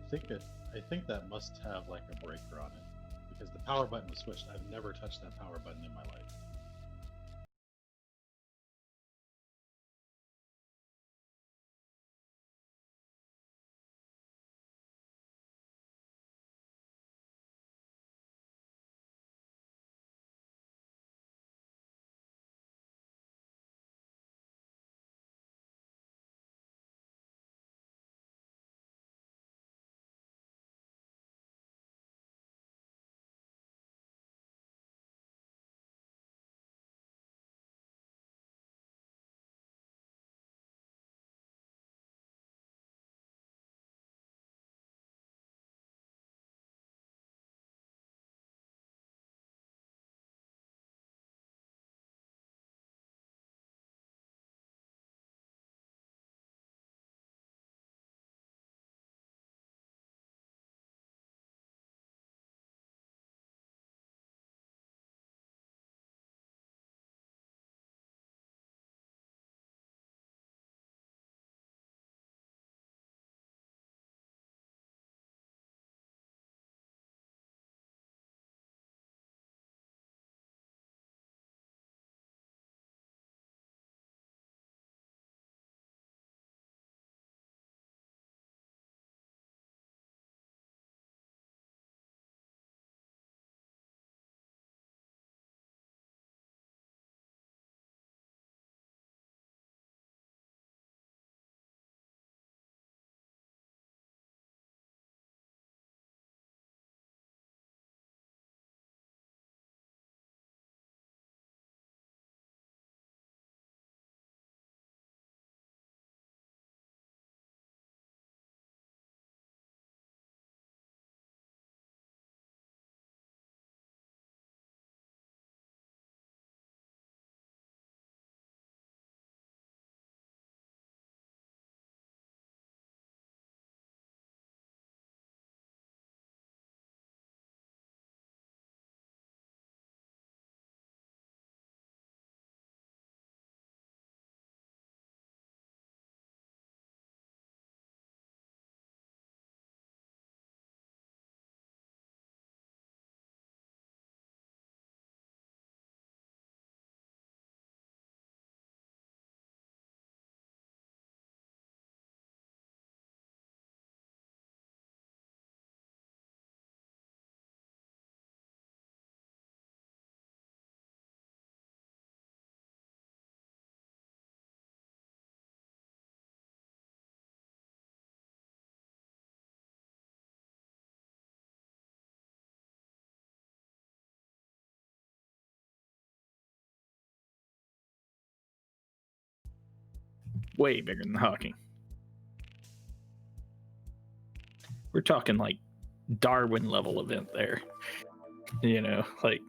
I think that must have like a breaker on it because the power button was switched. I've never touched that power button in my life. Way bigger than Hawking. We're talking like Darwin level event there. You know, like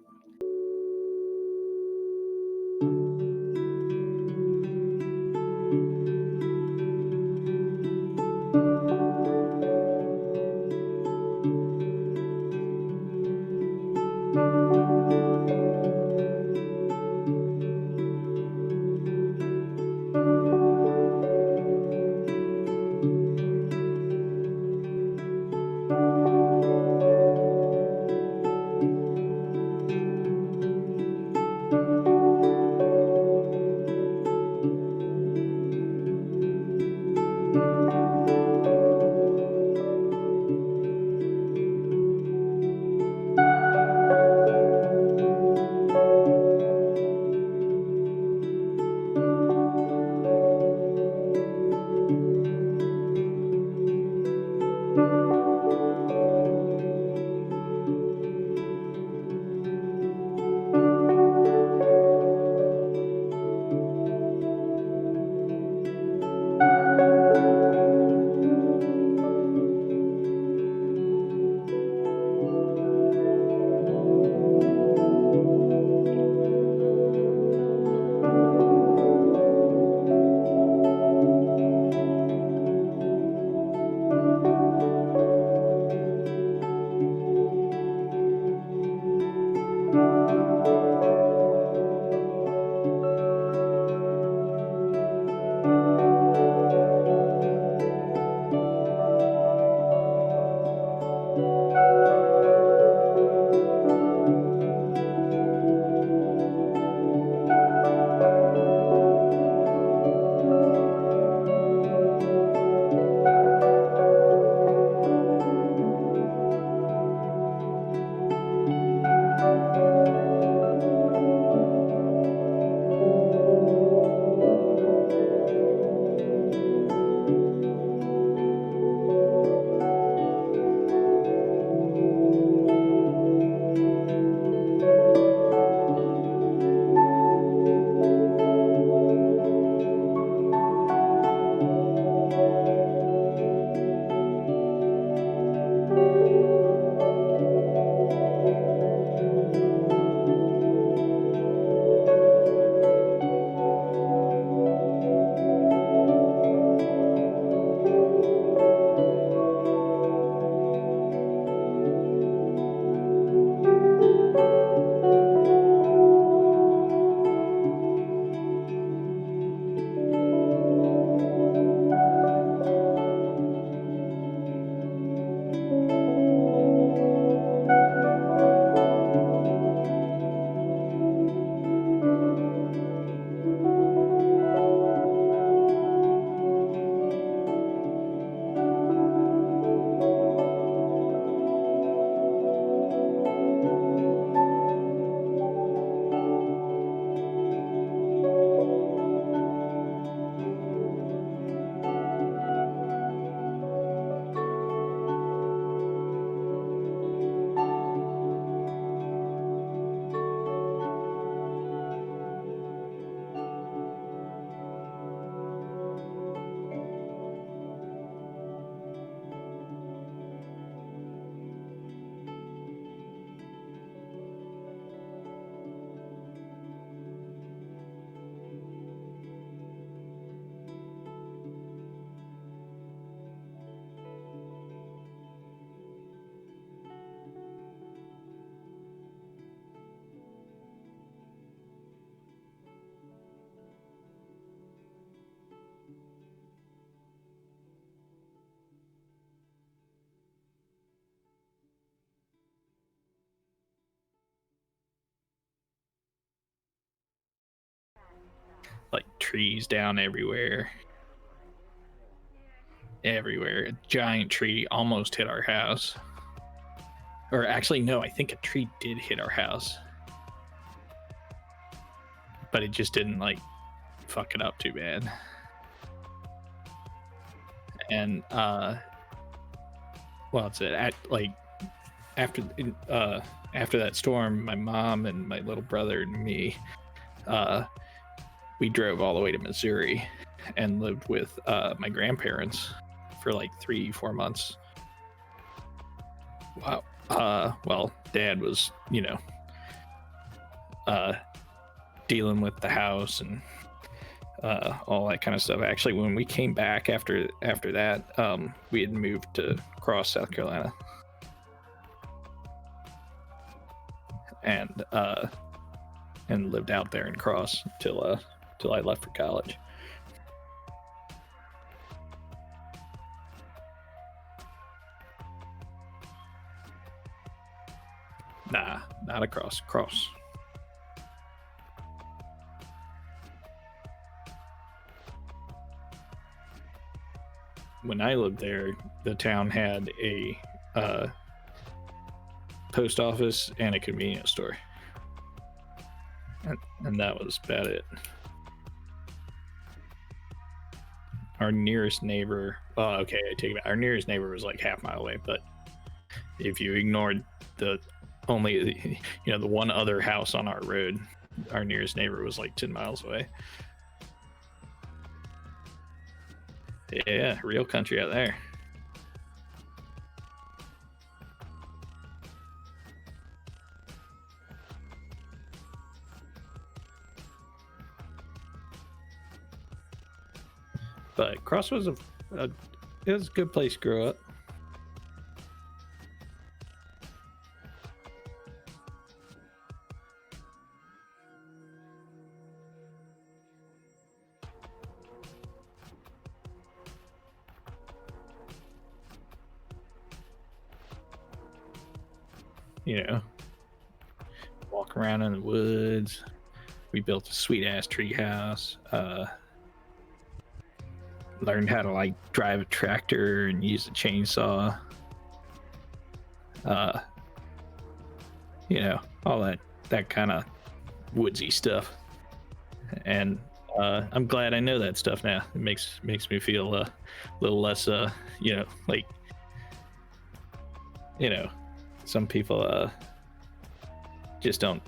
trees down everywhere. Everywhere. A giant tree almost hit our house. Or actually, no, I think a tree did hit our house. But it just didn't like fuck it up too bad. And well, it's after that storm, my mom and my little brother and me, we drove all the way to Missouri and lived with my grandparents for like 3-4 months. Wow. Well, Dad was, dealing with the house and all that kind of stuff. Actually, when we came back after that, we had moved to Cross, South Carolina, and lived out there in Cross till I left for college. Nah, not across. Cross. When I lived there, the town had a post office and a convenience store, and that was about it. Our nearest neighbor, I take it back. Our nearest neighbor was like half mile away, but if you ignored the one other house on our road, our nearest neighbor was like 10 miles away. Yeah, real country out there. But Cross was it was a good place to grow up. Walk around in the woods. We built a sweet ass tree house. Learned how to like drive a tractor and use a chainsaw. All that kind of woodsy stuff. And I'm glad I know that stuff now. It makes me feel a little less some people just don't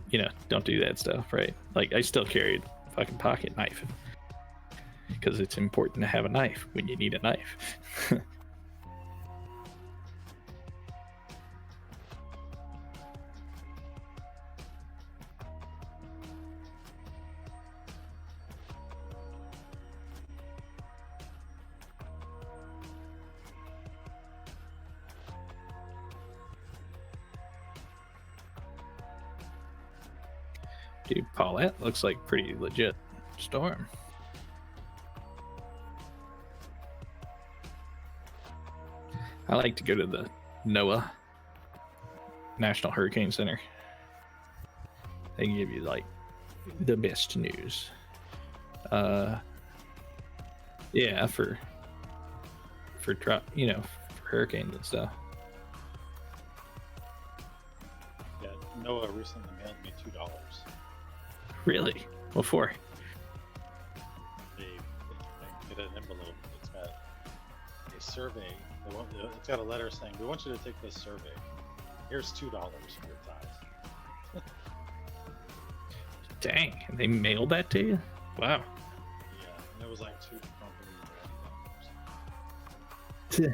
do that stuff, right? Like I still carried a fucking pocket knife because it's important to have a knife when you need a knife. Dude, Paulette looks like pretty legit storm. I like to go to the NOAA, National Hurricane Center. They give you like the best news. Yeah, for hurricanes and stuff. Yeah, Noah recently mailed me $2. Really? What for? They get an envelope. It's got a survey. It's got a letter saying, "We want you to take this survey. Here's $2 for your ties." Dang, they mailed that to you? Wow. Yeah, and it was like $2 $2.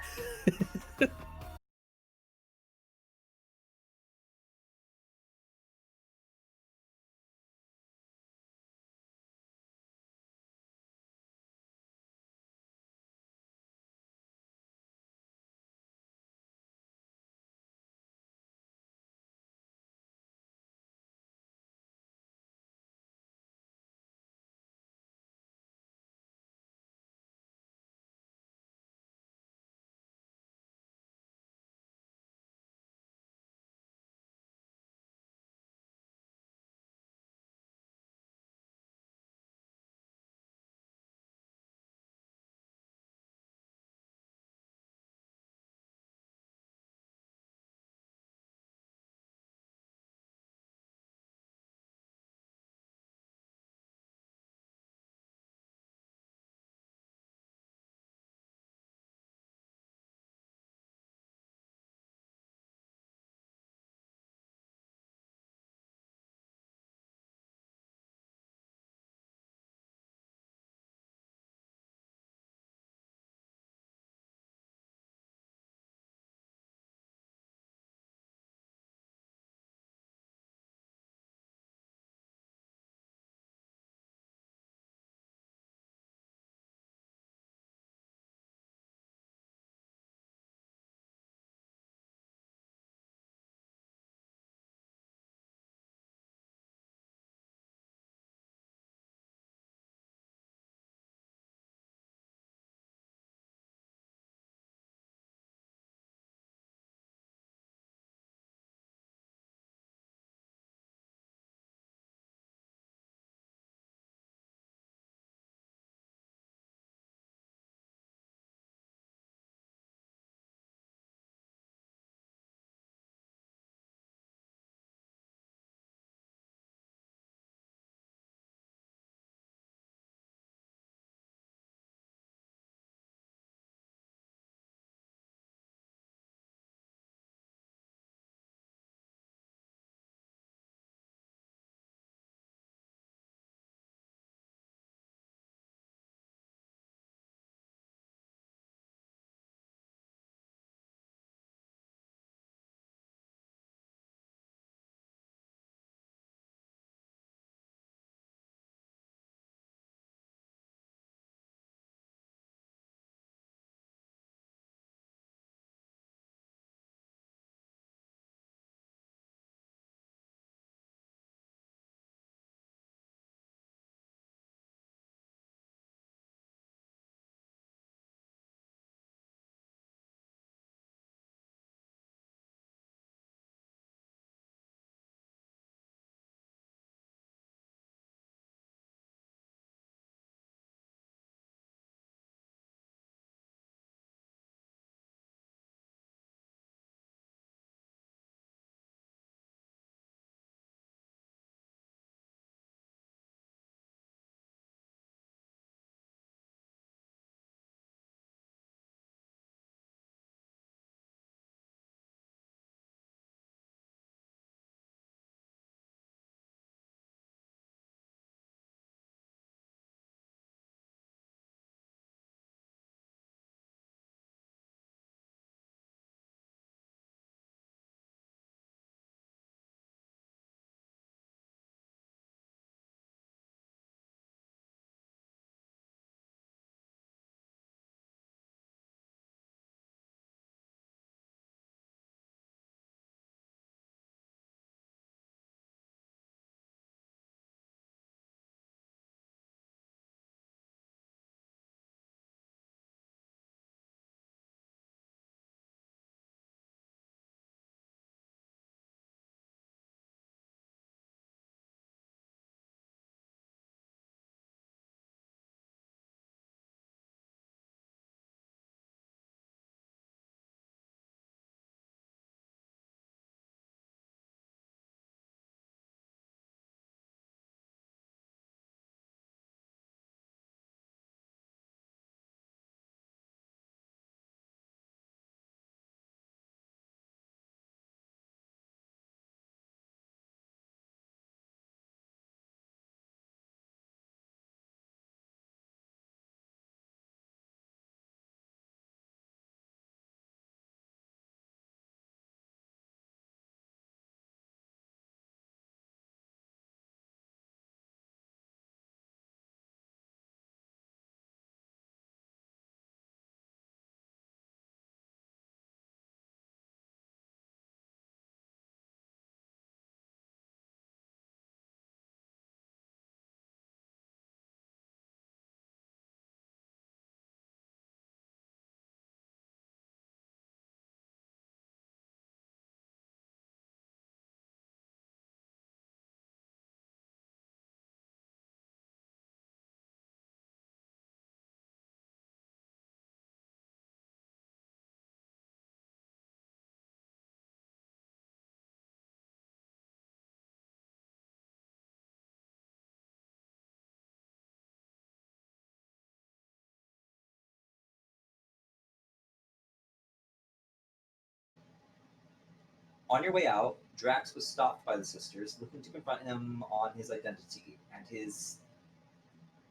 On your way out, Drax was stopped by the sisters, looking to confront him on his identity and his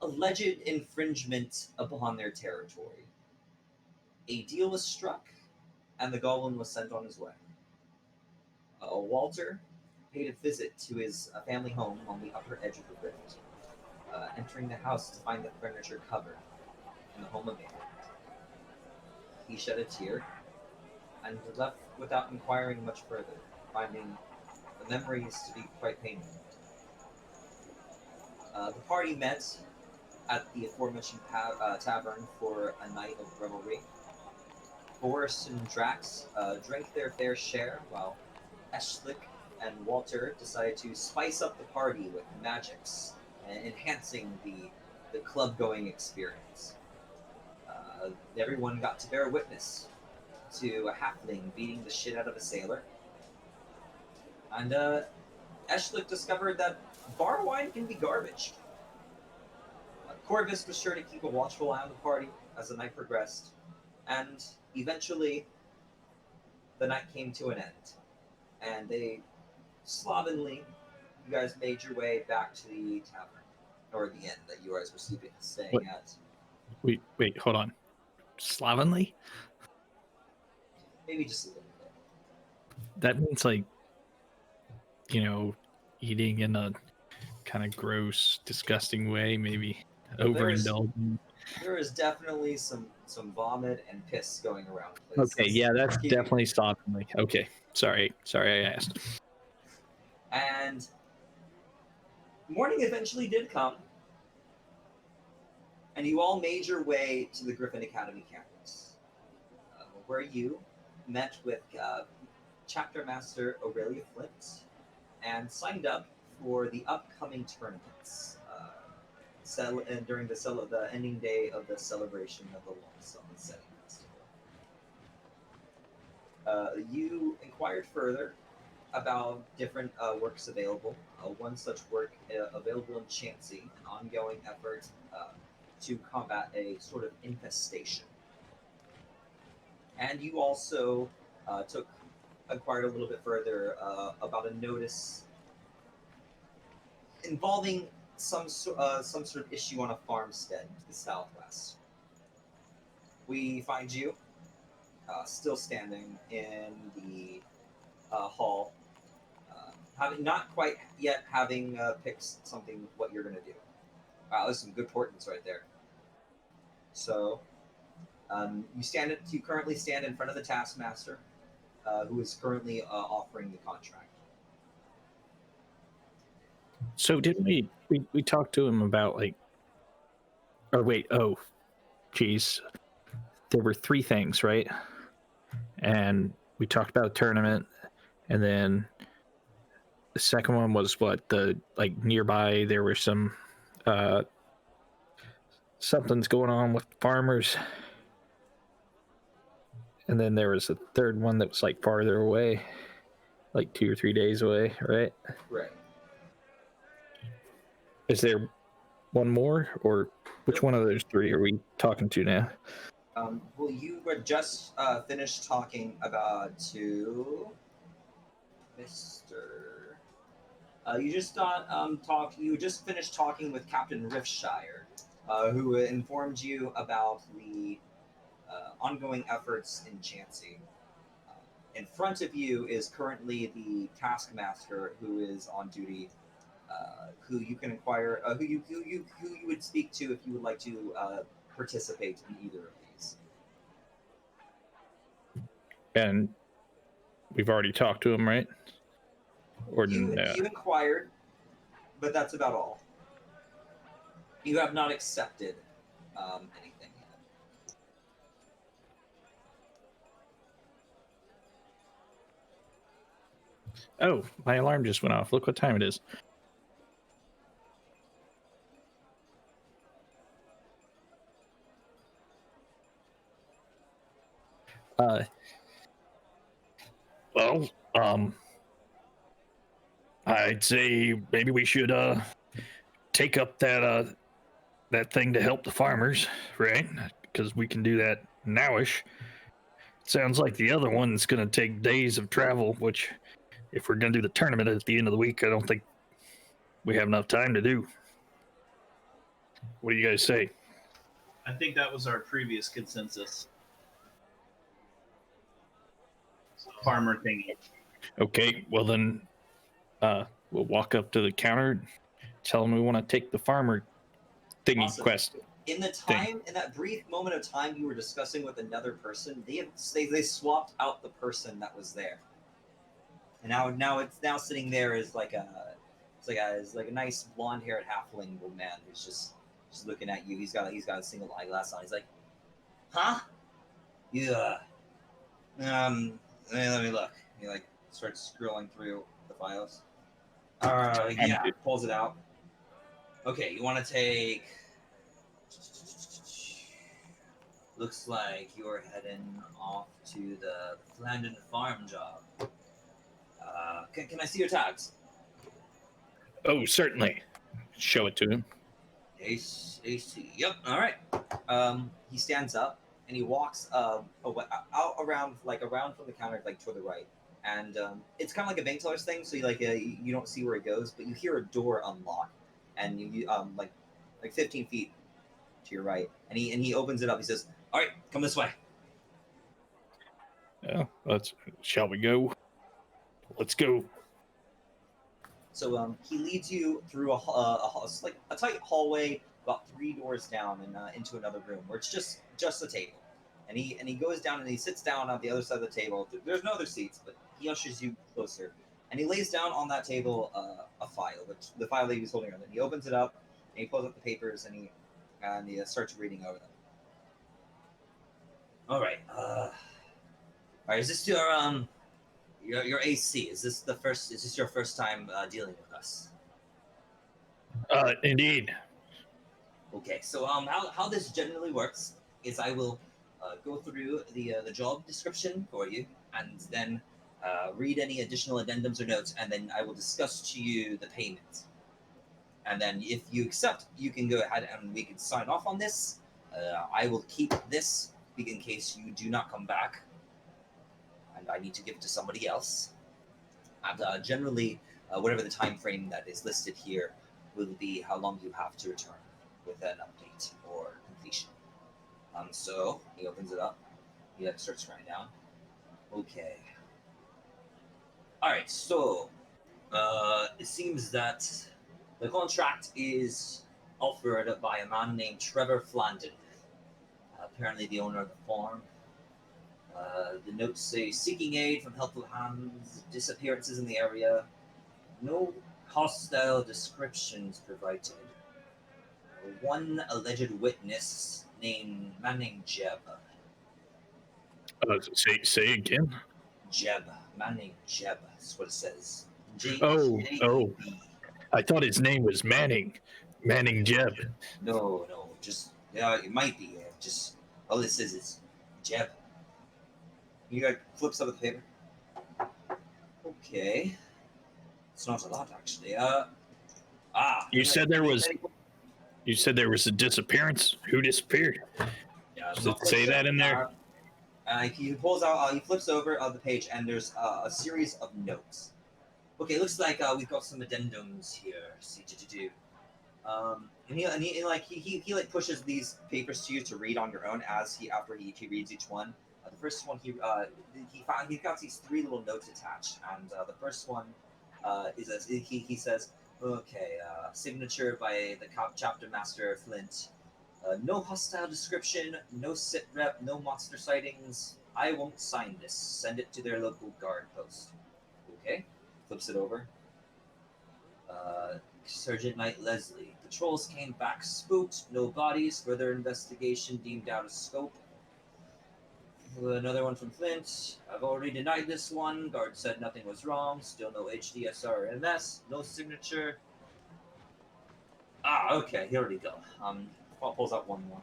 alleged infringement upon their territory. A deal was struck, and the goblin was sent on his way. Walter paid a visit to his family home on the upper edge of the rift, entering the house to find the furniture covered and the home abandoned. He shed a tear and left without inquiring much further, finding the memories to be quite painful. The party met at the aforementioned tavern for a night of revelry. Boris and Drax drank their fair share, while Eschlik and Walter decided to spice up the party with magics, enhancing the club-going experience. Everyone got to bear witness to a halfling beating the shit out of a sailor. And Eschlik discovered that bar wine can be garbage. Corvus was sure to keep a watchful eye on the party as the night progressed, and eventually the night came to an end. And they slovenly, you guys made your way back to the tavern, or the inn that you guys were staying at. Wait, hold on. Slovenly? Maybe just a little bit. That means like, eating in a kind of gross, disgusting way, maybe overindulging. There is definitely some vomit and piss going around the place. Okay, yeah, that's definitely slovenly. Okay, sorry I asked. And morning eventually did come, and you all made your way to the Griffin Academy campus, where you met with Chapter Master Aurelia Flint and signed up for the upcoming tournaments during the ending day of the celebration of the Long Sun Setting Festival. You inquired further about different works available. One such work available in Chansey, an ongoing effort to combat a sort of infestation. And you also inquired a little bit further about a notice involving some sort of issue on a farmstead to the southwest. We find you still standing in the hall, having not quite yet having picked something what you're going to do. Wow, there's some good portents right there. So you currently stand in front of the taskmaster, who is currently offering the contract. So didn't we talked to him about geez, there were 3 things, right? And we talked about a tournament, and then the second one was nearby there were some something's going on with farmers, and then there was a third one that was farther away, 2 or 3 days away, right? Right. Is there one more, or which one of those 3 are we talking to now? Well, you were just finished talking to Mr. You just finished talking with Captain Riffshire, who informed you about the ongoing efforts in Chansey. In front of you is currently the taskmaster, who is on duty, who you can inquire, who you would speak to if you would like to participate in either of these. And we've already talked to him, right? Or you inquired, but that's about all. You have not accepted anything yet. Oh, my alarm just went off. Look what time it is. I'd say maybe we should take up that thing to help the farmers, right? Because we can do that nowish. Sounds like the other one's going to take days of travel, which, if we're going to do the tournament at the end of the week, I don't think we have enough time to do. What do you guys say? I think that was our previous consensus. Farmer thingy. Okay, well then, we'll walk up to the counter, tell them we want to take the farmer thingy Awesome. quest. In that brief moment of time you were discussing with another person, they swapped out the person that was there, and now it's sitting there as like a nice blonde-haired halfling old man who's just looking at you. He's got a single eyeglass on. He's like, huh? Yeah. Let me look. He like starts scrolling through the files. Yeah, pulls it out. Okay, you want to take. Looks like you're heading off to the Faerland farm job. Can I see your tags? Oh, certainly. Show it to him. AC. Yep. All right. He stands up and he walks out around from the counter like to the right, and it's kind of like a bank teller's thing. So you don't see where it goes, but you hear a door unlock, and you like 15 feet to your right, and he opens it up. He says, "All right, come this way." Yeah, shall we go? Let's go. So he leads you through a tight hallway, about 3 doors down, and into another room where it's just a table. And he goes down and he sits down on the other side of the table. There's no other seats, but he ushers you closer, and he lays down on that table a file, which the file that he was holding on. And he opens it up and he pulls up the papers and he starts reading over them. All right. Is this your AC? Is this your first time dealing with us? Indeed. Okay, so how this generally works is I will go through the job description for you, and then read any additional addendums or notes, and then I will discuss to you the payment. And then if you accept, you can go ahead and we can sign off on this. I will keep this in case you do not come back, and I need to give it to somebody else. And generally, whatever the time frame that is listed here will be how long you have to return with an update or completion. So he opens it up. He starts writing down. Okay. All right. So it seems that the contract is offered by a man named Trevor Flandon, apparently the owner of the farm. The notes say seeking aid from helpful hands, disappearances in the area, no hostile descriptions provided. One alleged witness named Jeb. Say again. Jeb, man named Jeb. That's what it says. Oh. J-E-B. I thought his name was Manning. Manning Jeb. No, just it might be. Just all it says is Jeb. You got flips up the paper. Okay, it's not a lot actually. You said there was. You said there was a disappearance. Who disappeared? Yeah, Does it say that in there? He pulls out. He flips over the page, and there's a series of notes. Okay, looks like we've got some addendums here. And he pushes these papers to you to read on your own after he reads each one. The first one he got these 3 little notes attached, and the first one he says, okay, signature by the chapter master Flint. No hostile description, no sit rep, no monster sightings. I won't sign this. Send it to their local guard post. Okay, flips it over. Sergeant Knight Leslie. Patrols came back spooked. No bodies. Further investigation deemed out of scope. Another one from Flint. I've already denied this one. Guard said nothing was wrong. Still no HDSR or MS. No signature. Okay. Here we go. Pulls out one more.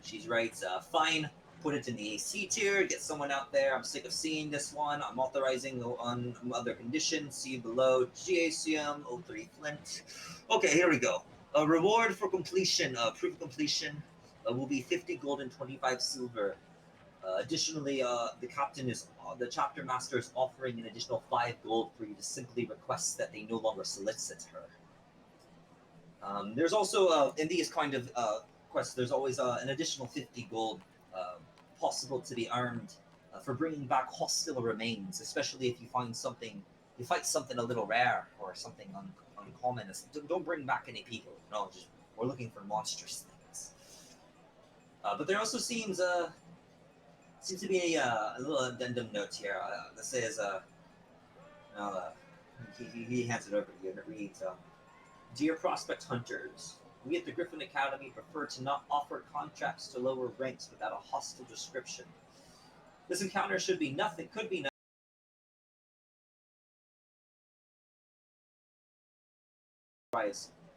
She writes, fine. Put it in the AC tier. Get someone out there. I'm sick of seeing this one. I'm authorizing on other conditions. See below. GACM 03 Flint. Okay, here we go. A reward for completion. Proof of completion will be 50 gold and 25 silver. Additionally, the chapter master is offering an additional 5 gold for you to simply request that they no longer solicit her. There's also in these kind of quests, there's always an additional 50 gold possible to be earned for bringing back hostile remains, especially if you find something, you fight something a little rare or something uncommon. Don't bring back any people. No, just we're looking for monstrous things. But there also seems to be a little addendum note here that says he hands it over to you and it reads, "Dear prospect hunters, we at the Griffin Academy prefer to not offer contracts to lower ranks without a hostile description. This encounter could be nothing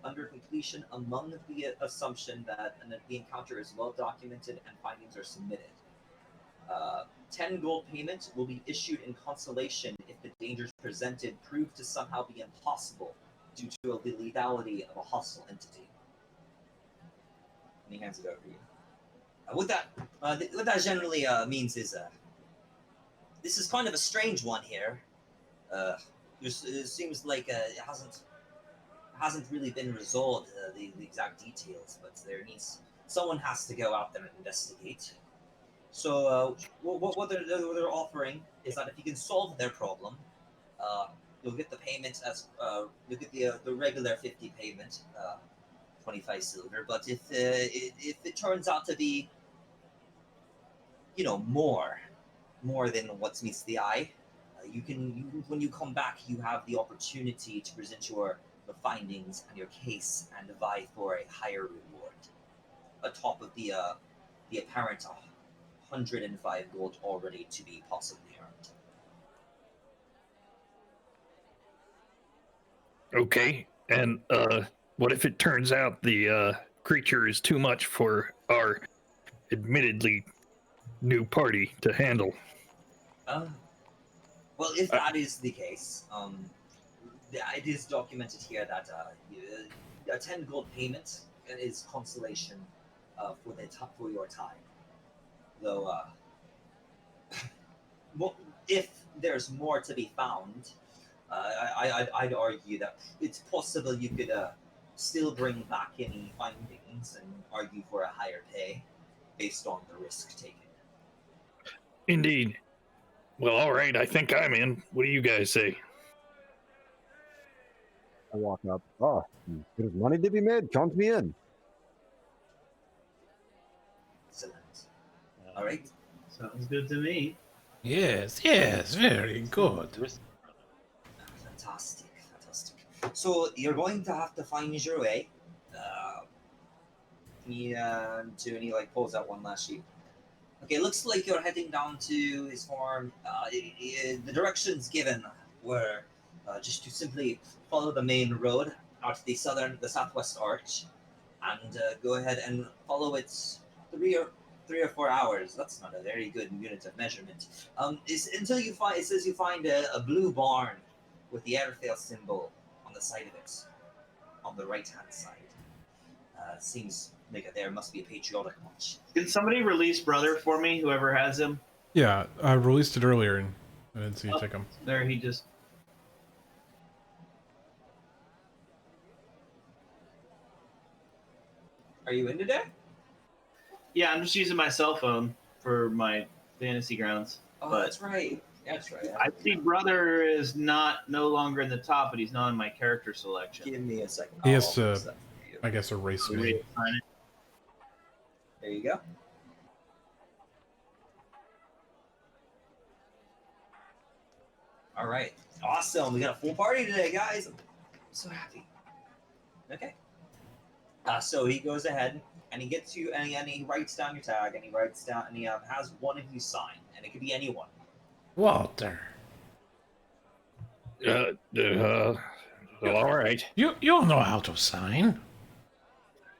under completion among the assumption that the encounter is well documented and findings are submitted. 10 gold payment will be issued in consolation if the dangers presented prove to somehow be impossible due to the lethality of a hostile entity." And he hands it over to you. What that generally means is this is kind of a strange one here. It seems like it hasn't really been resolved, the exact details, but someone has to go out there and investigate. So what they're offering is that if you can solve their problem, you'll get the payment as you'll get the regular 50 payment, 25 silver. But if it turns out to be, more than what meets the eye, you can when you come back, you have the opportunity to present the findings and your case and vie for a higher reward, atop of the apparent 105 gold already to be possibly earned. Okay, and what if it turns out the creature is too much for our admittedly new party to handle? Well, if that is the case, it is documented here that a 10 gold payment is consolation for your time. Though, well, if there's more to be found, I'd argue that it's possible you could still bring back any findings and argue for a higher pay based on the risk taken. Indeed. Well, all right, I think I'm in. What do you guys say? I walk up. Oh, there's money to be made. Count me in. Excellent. All right. Sounds good to me. Yes, very good. Fantastic. So you're going to have to find your way. He pulls out one last sheet. Okay, looks like you're heading down to his farm. The directions given were just to simply follow the main road out to the southwest arch, and go ahead and follow it 3 or 4 hours. That's not a very good unit of measurement. Until you find, it says you find a blue barn with the airfail symbol on the side of it, on the right-hand side. Seems like there must be a patriotic much. Can somebody release brother for me, whoever has him? Yeah, I released it earlier and I didn't see you take him. There, he just... Are you in today? Yeah, I'm just using my cell phone for my fantasy grounds. Oh, but that's right. Yeah, that's right. I see brother is no longer in the top, but he's not in my character selection. Give me a second. He has I'll to, fix that for you. I guess, erase So me. reassign it. There you go. All right. Awesome. We got a full party today, guys. I'm so happy. Okay. So he goes ahead and he gets you, and he writes down your tag, and he has one of you sign, and it could be anyone. Walter. All right. You know how to sign.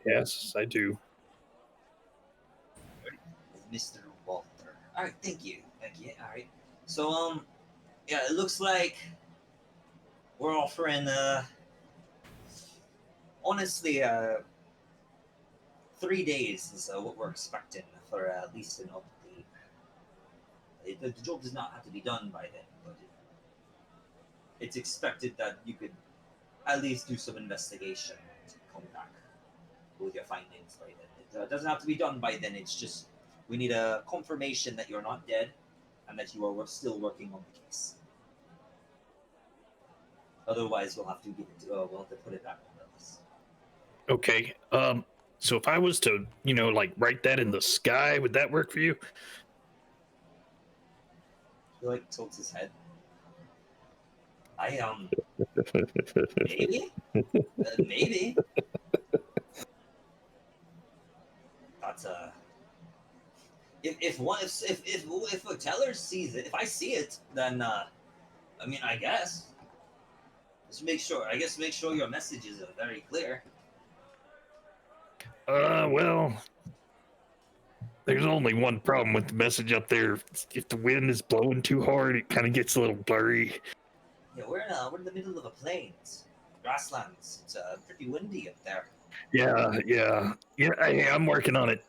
Yes, I do. Mr. Walter. All right. Thank you. All right. So yeah, it looks like we're offering honestly 3 days is what we're expecting for at least an update. The job does not have to be done by then, but it's expected that you could at least do some investigation and come back with your findings by then. It doesn't have to be done by then. It's just we need a confirmation that you're not dead and that you are still working on the case. Otherwise, we'll have to give it to. We'll have to put it back on the list. Okay. So if I was to, like write that in the sky, would that work for you? He like tilts his head. Maybe, maybe. But if a teller sees it, if I see it, then I mean, I guess just make sure. I guess make sure your messages are very clear. Well, there's only one problem with the message up there. If the wind is blowing too hard, it kind of gets a little blurry. Yeah, we're in the middle of a plains, grasslands. It's pretty windy up there. Yeah. Hey, I'm working on it.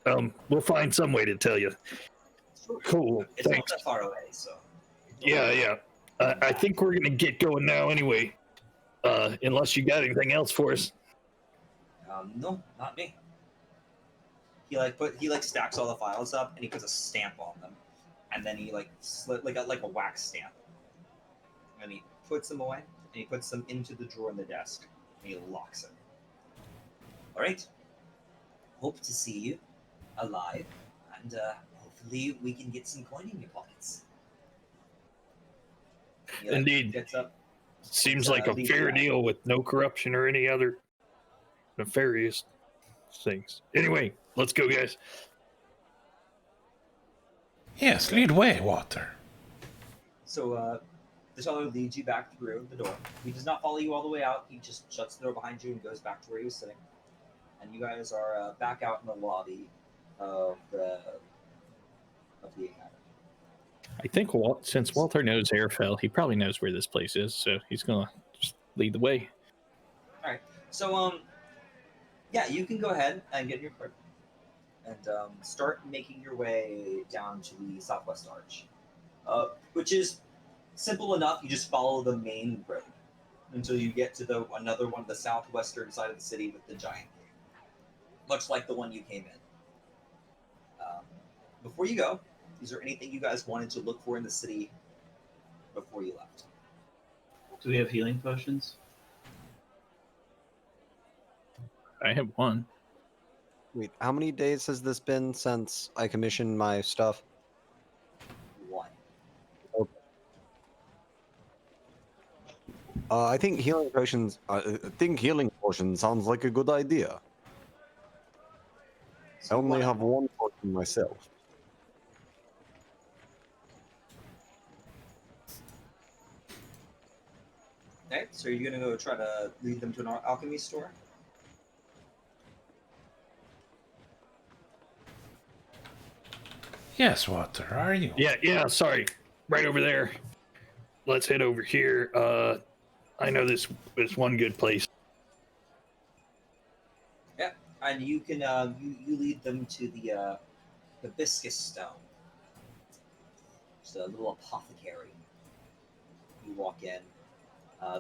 We'll find some way to tell you. Sure. Cool. It's Thanks. not that far away, so. Yeah. I think we're gonna get going now anyway. Unless you got anything else for us. No, not me. He stacks all the files up and he puts a stamp on them, and then he like a wax stamp, and he puts them away and he puts them into the drawer in the desk and he locks it. All right. Hope to see you alive, and hopefully we can get some coin in your pockets. He, Indeed. Gets up. Seems like a fair deal with no corruption or any other nefarious things. Anyway, let's go, guys. Yes, lead way, Water. So the teller leads you back through the door. He does not follow you all the way out. He just shuts the door behind you and goes back to where he was sitting. And you guys are back out in the lobby of the academy. I think since Walter knows Airfell, he probably knows where this place is, so he's gonna just lead the way. All right. So yeah, you can go ahead and get your card and start making your way down to the southwest arch, which is simple enough. You just follow the main road until you get to another one, the southwestern side of the city with the giant gate, much like the one you came in. Before you go, is there anything you guys wanted to look for in the city before you left? Do we have healing potions? I have one. Wait, how many days has this been since I commissioned my stuff? One. I think healing potions. I think healing potion sounds like a good idea. So I only one. have one potion myself. Okay, so you're gonna go try to lead them to an alchemy store? Yes, Water, are you? Yeah, sorry. Right over there. Let's head over here. I know this one good place. Yeah, and you can you lead them to the hibiscus stone. It's a little apothecary. You walk in.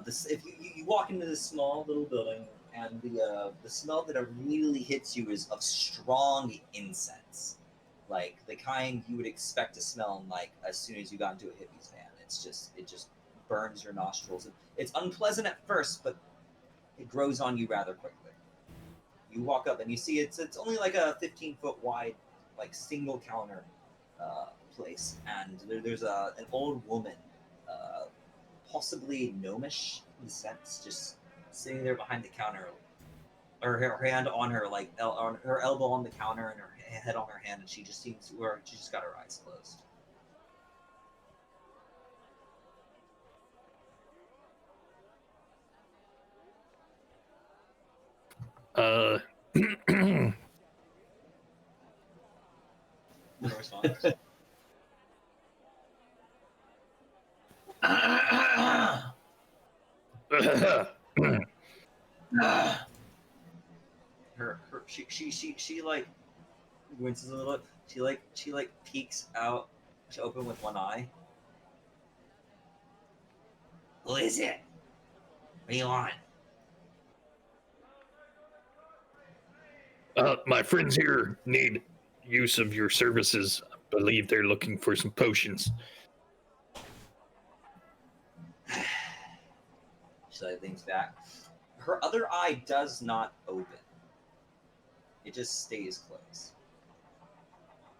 If you walk into this small little building, and the smell that immediately hits you is of strong incense, like the kind you would expect to smell like as soon as you got into a hippie's van. It just burns your nostrils. It's unpleasant at first, but it grows on you rather quickly. You walk up and you see it's only like a 15-foot wide, like single counter place, and there's an old woman. Possibly gnomish in the sense, just sitting there behind the counter, or her hand on her on her elbow on the counter and her head on her hand, and she just got her eyes closed. No response. she like winces a little. She like peeks out. She open with one eye. Who is it? What do you want? My friends here need use of your services. I believe they're looking for some potions. She like leans back. Her other eye does not open. It just stays closed.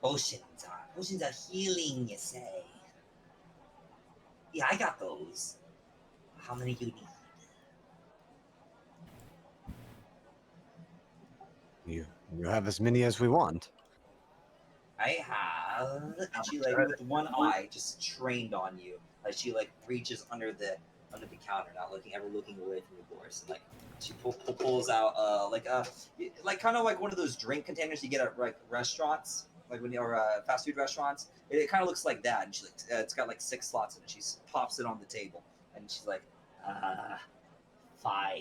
Potions are healing, you say? Yeah, I got those. How many do you need? You have as many as we want. I have. And she like with one eye just trained on you. Like she like reaches under the counter, not ever looking away from the doors. And, like she pulls out like kind of like one of those drink containers you get at like restaurants, like when you're fast food restaurants. It kind of looks like that, and she like it's got like 6 slots in it. She pops it on the table, and she's like, 5.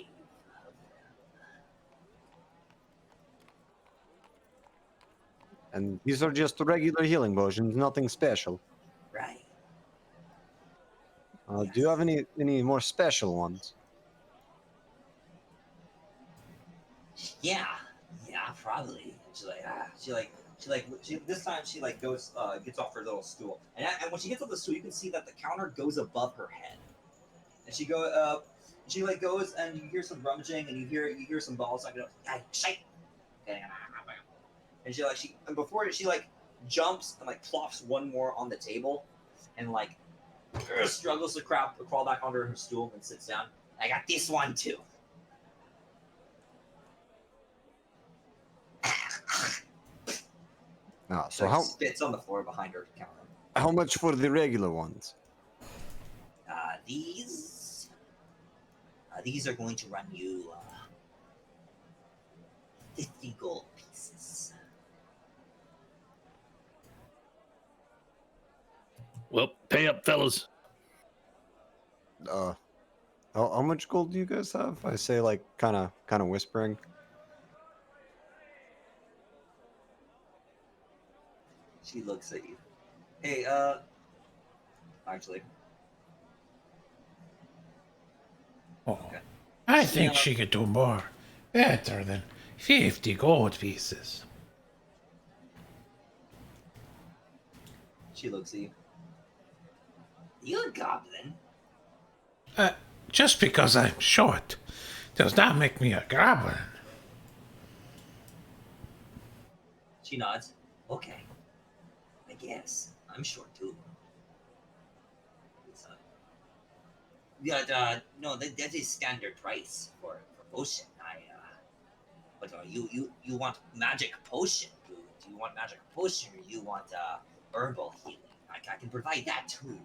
And these are just regular healing potions, nothing special. Right. Do you have any more special ones? Yeah, probably. And she this time she like goes gets off her little stool, and when she gets off the stool, you can see that the counter goes above her head, and she like goes and you hear some rummaging, and you hear some balls like shite, and and before she like jumps and like plops one more on the table, and like struggles to crawl back onto her stool and sits down. I got this one too. So Like, spits on the floor behind her counter. how much for the regular ones? These are going to run you 50 gold pieces. Well, pay up, fellas. How much gold do you guys have? I say like kind of whispering. She looks at you. Hey, actually. Oh, Okay. I think she could do more. Better than 50 gold pieces. She looks at you. You a goblin? Just because I'm short does not make me a goblin. She nods. Okay. I guess. I'm short too. No, that is standard price for potion. But you want magic potion? Do you want magic potion, or you want herbal healing? I can provide that too.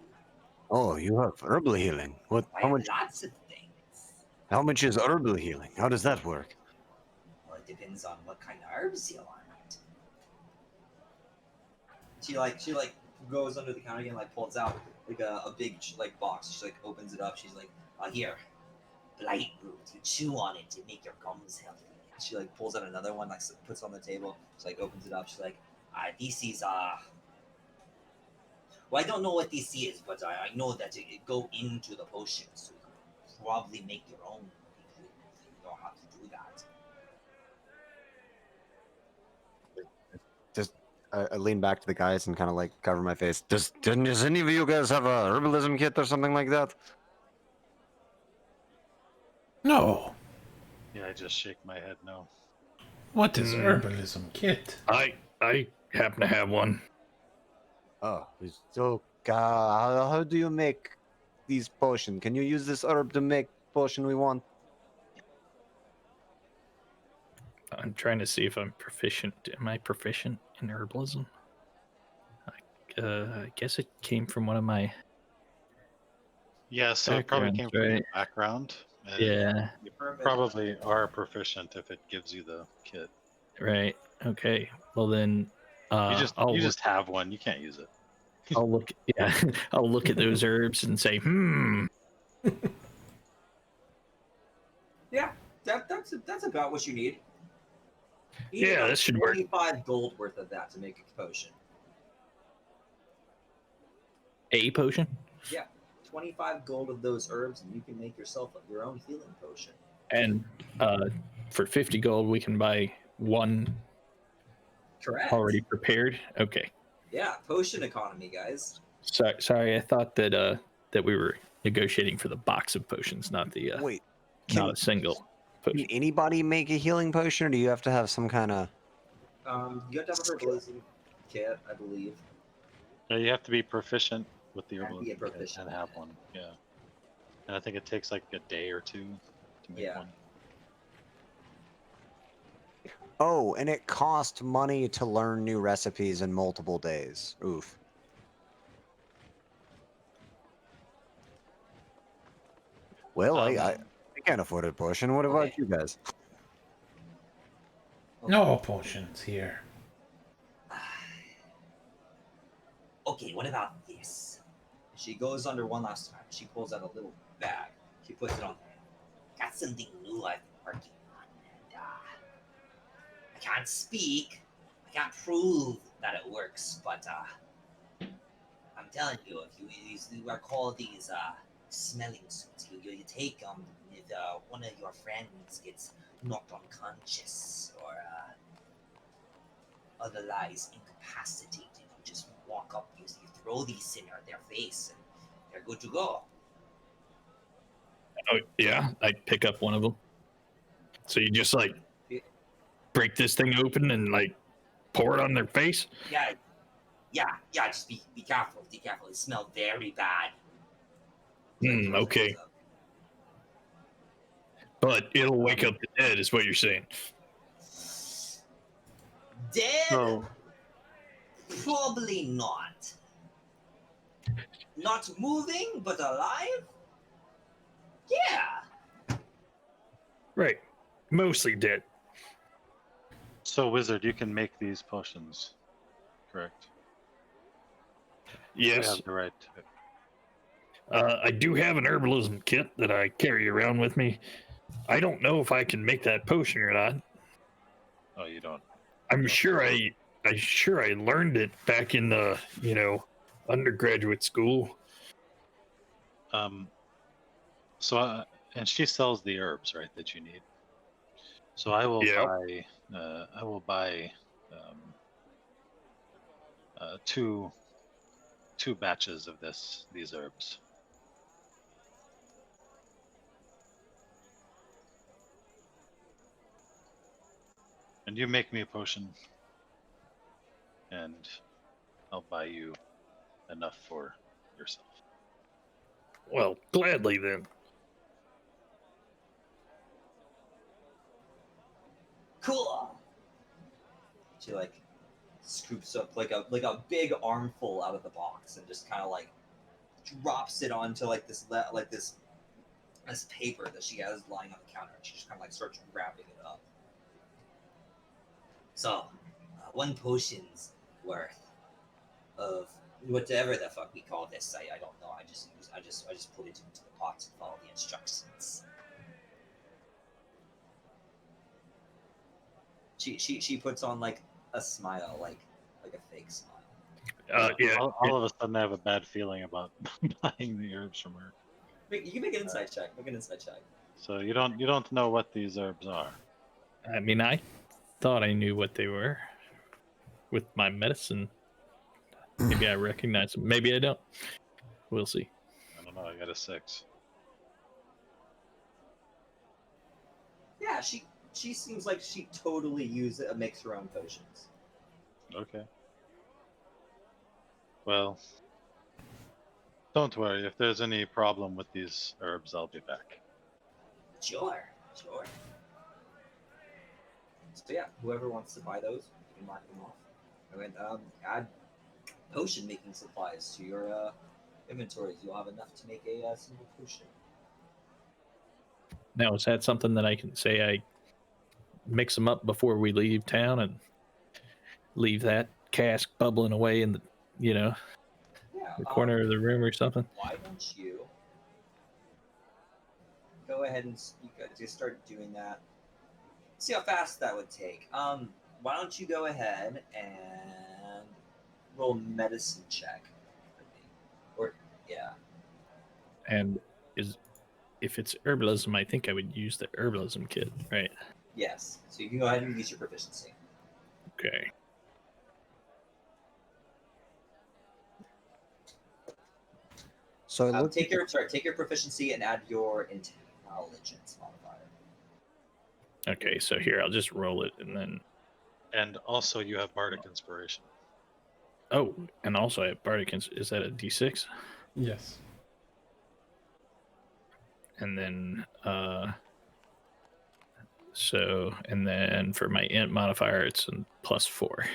Oh, you have herbal healing. What? I How have much? lots of things. How much is herbal healing? How does that work? Well, it depends on what kind of herbs you want. She like goes under the counter again, like pulls out like a big like box. She like opens it up. She's like, here, blight root. You chew on it to make your gums healthy. She like pulls out another one, like puts it on the table. She like opens it up. She's like, this is well, I don't know what this is, but I know that it go into the potion, so you can probably make your own if you know how to do that. I lean back to the guys and kind of like cover my face. Does any of you guys have a herbalism kit or something like that? No. Yeah, I just shake my head no. What is herbalism kit? I happen to have one. Oh, so how do you make these potions? Can you use this herb to make potion we want? I'm trying to see if I'm proficient. Am I proficient in herbalism? I guess it came from one of my. Yeah, so it probably came from your right? background. And Yeah. you probably are proficient if it gives you the kit. Right. Okay. Well then, You just have one. You can't use it. I'll look. Yeah, I'll look at those herbs and say, Yeah, that's about what you need. You Yeah, need about this should work. 25 gold worth of that to make a potion. A potion? Yeah, 25 gold of those herbs, and you can make yourself your own healing potion. And for 50 gold, we can buy one Correct. already prepared. Okay. Yeah, potion economy, guys. Sorry, I thought that that we were negotiating for the box of potions, not the Wait, not a single can potion. anybody make a healing potion, or do you have to have some kind of? You have to have a herbalism kit, I believe. Yeah, you have to be proficient with the And be a herbalism kit proficient and in have it. one. Yeah. And I think it takes like a day or two to make Yeah. one. Oh, and it costs money to learn new recipes in multiple days. Oof. Well, I can't afford a potion. What about Okay. you guys? No potions here. Okay, what about this? She goes under one last time. She pulls out a little bag. She puts it on there. Got something new I've been working on, and I can't speak. I can't prove that it works, but I'm telling you, if you are called these smelling suits, you take them. If one of your friends gets knocked unconscious or otherwise incapacitated, you just walk up, you throw these in their face, and they're good to go. Oh yeah, I pick up one of them. So you just like break this thing open and like pour it on their face? Yeah. Just be careful. Be careful. It smells very bad. Okay. But it'll wake up the dead, is what you're saying. Dead? So Probably not. Not moving, but alive? Yeah. Right. Mostly dead. So, wizard, you can make these potions, correct? You Yes. have the right to it. I do have an herbalism kit that I carry around with me. I don't know if I can make that potion or not. Oh, you don't. I'm sure I learned it back in the, undergraduate school. So, and she sells the herbs, right, that you need. So I will Yeah. buy. I will buy two batches of these herbs. And you make me a potion, and I'll buy you enough for yourself. Well, gladly then. Cool. She scoops up like a big armful out of the box and just kind of drops it onto this paper that she has lying on the counter. And she just kind of starts wrapping it up. So, one potion's worth of whatever the fuck we call this. I don't know. I just put it into the pot and follow the instructions. She puts on a smile, like a fake smile. Yeah. All of a sudden, I have a bad feeling about buying the herbs from her. You can make an insight check. Make an insight check. So you don't know what these herbs are. I mean, I thought I knew what they were with my medicine. Maybe I recognize them. Maybe I don't. We'll see. I don't know. I got a 6. Yeah, she seems like she totally makes her own potions. Okay. Well, don't worry. If there's any problem with these herbs, I'll be back. Sure. So yeah, whoever wants to buy those, you can mark them off. And add potion making supplies to your inventories. You'll have enough to make a single potion. Now, is that something that I can say I mix them up before we leave town and leave that cask bubbling away in the, Yeah, the corner of the room or something? why don't you go ahead and just start doing that? See how fast that would take. Why don't you go ahead and roll medicine check for me, or And if it's herbalism, I think I would use the herbalism kit, right? Yes. So you can go ahead and use your proficiency. Okay. So I looked Take your proficiency and add your intelligence modifier. Okay, so here I'll just roll it and then. And also, you have bardic inspiration. Oh, and also I have bardic. Is that a D6? Yes. And then and then for my int modifier, it's a +4.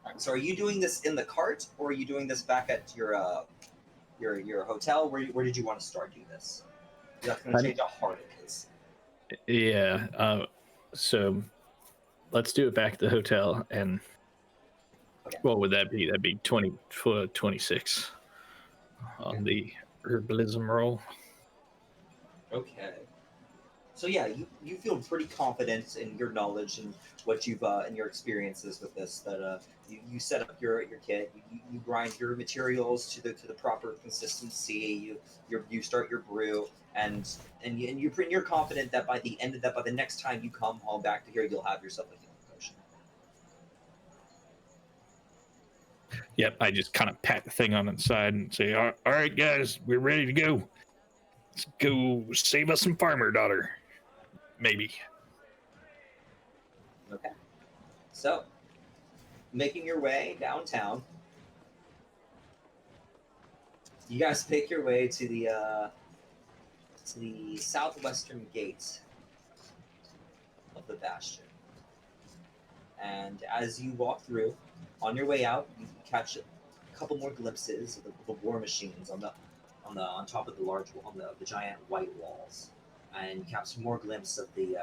Alright, so are you doing this in the cart, or are you doing this back at your hotel? Where did you want to start doing this? That's going to change how hard it is. Yeah. So let's do it back at the hotel. And Okay. what would that be? That'd be 26 on the herbalism roll. Okay. So yeah, you feel pretty confident in your knowledge and what you've and your experiences with this. That you set up your kit, you grind your materials to the proper consistency. You start your brew, and you're confident that by the next time you come home back to here, you'll have yourself a healing potion. Yep, I just kind of pat the thing on its side and say, all right, guys, we're ready to go. Let's go save us some farmer daughter. Maybe. Okay. So, making your way downtown, you guys make your way to the southwestern gate of the bastion. And as you walk through, on your way out, you catch a couple more glimpses of the war machines on top of the giant white walls, and you catch more glimpse of the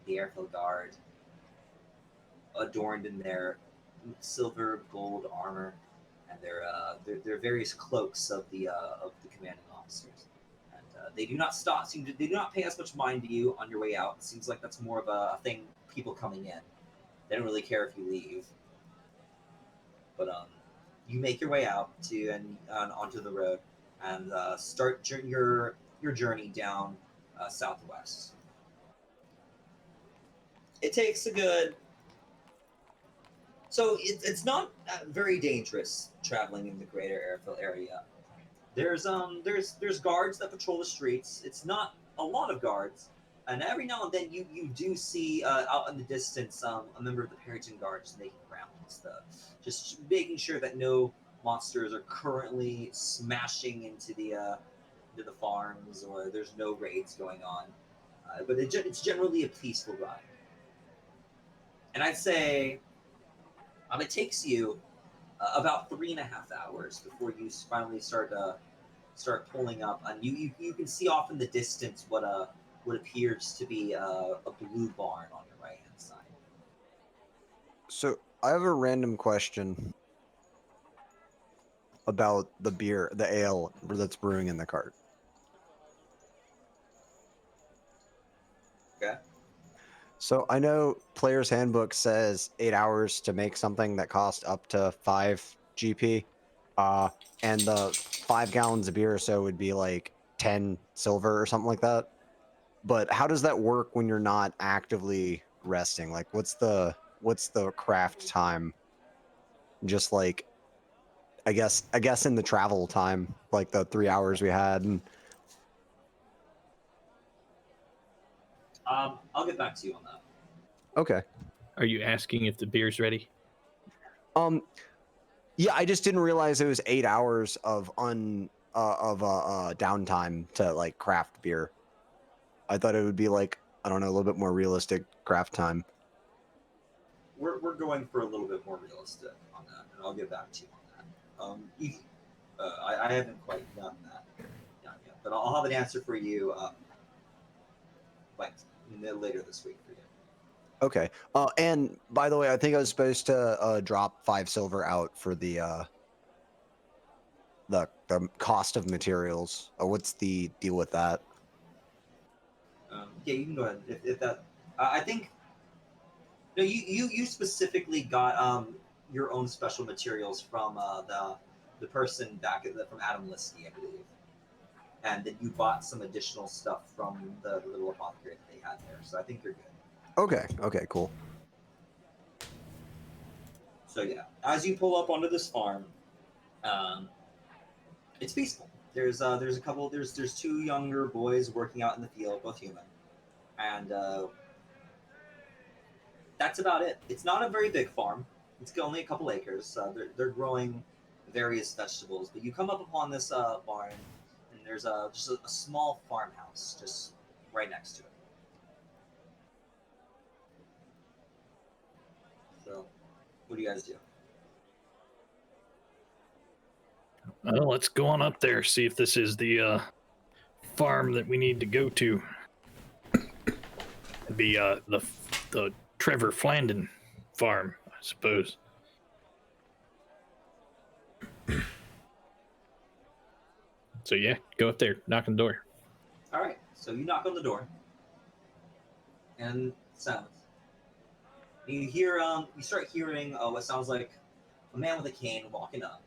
airfield guard, adorned in their silver gold armor and their various cloaks of the commanding officers. And they do not they do not pay as much mind to you on your way out. It seems like that's more of a thing people coming in. They don't really care if you leave. But you make your way out onto the road and start your journey down southwest. It takes a good. So it's not very dangerous traveling in the greater airfield area. There's guards that patrol the streets. It's not a lot of guards, and every now and then you do see out in the distance a member of the Perryton Guard just making rounds, just making sure that no monsters are currently smashing into the farms, or there's no raids going on. But it's generally a peaceful ride, and I'd say it takes you about 3.5 hours before you finally start pulling up, and you can see off in the distance what appears to be a blue barn on your right hand side. So I have a random question about the beer, the ale that's brewing in the cart. Okay. So I know Player's Handbook says 8 hours to make something that costs up to 5 GP, and the 5 gallons of beer or so would be like 10 silver or something like that. But how does that work when you're not actively resting? Like, what's the craft time? Just like, I guess in the travel time, like the 3 hours we had. And I'll get back to you on that. okay. Are you asking if the beer's ready? Yeah, I just didn't realize it was 8 hours of downtime to like craft beer. I thought it would be like, I don't know, a little bit more realistic craft time. We're going for a little bit more realistic on that, and I'll get back to you on that. I haven't quite done that yet, but I'll have an answer for you like later this week for you. Okay. And by the way, I think I was supposed to drop 5 silver out for the cost of materials. What's the deal with that? Yeah, you can go ahead. If that, I think. No, you specifically got your own special materials from the person back from Adam Liskey, I believe. and then you bought some additional stuff from the little apothecary that they had there. So I think you're good. Okay. Okay. Cool. So yeah, as you pull up onto this farm, it's peaceful. There's a couple. There's two younger boys working out in the field, both human, and that's about it. It's not a very big farm. It's only a couple acres. They're growing various vegetables, but you come up upon this barn, and there's just a small farmhouse just right next to it. So, what do you guys do? Let's go on up there, see if this is the farm that we need to go to. The Trevor Flandin farm, I suppose. So yeah, go up there, knock on the door. All right. So you knock on the door, and silence. You hear you start hearing what sounds like a man with a cane walking up,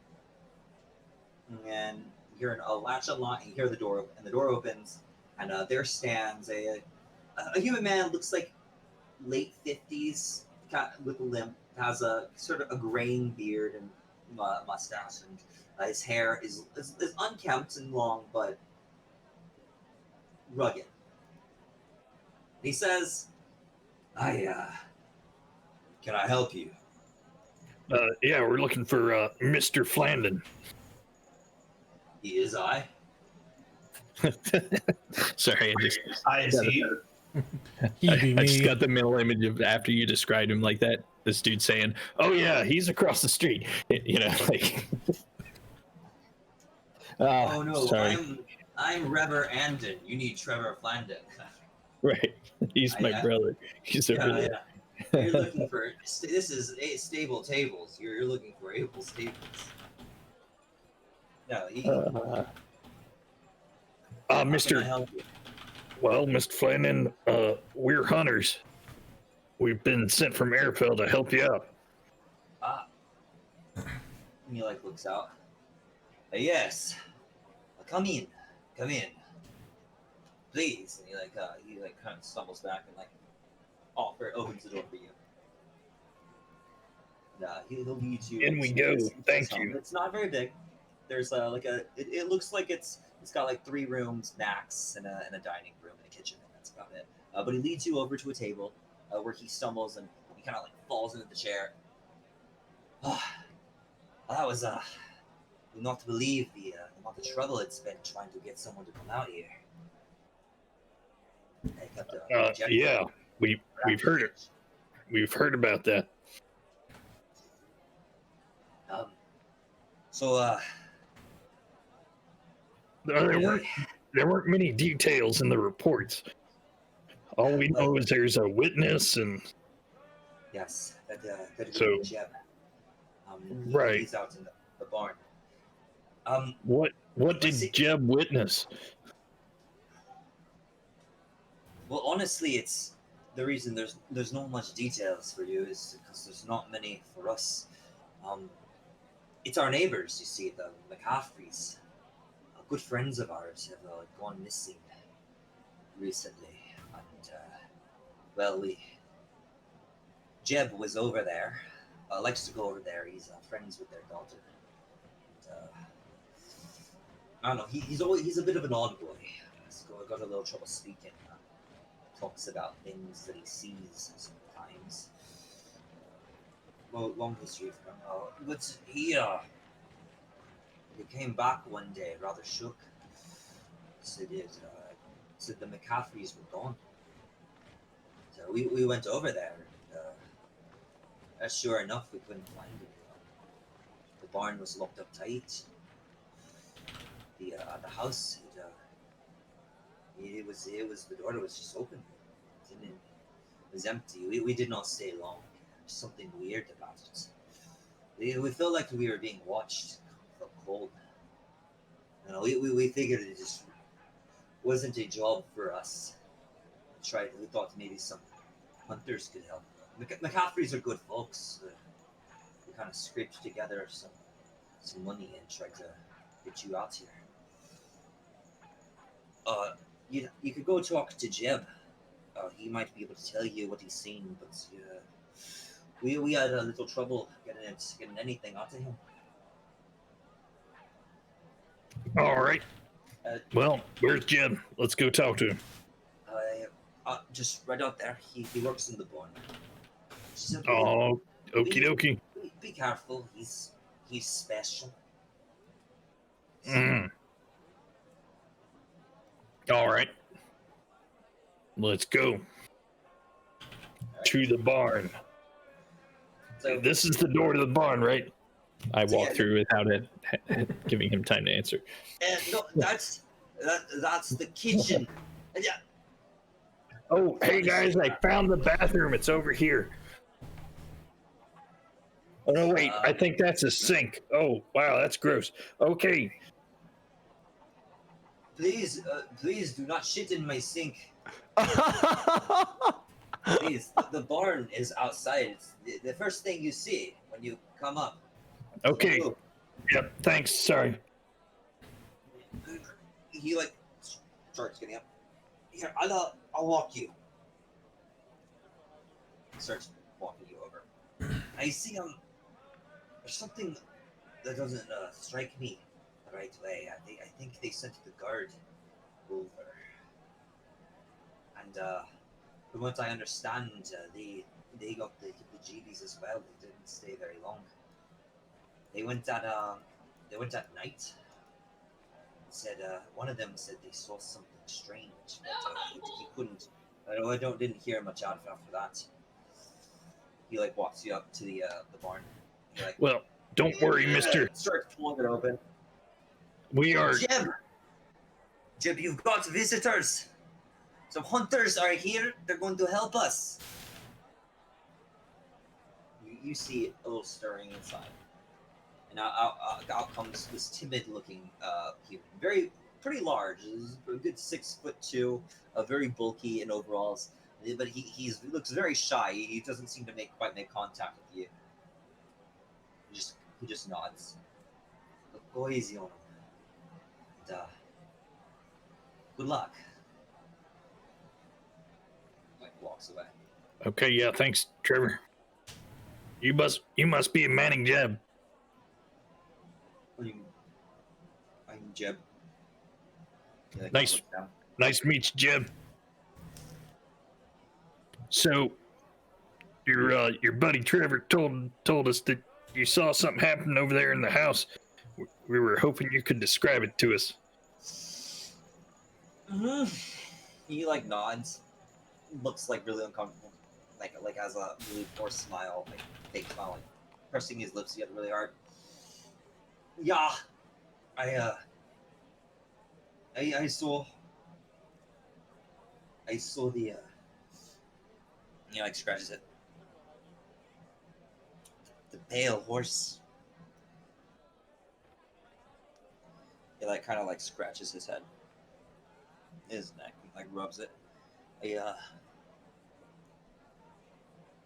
and you hear a latch unlock, and you hear the door open, and the door opens, and there stands a human man. Looks like late 50s, with a limp, has a sort of a graying beard and mustache, and his hair is unkempt and long, but rugged. He says, can I help you?" Yeah, we're looking for Mr. Flandin. "He is I." Sorry, I see. He be I just me. got the mental image of after you described him like that, this dude saying, "Oh yeah, he's across the street." You know, like. "Oh no, sorry. I'm Rever Andon. You need Trevor Flandin." Right, he's my brother. He's over Yeah, there. yeah. You're looking for this is stable tables. You're looking for able stables. No, how can I Mr. help you? Well, Mr. Flandin, we're hunters. We've been sent from Airfell to help you out. Ah, and he like looks out. Yes, come in, please. And he kind of stumbles back and opens the door for you. He'll lead you. In we into go. this Thank home. you. It's not very big. There's it looks like it's got like 3 rooms max and a dining room and a kitchen, and that's about it. But he leads you over to a table where he stumbles and he kind of like falls into the chair. That was you'll not believe the amount of trouble it's been trying to get someone to come out here. They kept rejecting Yeah, we've heard it. We've heard about that. So There weren't many details in the reports. All we know is there's a witness and yes, that So- Jeb. Right. He's out in the barn. what did Jeb witness? Well, honestly, it's the reason there's not much details for you is because there's not many for us. It's our neighbors, you see, the McCaffreys. Good friends of ours have gone missing recently, and Jeb was over there. Likes to go over there. He's friends with their daughter. And, I don't know. He's a bit of an odd boy. He's got a little trouble speaking. Talks about things that he sees sometimes. Well, long history from him. But he came back one day rather shook. Said the McCaffreys were gone. So we went over there, and sure enough, we couldn't find him. The barn was locked up tight. The house, it was the door was just open. It was empty. We did not stay long. There's something weird about it. We felt like we were being watched. Felt cold. You know, we figured it just wasn't a job for us. We thought maybe some hunters could help. McCaffreys are good folks. We kind of scraped together some money and tried to get you out here. you could go talk to Jeb. He might be able to tell you what he's seen, but we had a little trouble getting anything out of him. All right. Uh, Well, where's Jim? Let's go talk to him. Just right out there. He works in the barn. Just, Oh, okie dokie. be careful. He's special. Mm. All right. Let's go to the barn. So This is the door to the barn, right? I So, walk yeah. through without it giving him time to answer. no, that's the kitchen. Yeah. Oh, hey guys, I found the bathroom. It's over here. Oh no, wait, I think that's a sink. Oh, wow, that's gross. Okay. Please do not shit in my sink. Please, the barn is outside. It's the first thing you see when you come up. Okay. Oh, Yep, thanks. Sorry. he like starts getting up. Here, I'll walk you. He starts walking you over. I see there's something that doesn't strike me the right way. I think they sent the guard over, and from what I understand, they got the GBs as well. They didn't stay very long. They went at night. Said one of them said they saw something strange, but he couldn't. Didn't hear much out of it after that. He like walks you up to the barn. He like, Well, don't worry, mister. Starts pulling it open. We are. Jeb, you've got visitors. Some hunters are here. They're going to help us. You see a little stirring inside. And out comes this timid-looking human, pretty large. He's a good 6'2", very bulky in overalls, but he looks very shy. He doesn't seem to quite make contact with you. He just nods. Look, go easy on him. And, good luck. Like walks away. Okay, yeah, thanks, Trevor. You must be a Manning Jeb. I'm Jeb. He, like, Nice. looks down. Nice to meet you, Jeb. So, your buddy Trevor told us that you saw something happen over there in the house. We were hoping you could describe it to us. He like nods, looks like really uncomfortable, like has a really forced smile, like fake smile, like pressing his lips together really hard. Yeah, I saw the like scratches it. The pale horse. He like kind of like scratches his head, his neck, like rubs it.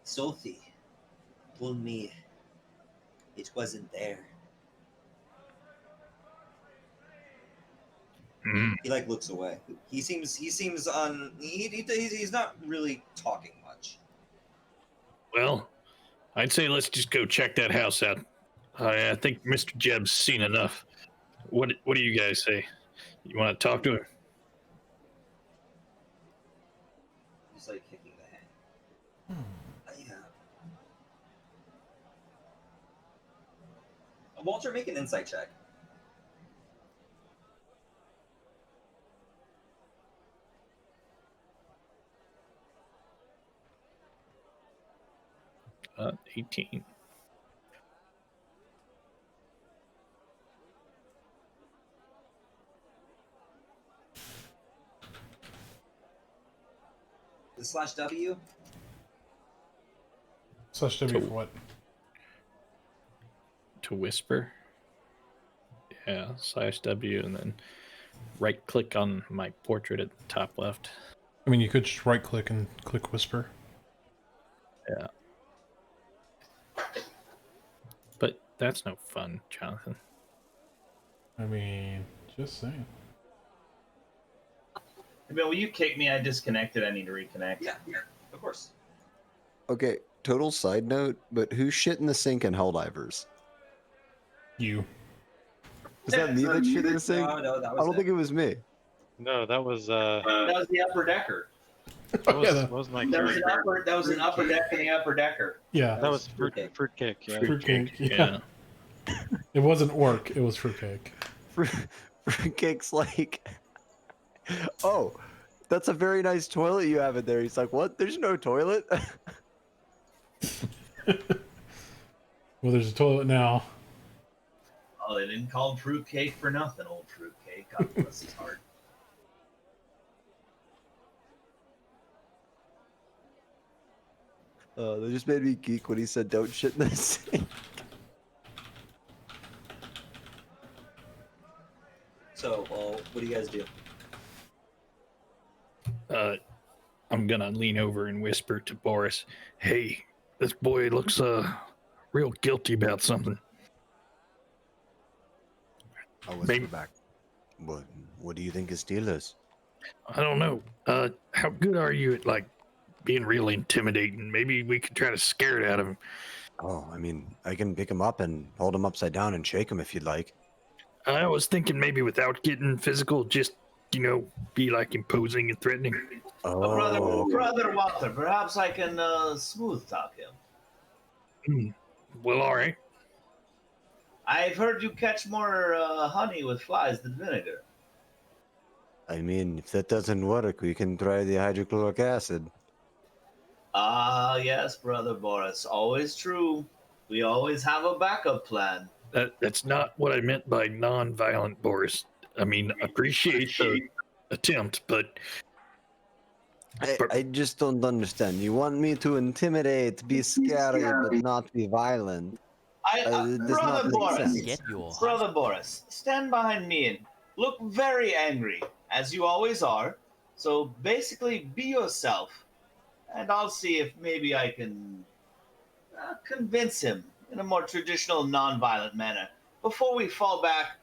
Sophie told me it wasn't there. He like looks away. He's not really talking much. Well, I'd say let's just go check that house out. I think Mr. Jeb's seen enough. What do you guys say? You want to talk to him? Just like kicking the hand. Walter, make an insight check. Uh, 18. The /W. Slash W for what? To whisper. Yeah, /W and then right click on my portrait at the top left. I mean, you could just right click and click whisper. Yeah. But that's no fun, Jonathan. I mean, just saying. I mean, will you kick me? I disconnected. I need to reconnect. Yeah, of course. Okay, total side note, but who shit in the sink in Helldivers? You. Was that me that shit in the sink? No, that I was don't think it was me. No, that was That was the upper decker. that was, yeah, that was my That was character. an upper deck and the upper decker. yeah. That was fruitcake. fruitcake. Yeah. Fruitcake. Yeah. It wasn't orc. It was fruitcake. Fruitcake's like, oh, that's a very nice toilet you have in there. He's like, what? There's no toilet? Well, there's a toilet now. Oh, they didn't call him fruitcake for nothing, old fruitcake. God bless his heart. That just made me geek when he said, don't shit in the sink. So, what do you guys do? I'm gonna lean over and whisper to Boris, "Hey, this boy looks real guilty about something." I whisper Maybe- back. What do you think his deal is? I don't know. How good are you at like being real intimidating? Maybe we could try to scare it out of him. Oh, I mean, I can pick him up and hold him upside down and shake him if you'd like. I was thinking maybe without getting physical, just be like imposing and threatening. Oh, Brother Walter, perhaps I can smooth talk him. Well, all right. I've heard you catch more honey with flies than vinegar. I mean, if that doesn't work, we can try the hydrochloric acid. Ah, yes, Brother Boris. Always true. We always have a backup plan. That's not what I meant by non-violent, Boris. I mean, appreciate the attempt, but I just don't understand. You want me to intimidate, be scary, but not be violent? It does Brother not make Boris, sense. Get your Brother Boris, stand behind me and look very angry, as you always are. So basically, be yourself, and I'll see if maybe I can convince him in a more traditional, non-violent manner before we fall back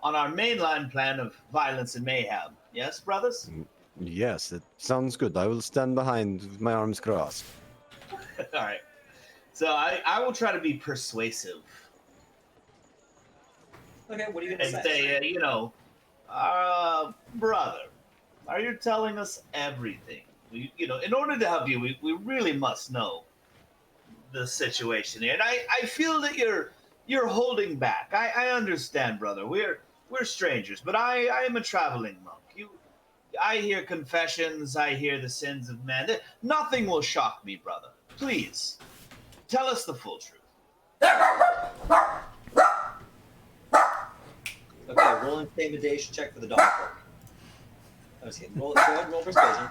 on our mainline plan of violence and mayhem. Yes, brothers? Yes, it sounds good. I will stand behind with my arms crossed. All right. So I will try to be persuasive Okay, what are you gonna and say? say, brother, are you telling us everything? In order to help you, we really must know the situation here. And I feel that you're holding back. I understand, brother. We're strangers, but I am a traveling monk. I hear confessions. I hear the sins of men. Nothing will shock me, brother. Please, tell us the full truth. Okay, roll intimidation check for the dog park. I was kidding. Go ahead and roll persuasion.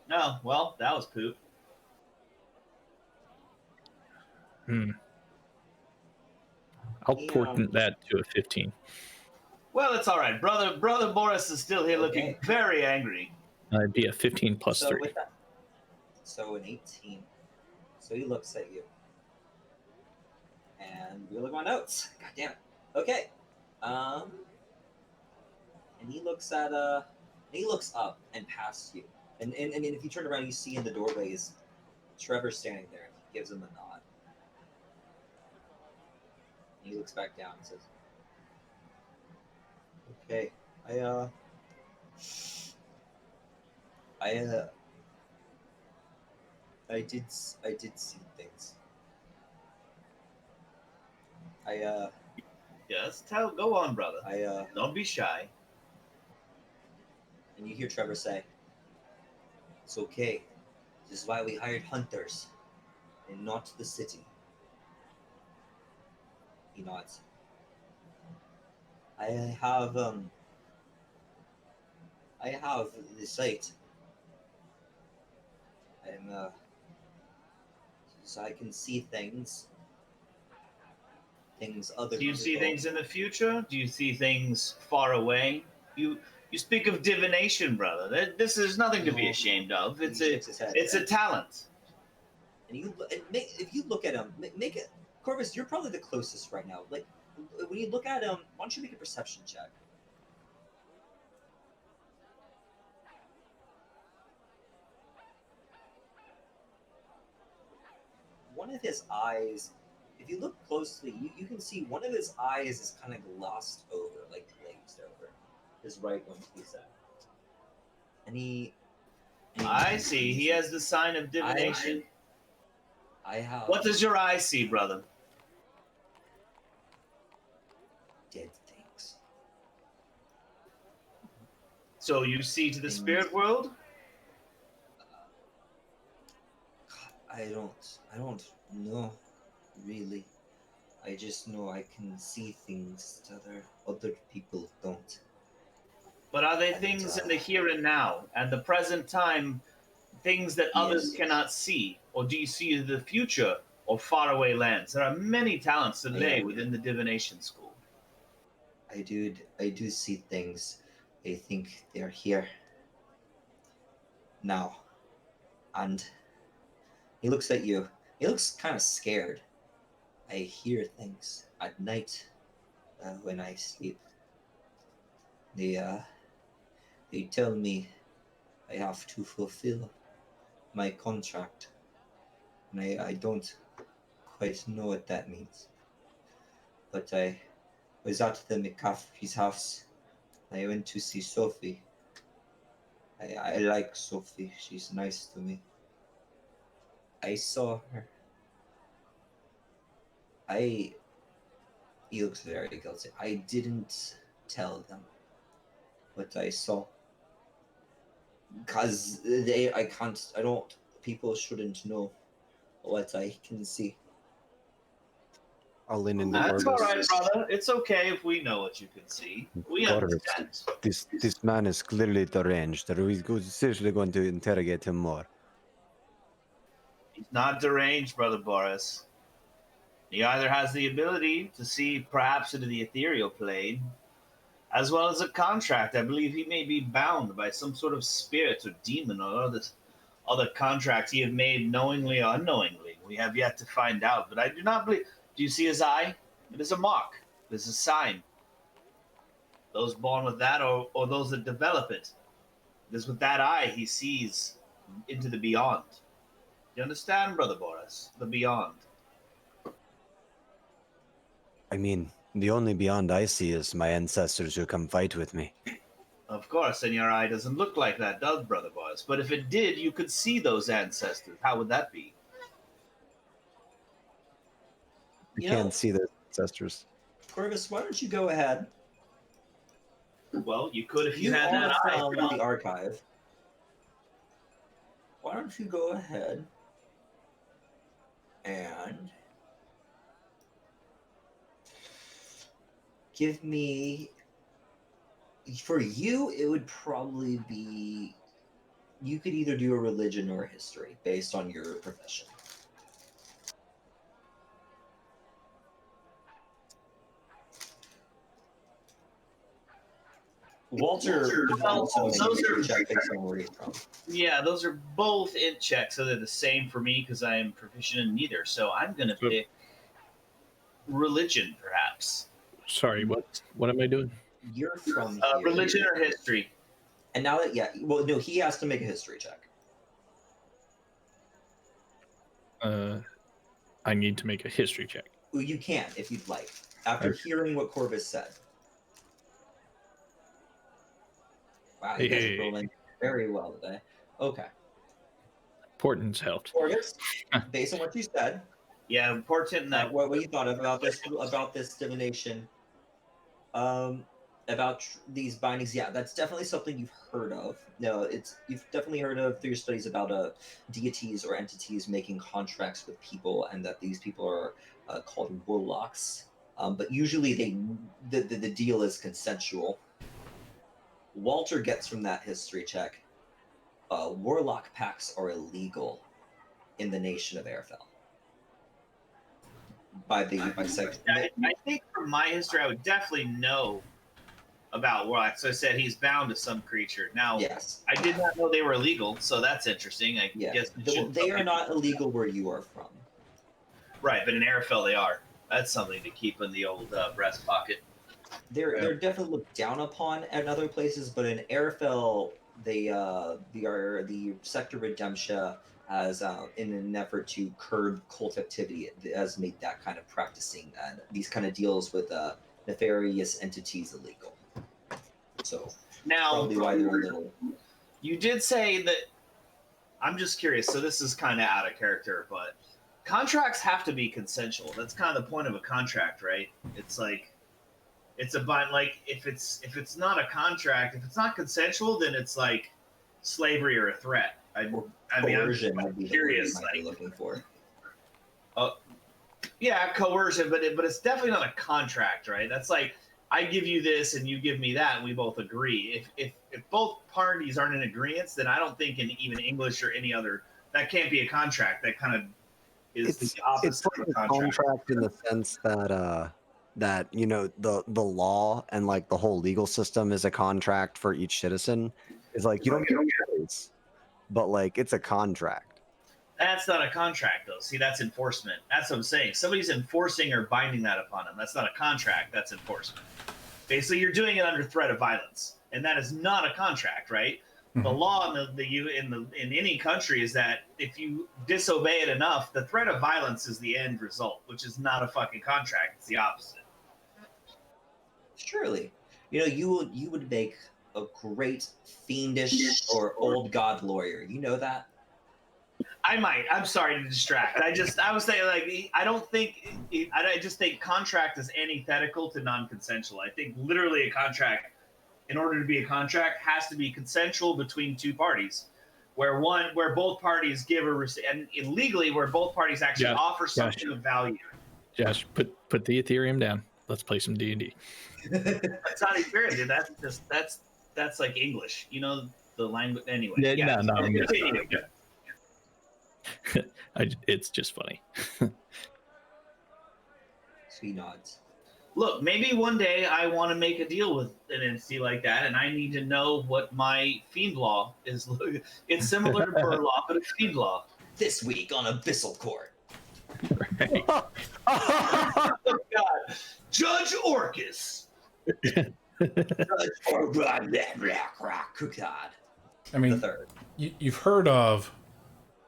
No, well, that was poop. I'll Yeah. portent that to a 15. Well, it's all right. Brother Boris is still here looking Okay. very angry. It'd be a 15 plus So 3. with that, so an 18. So he looks at you, and we look at my notes. God damn it. Okay. And he looks at he looks up and past you, and if you turn around, you see in the doorway is Trevor standing there. And he gives him a nod. And he looks back down and says, "Okay, I did see things. Yes, go on, brother. I Don't be shy. And you hear Trevor say, "It's okay. This is why we hired hunters, and not the city." He nods. I have the sight. I'm so I can see things. Things other Do you see people- things in the future? Do you see things far away? You speak of divination, brother. This is nothing to be No. ashamed of. He It's shakes his head. a talent. And if you look at him, make it Corvus, you're probably the closest right now. Like, when you look at him, why don't you make a perception check? One of his eyes, if you look closely, you can see one of his eyes is kind of glossed over, like glazed over. His right one, he said. And I see. He has the sign of divination. I have What does your eye see, brother? dead things. So you see to the spirit world? I don't know, really. I just know I can see things that other people don't. But are they And, things in the here and now and the present time, things that others Yes. cannot see? Or do you see the future or faraway lands? There are many talents that lay Yeah. within the divination school. I do see things. I think they're here now. And he looks at you. He looks kind of scared. I hear things at night when I sleep. They tell me I have to fulfill my contract. And I don't quite know what that means. But I was at the McCaffrey's house. I went to see Sophie. I like Sophie. She's nice to me. I saw her. He looks very guilty. I didn't tell them what I saw. Because people shouldn't know what I can see. I'll lean into That's all Corvus. right, brother. It's okay if we know what you can see. We Corvus, understand. this man is clearly deranged. We're seriously going to interrogate him more. He's not deranged, brother Boris. He either has the ability to see perhaps into the ethereal plane, as well as a contract. I believe he may be bound by some sort of spirit or demon or other contract he had made knowingly or unknowingly. We have yet to find out, but I do not believe. Do you see his eye? It is a mark. It is a sign. Those born with that or those that develop it. It is with that eye he sees into the beyond. You understand, brother Boris? The beyond. I mean, the only beyond I see is my ancestors who come fight with me. Of course, and your eye doesn't look like that, does brother Boris? But if it did, you could see those ancestors. How would that be? You You know- can't see their ancestors. Corvus, why don't you go ahead? Well, you could if you You had that are eye. from the archive. Why don't you go ahead and give me, for you, it would probably be, you could either do a religion or a history based on your profession. Walter could Well, also make those a are- check based on where he's from. Yeah, those are both int checks, so they're the same for me because I am proficient in neither. So I'm going to pick religion, perhaps. Sorry, what am I doing? You're from here. Religion or history? And now that, yeah, well, no, he has to make a history check. I need to make a history check. Well, you can, if you'd like, after Okay. hearing what Corvus said. Wow, you guys are rolling very well today. Okay. Portents helped. Corvus, based on what you said, Yeah, important that. what you thought about this divination, about these bindings, yeah, that's definitely something you've heard of. No, you've definitely heard of through your studies about deities or entities making contracts with people, and that these people are called warlocks. But usually the deal is consensual. Walter gets from that history check. Warlock pacts are illegal in the nation of Airfell. By section. I think from my history, I would definitely know about warlocks. So I said he's bound to some creature. Now, Yes. I did not know they were illegal, so that's interesting. I Yeah. guess They are not illegal where you are from. Right, but in Arafel they are. That's something to keep in the old breast pocket. They're definitely looked down upon at other places, but in Arafel, the Sector Redemptia has, in an effort to curb cult activity, has made that kind of practicing and these kind of deals with nefarious entities illegal. So Now, probably why they're a little. you did say that. I'm just curious. So this is kind of out of character, but contracts have to be consensual. That's kind of the point of a contract, right? It's like it's about like if it's not a contract, if it's not consensual, then it's like slavery or a threat. I mean, Coercion I'm would be curious. the word you might be looking for. Yeah, coercion, but it's definitely not a contract, right? That's like I give you this and you give me that, and we both agree. If both parties aren't in agreement, then I don't think in even English or any other that can't be a contract. That kind of is the opposite it's like of a a contract. contract in the sense that that the law and like the whole legal system is a contract for each citizen. Is like you don't get a choice, but like it's a contract. That's not a contract, though. See, that's enforcement. That's what I'm saying. Somebody's enforcing or binding that upon them. That's not a contract. That's enforcement. Basically, you're doing it under threat of violence, and that is not a contract, right? Mhm. The law in any country is that if you disobey it enough, the threat of violence is the end result, which is not a fucking contract. It's the opposite. Surely, you would make a great fiendish or old god lawyer. You know that. I might. I'm sorry to distract. I was saying like I don't think I just think contract is antithetical to non-consensual. I think literally a contract, in order to be a contract, has to be consensual between two parties, where both parties give or receive, and legally where both parties actually Josh, offer something of value. Josh, put the Ethereum down. Let's play some D&D. That's not fair, dude. That's like English, the language. Anyway, Yeah, no, continue. It's just funny. Sweet nods. Look, maybe one day I want to make a deal with an entity like that, and I need to know what my fiend law is. It's similar to bird law, but it's fiend law. This week on Abyssal Court. Right. Oh God, Judge Orcus. God. I mean, The third. you've heard of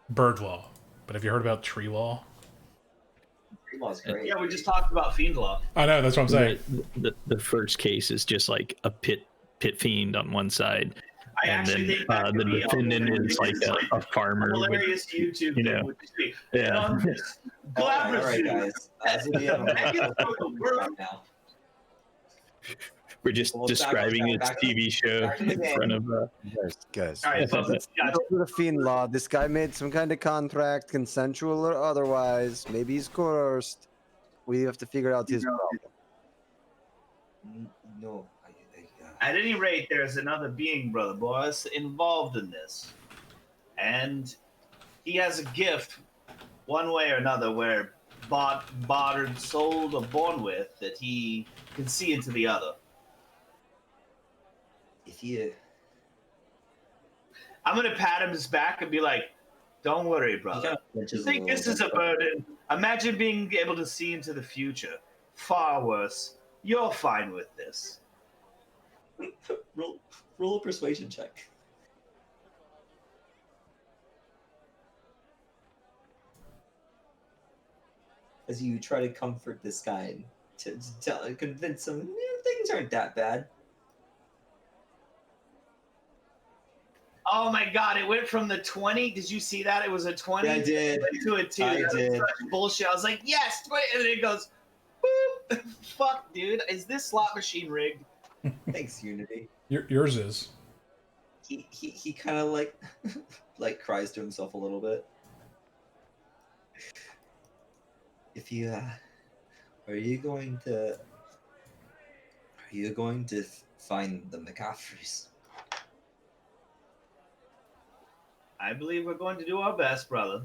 bird law, but have you heard about tree law? Law's great. Yeah, we just talked about fiend law. I know, that's what I'm saying. The first case is just like a pit fiend on one side, I and actually then think that could the be defendant is like a farmer. hilarious YouTube you know, thing would just be. yeah. And on this All right, Glabrezu, guys. So we have a Megan from the world. now. We're just Well, describing its back to- TV show back to the in game. front of. Guys, All right, folks, let's gotcha. go to the fiend law. This guy made some kind of contract, consensual or otherwise. Maybe he's coerced. We have to figure out his problem. No. At any rate, there's another being, brother boys, involved in this. And he has a gift, one way or another, where bartered, sold, or born with, that he can see into the other. If you I'm going to pat him his back and be like, don't worry, brother. You think this is a burden? Imagine being able to see into the future. Far worse. You're fine with this. roll a persuasion check. As you try to comfort this guy, to convince him things aren't that bad. Oh my God! It went from the 20. Did you see that? It was a 20. Yeah, I did. To a 2. I That was did. such bullshit. I was like, yes, 20, and then it goes, boop. Fuck, dude. Is this slot machine rigged? Thanks, Unity. Yours is. He kind of like cries to himself a little bit. If you are you going to find the McCaffreys? I believe we're going to do our best, brother.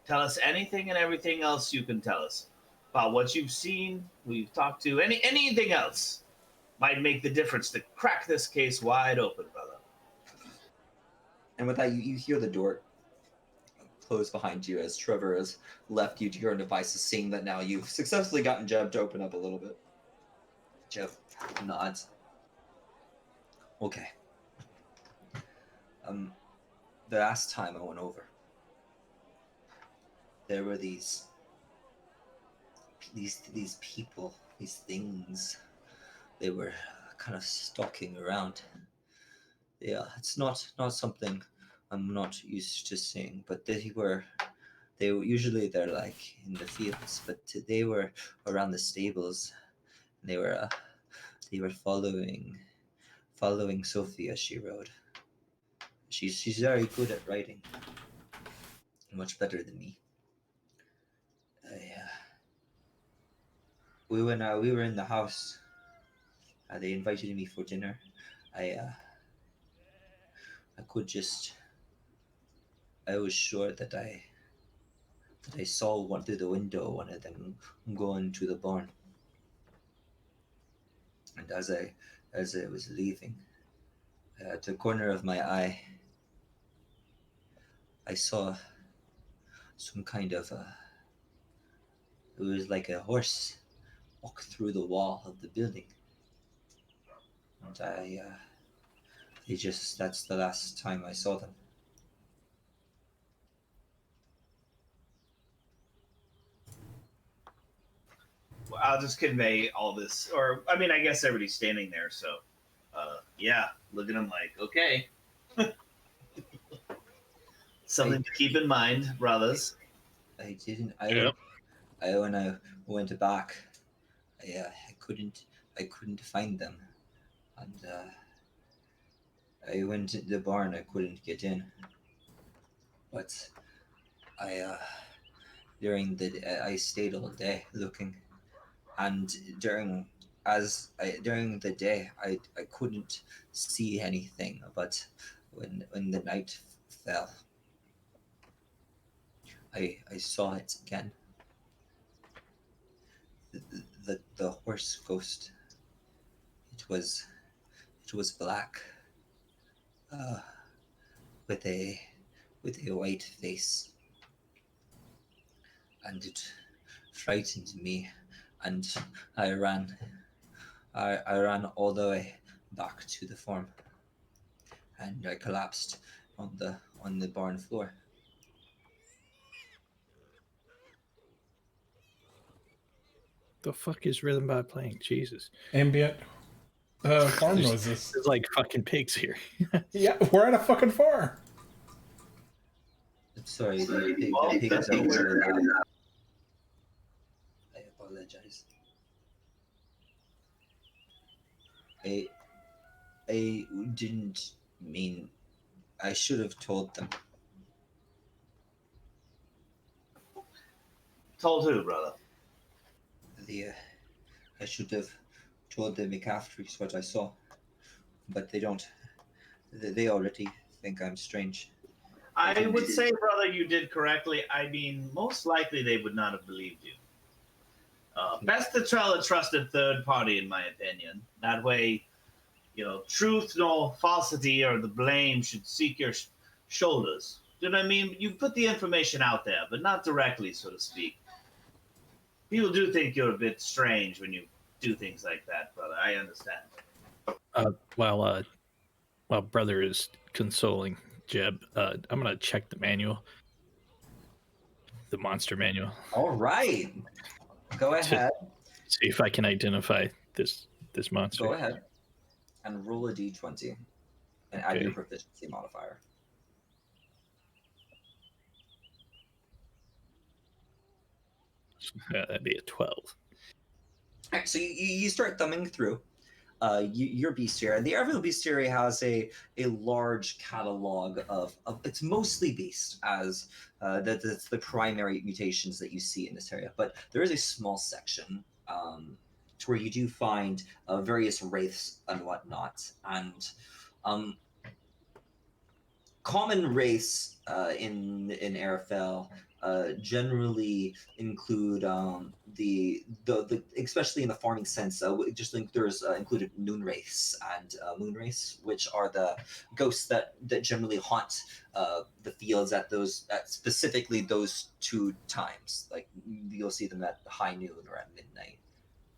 Tell us anything and everything else you can tell us about what you've seen, who you've talked to, anything else might make the difference to crack this case wide open, brother. And with that, you hear the door close behind you as Trevor has left you to your own devices, seeing that now you've successfully gotten Jeb to open up a little bit. Jeb nods. Okay. The last time I went over, there were these people, these things. They were kind of stalking around. Yeah, it's not something I'm not used to seeing, but usually they're like in the fields, but they were around the stables. And they were following Sophie as she rode. She's very good at riding, much better than me. We were in the house. They invited me for dinner. I was sure that I saw one through the window, one of them going to the barn. And as I was leaving, at the corner of my eye, I saw some kind of it was like a horse walk through the wall of the building. And that's the last time I saw them. Well, I'll just convey all this, or I mean, I guess everybody's standing there, so yeah, look at them like, okay, something to keep in mind, brothers. I didn't. Yep. When I went back, I couldn't find them, and I went to the barn. I couldn't get in, but I I stayed all day looking, and during the day I couldn't see anything, but when the night fell, I saw it again. The horse ghost. It was black, with a white face, and it frightened me, and I ran all the way back to the farm, and I collapsed on the barn floor. The fuck is Rhythm by playing? Jesus. Ambient farm There's- noises. There's like fucking pigs here. Yeah, we're at a fucking farm. Sorry, the pigs are really loud. I apologize. I didn't mean. I should have told them. Told who, brother? I should have told the McCaffreys what I saw, but they don't. They already think I'm strange. I would say, brother, you did correctly. I mean, most likely they would not have believed you. Best to tell a trusted third party, in my opinion. That way, truth nor falsity or the blame should seek your shoulders. You know what I mean? You put the information out there, but not directly, so to speak. People do think you're a bit strange when you do things like that, brother. I understand. While brother is consoling Jeb, I'm gonna check the manual, the monster manual. All right, go ahead. See if I can identify this monster. Go ahead and roll a d20 and add your proficiency modifier. That'd be a 12. All right, so you start thumbing through your bestiary. The Everville Bestiary has a large catalog of it's mostly beast, as that's the primary mutations that you see in this area. But there is a small section to where you do find various wraiths and whatnot, and common wraiths in Arafel generally include the especially in the farming sense. Just think there's included noon wraiths and moon wraiths, which are the ghosts that generally haunt the fields at specifically those two times. Like you'll see them at high noon or at midnight,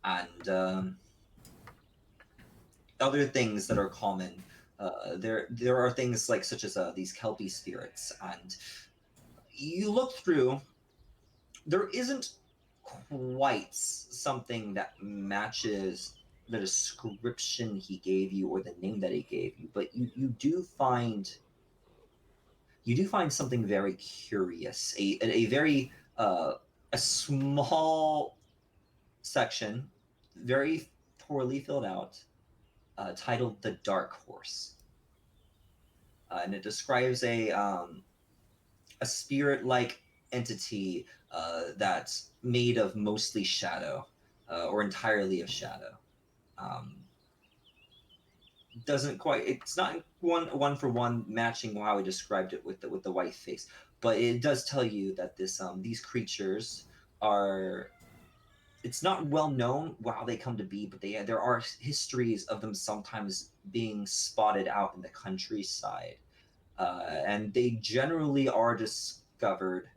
and other things that are common. There are things like such as these kelpie spirits, and you look through. There isn't quite something that matches the description he gave you or the name that he gave you, but you do find something very curious. A very a small section, very poorly filled out, titled "The Dark Horse," and it describes a spirit-like entity that's made of mostly shadow, or entirely of shadow. Doesn't quite. It's not one for one matching how I described it with the white face, but it does tell you that these creatures are. It's not well known how they come to be, but there are histories of them sometimes being spotted out in the countryside, and they generally are discovered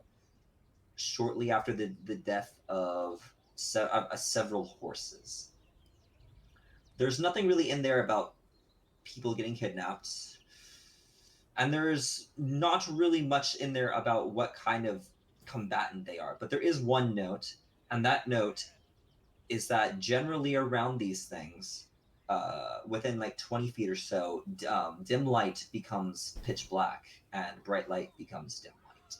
shortly after the death of several horses. There's nothing really in there about people getting kidnapped, and there's not really much in there about what kind of combatant they are. But there is one note, and that note is that generally around these things, within like 20 feet or so, dim light becomes pitch black, and bright light becomes dim light.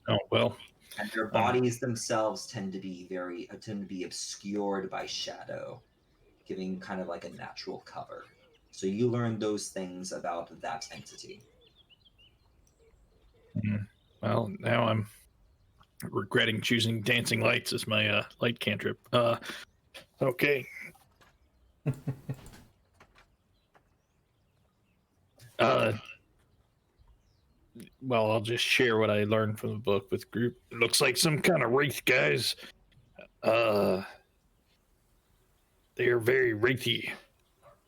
Oh well. And their bodies themselves tend to be obscured by shadow, giving kind of like a natural cover. So you learn those things about that entity. Well, now I'm regretting choosing dancing lights as my light cantrip. Okay. Well, I'll just share what I learned from the book with the group. It looks like some kind of wraith guys. They are very wraithy.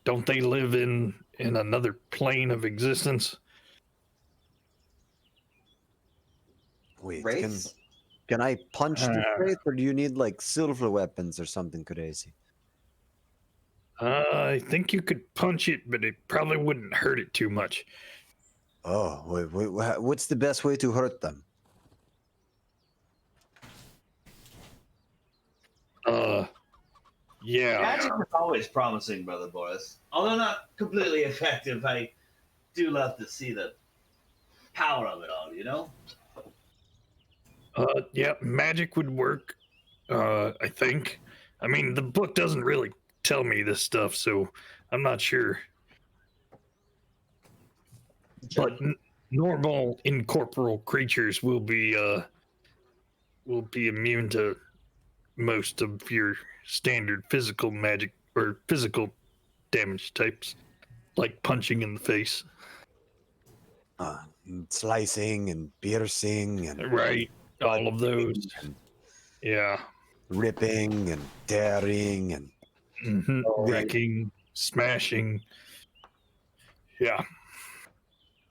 Don't they live in another plane of existence? Wait, Wraiths? can I punch the wraith, or do you need like silver weapons or something crazy? I think you could punch it, but it probably wouldn't hurt it too much. Oh, wait, what's the best way to hurt them? Yeah. Magic is always promising, Brother Boris. Although not completely effective, I do love to see the power of it all, you know? Yeah, magic would work, I think. I mean, the book doesn't really tell me this stuff, so I'm not sure. But normal incorporeal creatures will be immune to most of your standard physical magic or physical damage types, like punching in the face. Slicing and piercing and Right, all of those. And Yeah. ripping and tearing and Wrecking, smashing. Yeah.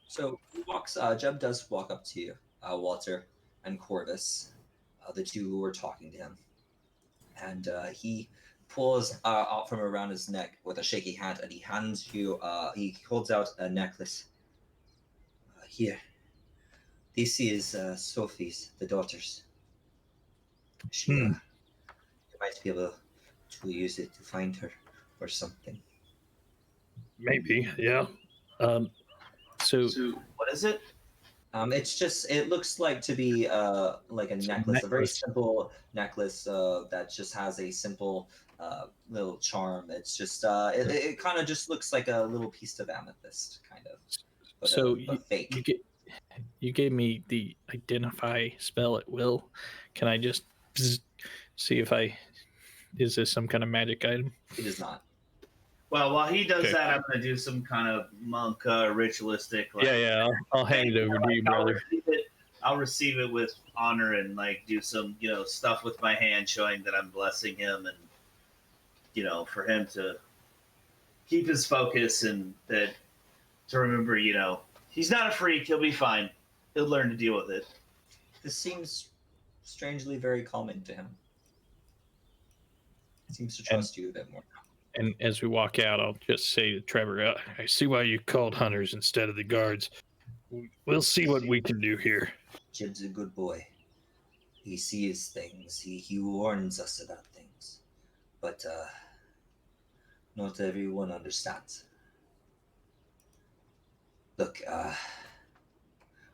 So Jeb does walk up to you, Walter and Corvus, the two who were talking to him, and he pulls out from around his neck with a shaky hand, and he hands you. He holds out a necklace. Here, this is Sophie's, the daughter's. She you might be able to use it to find her or something. Maybe, yeah. So What is it? It's just, it looks like to be like a necklace, a very simple necklace that just has a simple little charm. It's just, it kind of just looks like a little piece of amethyst, kind of. But, so fake. you gave me the identify spell at will. Can I just see if is this some kind of magic item? It is not. Well, while he does Okay. that, I'm going to do some kind of monk ritualistic. Like, Yeah. I'll hand it over to you, brother. I'll receive it with honor and like do some, stuff with my hand showing that I'm blessing him and, for him to keep his focus and that to remember, he's not a freak. He'll be fine. He'll learn to deal with it. This seems strangely very calming to him. He seems to trust you a bit more. And as we walk out, I'll just say to Trevor, I see why you called hunters instead of the guards. We'll see what we can do here. Jib's a good boy. He sees things. He warns us about things. But not everyone understands. Look,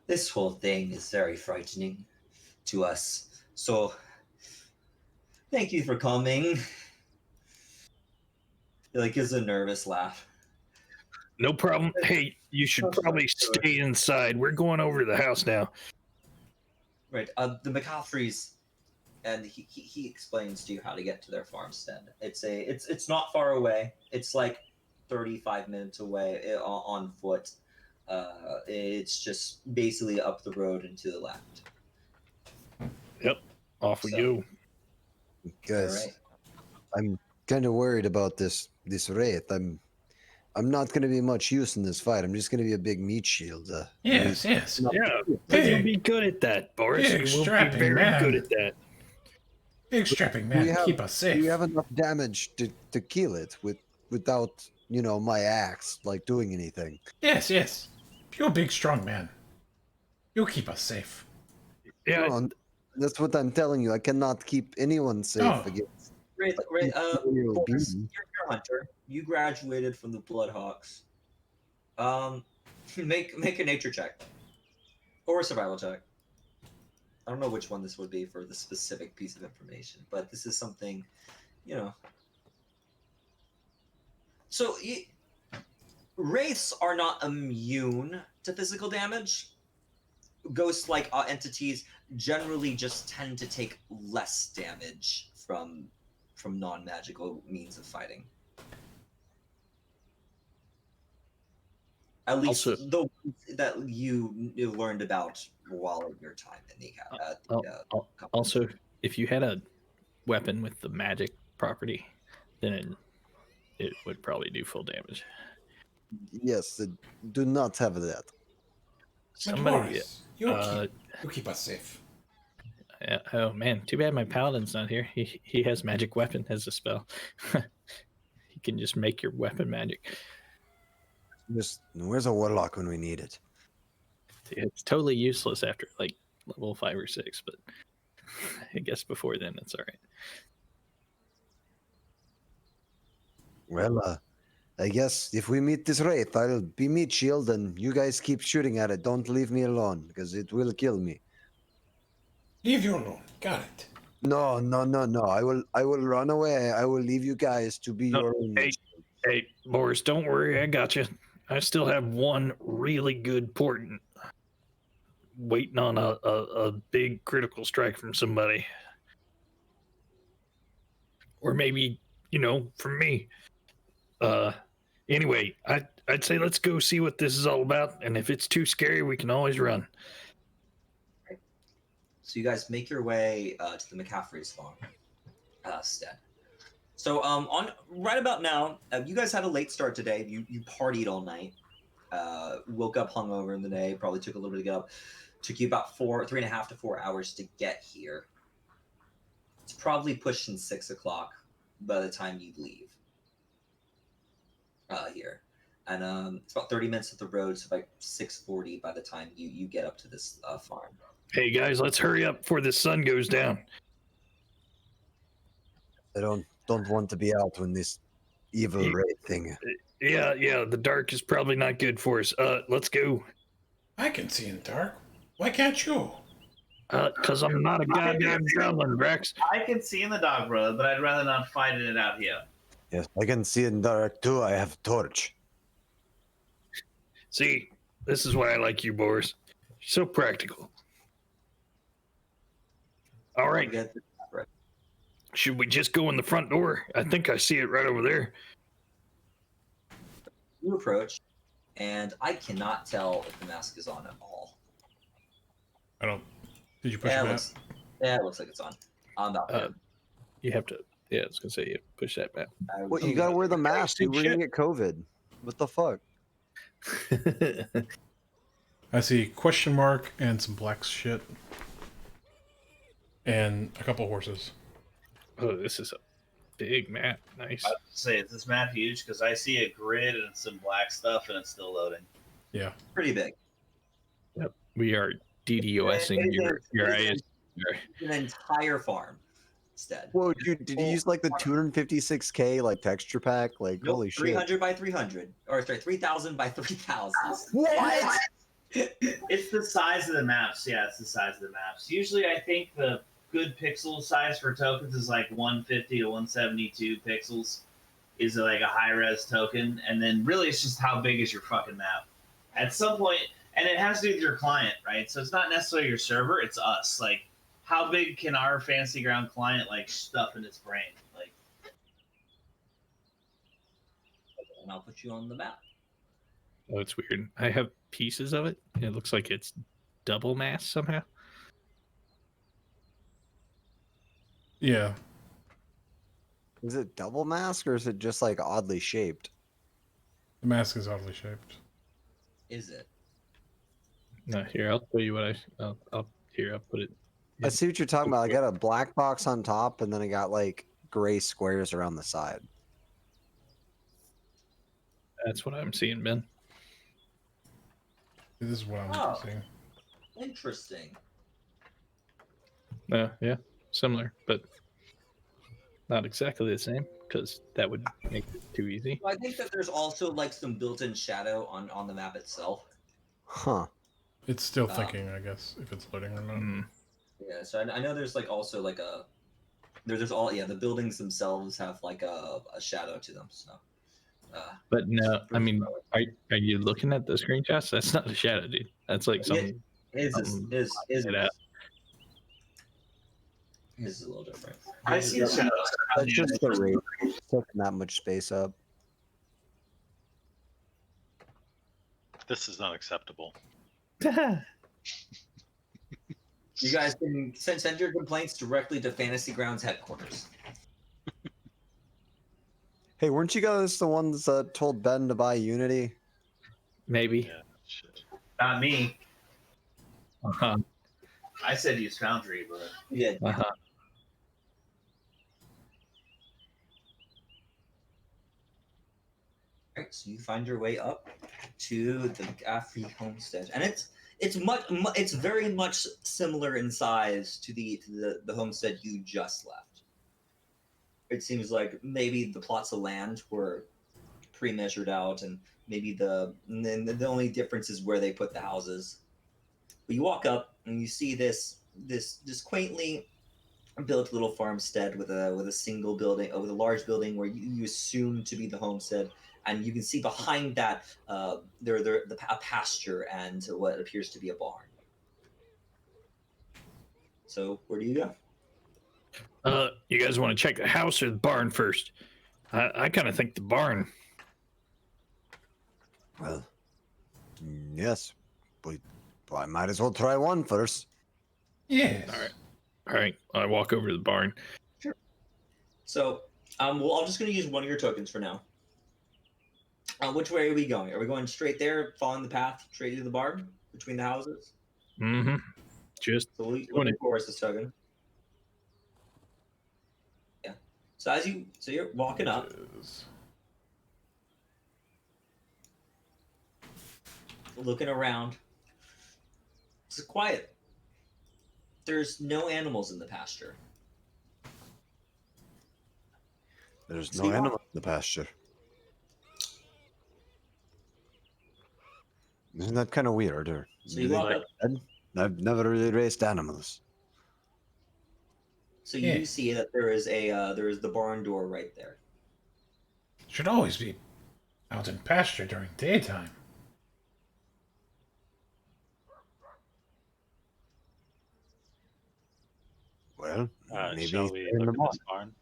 this whole thing is very frightening to us. So, thank you for coming. He like gives a nervous laugh. No problem. Hey, you should probably stay inside. We're going over to the house now. Right. The McCaffreys, and he explains to you how to get to their farmstead. It's not far away. It's like 35 minutes away on foot. It's just basically up the road and to the left. Yep. Off we go. Guys, All right. I'm kind of worried about this wraith. I'm not going to be much use in this fight. I'm just going to be a big meat shield. Yes. Yeah, Big- you'll be good at that, Boris. big You will be strapping very man. good at that. Big strapping man, keep us safe. Do you have enough damage to kill it without my axe like doing anything? Yes. You're a big, strong man. You'll keep us safe. Yeah, No, that's what I'm telling you. I cannot keep anyone safe Oh. against. Right. You're Boris, beaten. you're a hunter. You graduated from the Bloodhawks. Make a nature check or a survival check. I don't know which one this would be for the specific piece of information, but this is something, So, wraiths are not immune to physical damage. Ghost-like entities generally just tend to take less damage from non-magical means of fighting. At least Also- the ones that you learned about while your time in the also, if you had a weapon with the magic property, then it would probably do full damage. Yes, do not have that. But Somebody, Boris, uh, you'll keep us safe. oh man, too bad my paladin's not here. He has magic weapon as a spell. He can just make your weapon magic. Just where's a warlock when we need it? It's totally useless after like level 5 or 6, but I guess before then it's all right. Well, I guess if we meet this wraith, I'll be meat shield, and you guys keep shooting at it. Don't leave me alone, because it will kill me. Leave you alone. Got it. No. I will run away. I will leave you guys to be No, your own. hey. Hey, Boris, don't worry, I got you. I still have one really good portent waiting on a big critical strike from somebody. Or maybe, from me. Anyway, I'd say let's go see what this is all about, and if it's too scary, we can always run. So you guys make your way to the McCaffrey's farm stead. So on right about now, you guys had a late start today. You partied all night. Woke up hungover in the day. Probably took a little bit to get up. Took you about 3.5 to 4 hours to get here. It's probably pushing 6 o'clock by the time you leave here, and it's about 30 minutes of the road. So like 6:40 by the time you get up to this farm. Hey guys, let's hurry up before the sun goes down. I don't want to be out when this evil Ye- wraith thing. Yeah, the dark is probably not good for us. Let's go. I can see in the dark. Why can't you? Cause I'm not a goddamn goblin, Rex. I can see in the dark, brother, but I'd rather not fight it out here. Yes, I can see in dark too. I have torch. See, this is why I like you, Boris. You're so practical. All right, Get the- should we just go in the front door? I think I see it right over there. You approach, and I cannot tell if the mask is on at all. I don't. Did you push Yeah, it it back? looks like it's on. I'm about Uh, You have to. Yeah, I was gonna say you have to push that back. What, you gotta wear the mask, dude. We're shit. gonna get COVID. What the fuck? I see question mark and some black shit, and a couple horses. Oh, this is a big map. Nice. I was to say, is this map huge? Because I see a grid and some black stuff, and it's still loading. Yeah. pretty big. Yep. We are DDoSing It your is IS. an entire farm instead. Whoa, dude, did you use like the 256K like texture pack? Like, Nope, holy shit. 300 by 300. Or sorry, 3,000 by 3,000. What? It's the size of the maps. Yeah, it's the size of the maps. Usually, I think the good pixel size for tokens is like 150 to 172 pixels. Is like a high res token, and then really it's just how big is your fucking map. At some point, and it has to do with your client, right? So it's not necessarily your server; it's us. Like, how big can our Fantasy Ground client like stuff in its brain? Like, And I'll put you on the map. Oh, it's weird. I have pieces of it. It looks like it's double mass somehow. Yeah. Is it double mask or is it just like oddly shaped? The mask is oddly shaped. Is it? No, here I'll show you what I'll here I'll put it. I see what you're talking about. I got a black box on top and then I got like gray squares around the side. That's what I'm seeing, Ben. This is what I'm Oh. seeing. Interesting. Yeah, similar, but not exactly the same because that would make it too easy. Well, I think that there's also like some built-in shadow on the map itself. Huh. It's still thinking, I guess, if it's loading or not. Mm. Yeah, so I know there's like also like a there's all the buildings themselves have like a shadow to them. So. But no, I mean, are you looking at the screenshots? That's not a shadow, dude. That's like something. Is it out. Is a little different. I see shadows. That's just the rate. Taking that much space up. This is not acceptable. You guys can send your complaints directly to Fantasy Grounds headquarters. Hey, weren't you guys the ones that told Ben to buy Unity? Maybe. Yeah, shit. Not me. Uh-huh. I said use Foundry, but Yeah. Uh-huh. Alright, so you find your way up to the Gaffrey homestead, and it's very much similar in size to the homestead you just left. It seems like maybe the plots of land were pre-measured out, and maybe the only difference is where they put the houses. But you walk up and you see this quaintly built little farmstead with a single building, with a large building where you assume to be the homestead, and you can see behind that a pasture and what appears to be a barn. So where do you go? You guys want to check the house or the barn first? I kind of think the barn. Well, yes. I might as well try one first. Yes. All right. I walk over to the barn. So, well, I'm just going to use one of your tokens for now. Which way are we going? Are we going straight there, following the path straight to the barn between the houses? Mm-hmm. Just So we'll enforce this token. Yeah. So you're walking up. Looking around. It's quiet. There's no animals in the pasture. There's So no you walk- animal in the pasture. Isn't that kind of weird? Or So you walk up. I've never really raised animals. So you Yeah. see that there is the barn door right there. Should always be out in pasture during daytime. Well, maybe Shall we in look the at morning. this barn?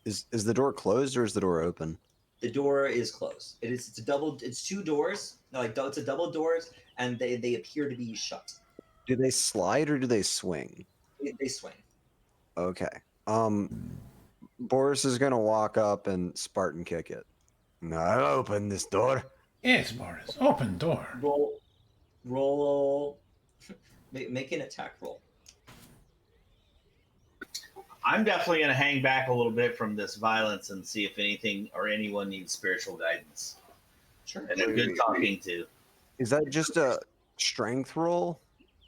Is the door closed or is the door open? The door is closed. It's two doors. No, it's a double doors, and they appear to be shut. Do they slide or do they swing? They swing. Okay. Boris is gonna walk up and Spartan kick it. No, I'll open this door. Yes, Boris. Open door. Roll. Make an attack roll. I'm definitely going to hang back a little bit from this violence and see if anything or anyone needs spiritual guidance Sure. and a good talking to. Is that just a strength roll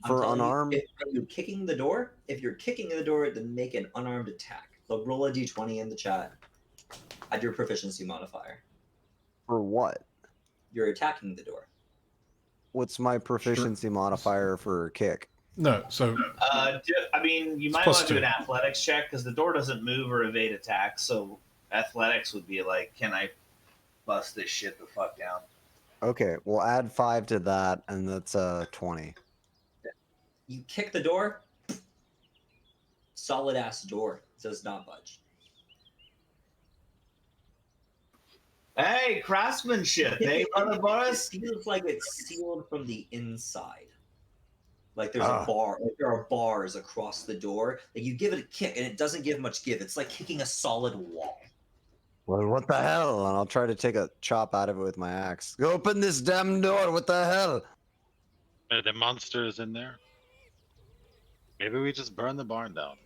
for unarmed? If you're kicking the door, then make an unarmed attack. So roll a d20 in the chat. Add your proficiency modifier. For what? You're attacking the door. What's my proficiency modifier for kick? No, so I mean, you might Plus want to do two. an athletics check because the door doesn't move or evade attacks. So athletics would be like, can I bust this shit the fuck down? Okay, we'll add 5 to that, and that's 20. You kick the door. Solid ass door. Does not budge. Hey, craftsmanship, hey, brother Boris. It feels like it's sealed from the inside. Like there's Ah. a bar. Like there are bars across the door. Like you give it a kick, and it doesn't give much give. It's like kicking a solid wall. Well, what the hell? And I'll try to take a chop out of it with my axe. Open this damn door! What the hell? Are the monsters in there? Maybe we just burn the barn down.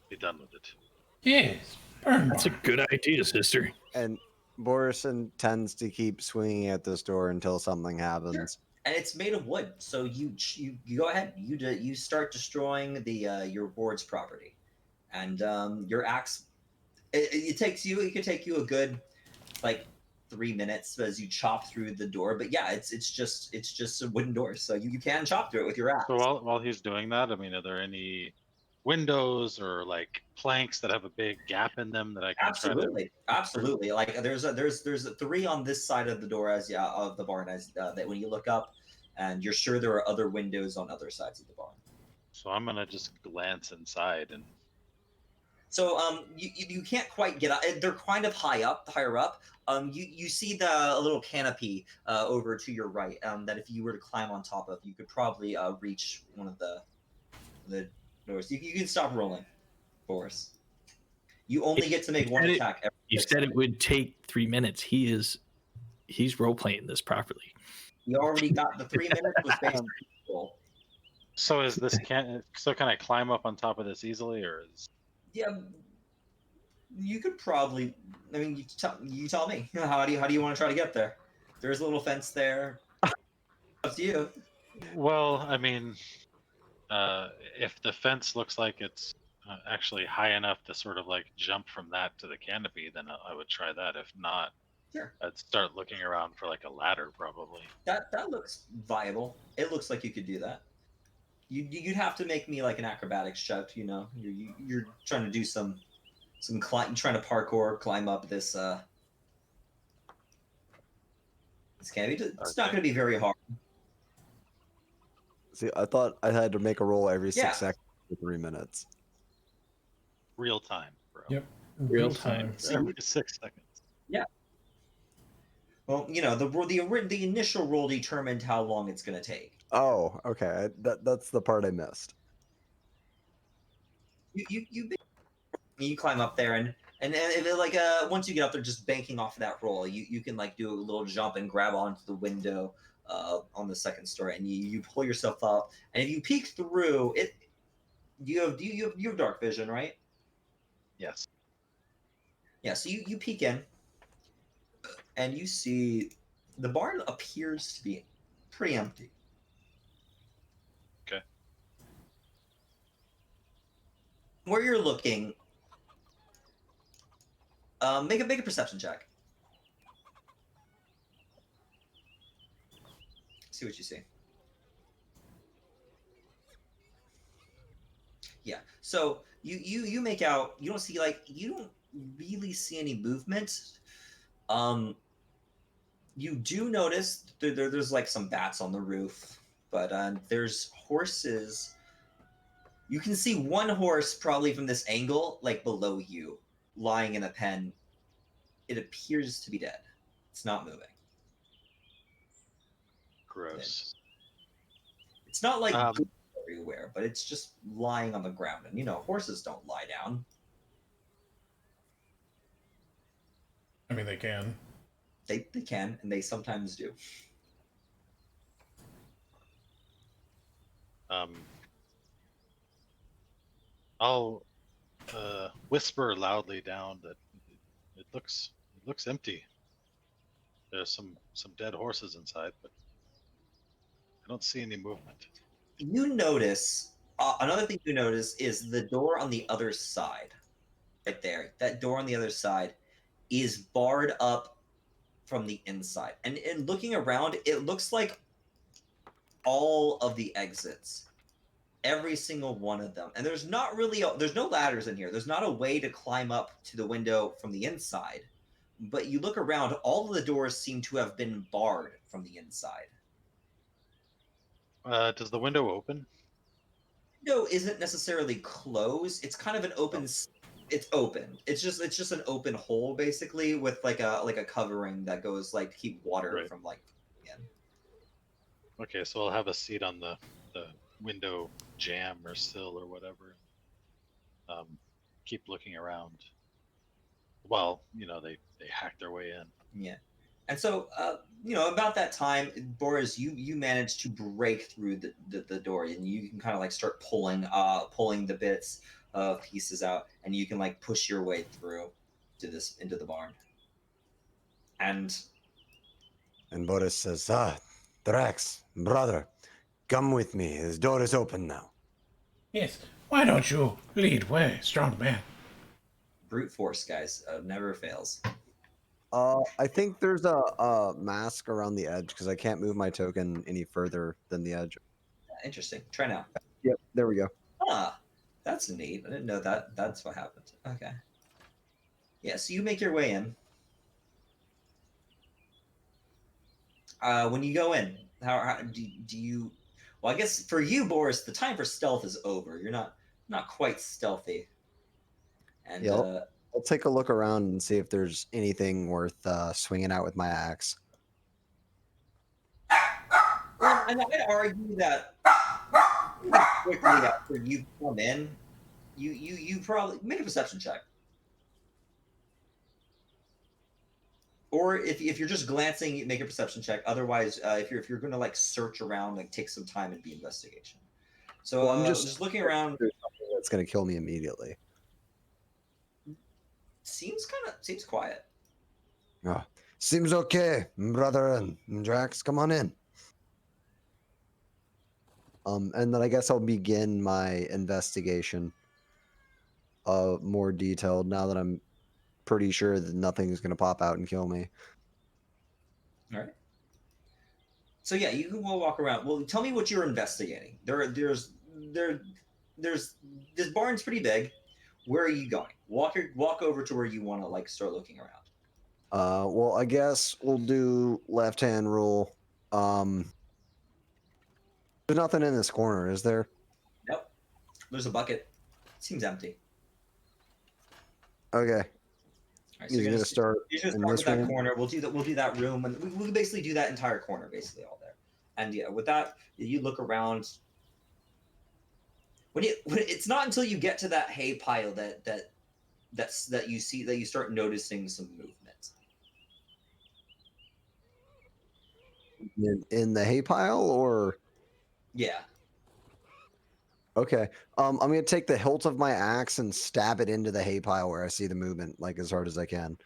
Be done with it. Yes. Burn. That's a Boris. good idea, sister. And Borison tends to keep swinging at this door until something happens. And it's made of wood, so you go ahead. You start destroying the your ward's property, and your axe. It could take you a good like 3 minutes as you chop through the door. But yeah, it's just a wooden door, so you can chop through it with your axe. So while he's doing that, I mean, are there any windows or like planks that have a big gap in them that I can Absolutely. Like there's 3 on this side of the door of the barn as that when you look up, and you're sure there are other windows on other sides of the barn. So I'm gonna just glance inside and So you can't quite get up. They're kind of higher up. You see a little canopy over to your right. That if you were to climb on top of, you could probably reach one of the doors. You can stop rolling, Boris. You only get to make one attack. You said it would take 3 minutes. He's role playing this properly. You already got the 3 minutes was based on roll. so is this can I climb up on top of this easily, or is Yeah, you could probably. I mean, you tell me. How do you want to try to get there? There's a little fence there. Up to you. well, I mean, if the fence looks like it's actually high enough to sort of like jump from that to the canopy, then I would try that. If not, Sure. I'd start looking around for like a ladder, probably. That looks viable. It looks like you could do that. You'd have to make me like an acrobatics check. You know, you're trying to do some climb, trying to parkour, climb up this canopy. It's not going to be very hard. See, I thought I had to make a roll every 6 Yeah. seconds for 3 minutes. Real time, bro. Yep. Real time. Every 6 seconds. Well, you know, the initial roll determined how long it's going to take. Oh, okay. That's the part I missed. You climb up there and if it, like once you get up there, just banking off of that roll, you can like do a little jump and grab onto the window on the second story, and you pull yourself up, and if you peek through it, you have dark vision, right? Yes. Yeah, so you peek in, and you see the barn appears to be pretty empty. Okay. Where you're looking, make a perception check. See what you see. Yeah. So you make out. You don't see you don't really see any movement. You do notice there's like some bats on the roof, but there's horses. You can see one horse probably from this angle, like below you, lying in a pen. It appears to be dead. It's not moving. Gross. It's not like Um, everywhere, but it's just lying on the ground. And horses don't lie down. I mean, they can. They can, and they sometimes do. I'll whisper loudly down that it looks empty. There's some dead horses inside, but I don't see any movement. You notice another thing you notice is the door on the other side, right there. That door on the other side is barred up from the inside, and in looking around, it looks like all of the exits, every single one of them, and there's no ladders in here. There's not a way to climb up to the window from the inside, but you look around, all of the doors seem to have been barred from the inside. Does the window open? Window isn't necessarily closed. It's kind of an open. It's open. It's just an open hole basically with like a covering that goes like to keep water Right. from like in. Okay, so I'll have a seat on the window jamb or sill or whatever. Keep looking around. Well, they hack their way in. Yeah. And so, about that time, Boris, you managed to break through the door, and you can kind of like start pulling the bits of pieces out, and you can like push your way through into the barn. And Boris says, Drax, brother, come with me. His door is open now. Yes. Why don't you lead way, strong man? brute force, guys, never fails. I think there's a mask around the edge because I can't move my token any further than the edge. Interesting. Try now. Yep, there we go. Ah, that's neat. I didn't know that. That's what happened. Okay. Yeah, so you make your way in. When you go in, how do you? Well, I guess for you, Boris, the time for stealth is over. You're not quite stealthy. And Yep. I'll take a look around and see if there's anything worth swinging out with my axe. well, and I'd argue that quickly after you come in, you probably make a perception check. Or if you're just glancing, make a perception check. Otherwise, if you're going to like search around, like take some time and be investigation. So Well, I'm just looking around. There's something that's going to kill me immediately. Seems quiet. Seems okay, brother and Drax. Come on in. And then I guess I'll begin my investigation. More detailed now that I'm pretty sure that nothing's going to pop out and kill me. All right. So yeah, you can walk around. Well, tell me what you're investigating. There's this barn's pretty big. Where are you going? Walk over to where you want to like start looking around. Well, I guess we'll do left-hand rule. There's nothing in this corner, is there? Nope. There's a bucket. Seems empty. Okay. All right, so You're gonna start you're gonna in start this with that room? corner. We'll do that room, and we'll basically do that entire corner, basically all there. And yeah, with that, you look around. When it's not until you get to that hay pile that you see that you start noticing some movement. In the hay pile, or Yeah. okay. I'm gonna take the hilt of my axe and stab it into the hay pile where I see the movement, like as hard as I can.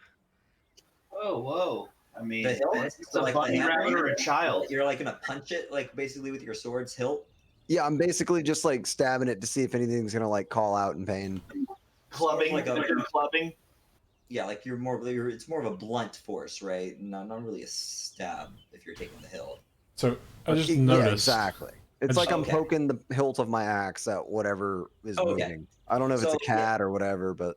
Whoa. I mean, The hilt? it's a Like bunny the rabbit or a child. You're like gonna punch it, like basically with your sword's hilt. Yeah, I'm basically just like stabbing it to see if anything's gonna like call out in pain. Clubbing, Like a- clubbing. Yeah, like it's more of a blunt force, right? Not really a stab if you're taking the hilt. So I just Yeah, noticed. exactly. It's just- like I'm Okay. poking the hilt of my axe at whatever is Okay. moving. I don't know if it's So, a cat or whatever, but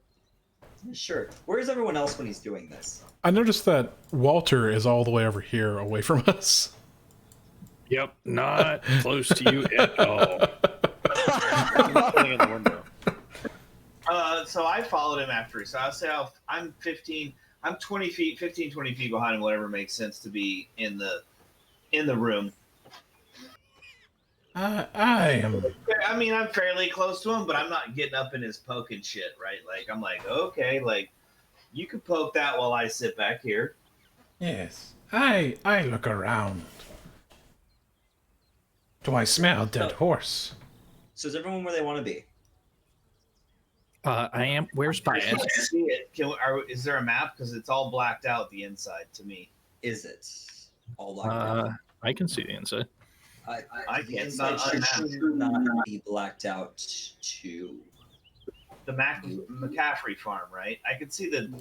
Sure. Where's everyone else when he's doing this? I noticed that Walter is all the way over here, away from us. Yep, not close to you at all. I'm not looking in the window. So I followed him after. So I'll say I'm 15. I'm 20 feet, 15, 20 feet behind him. Whatever makes sense to be in the room. I am. I mean, I'm fairly close to him, but I'm not getting up in his poke and shit, right? Like I'm like, okay, like you can poke that while I sit back here. Yes. I look around. Do I smell dead horse? So is everyone where they want to be? I am. Where's I Bias? can't see it. Is there a map? Because it's all blacked out the inside to me. Is it all blacked out? I can see the inside. I The can't. inside Not on a should not be blacked out to. The McCaffrey farm, right? I could see the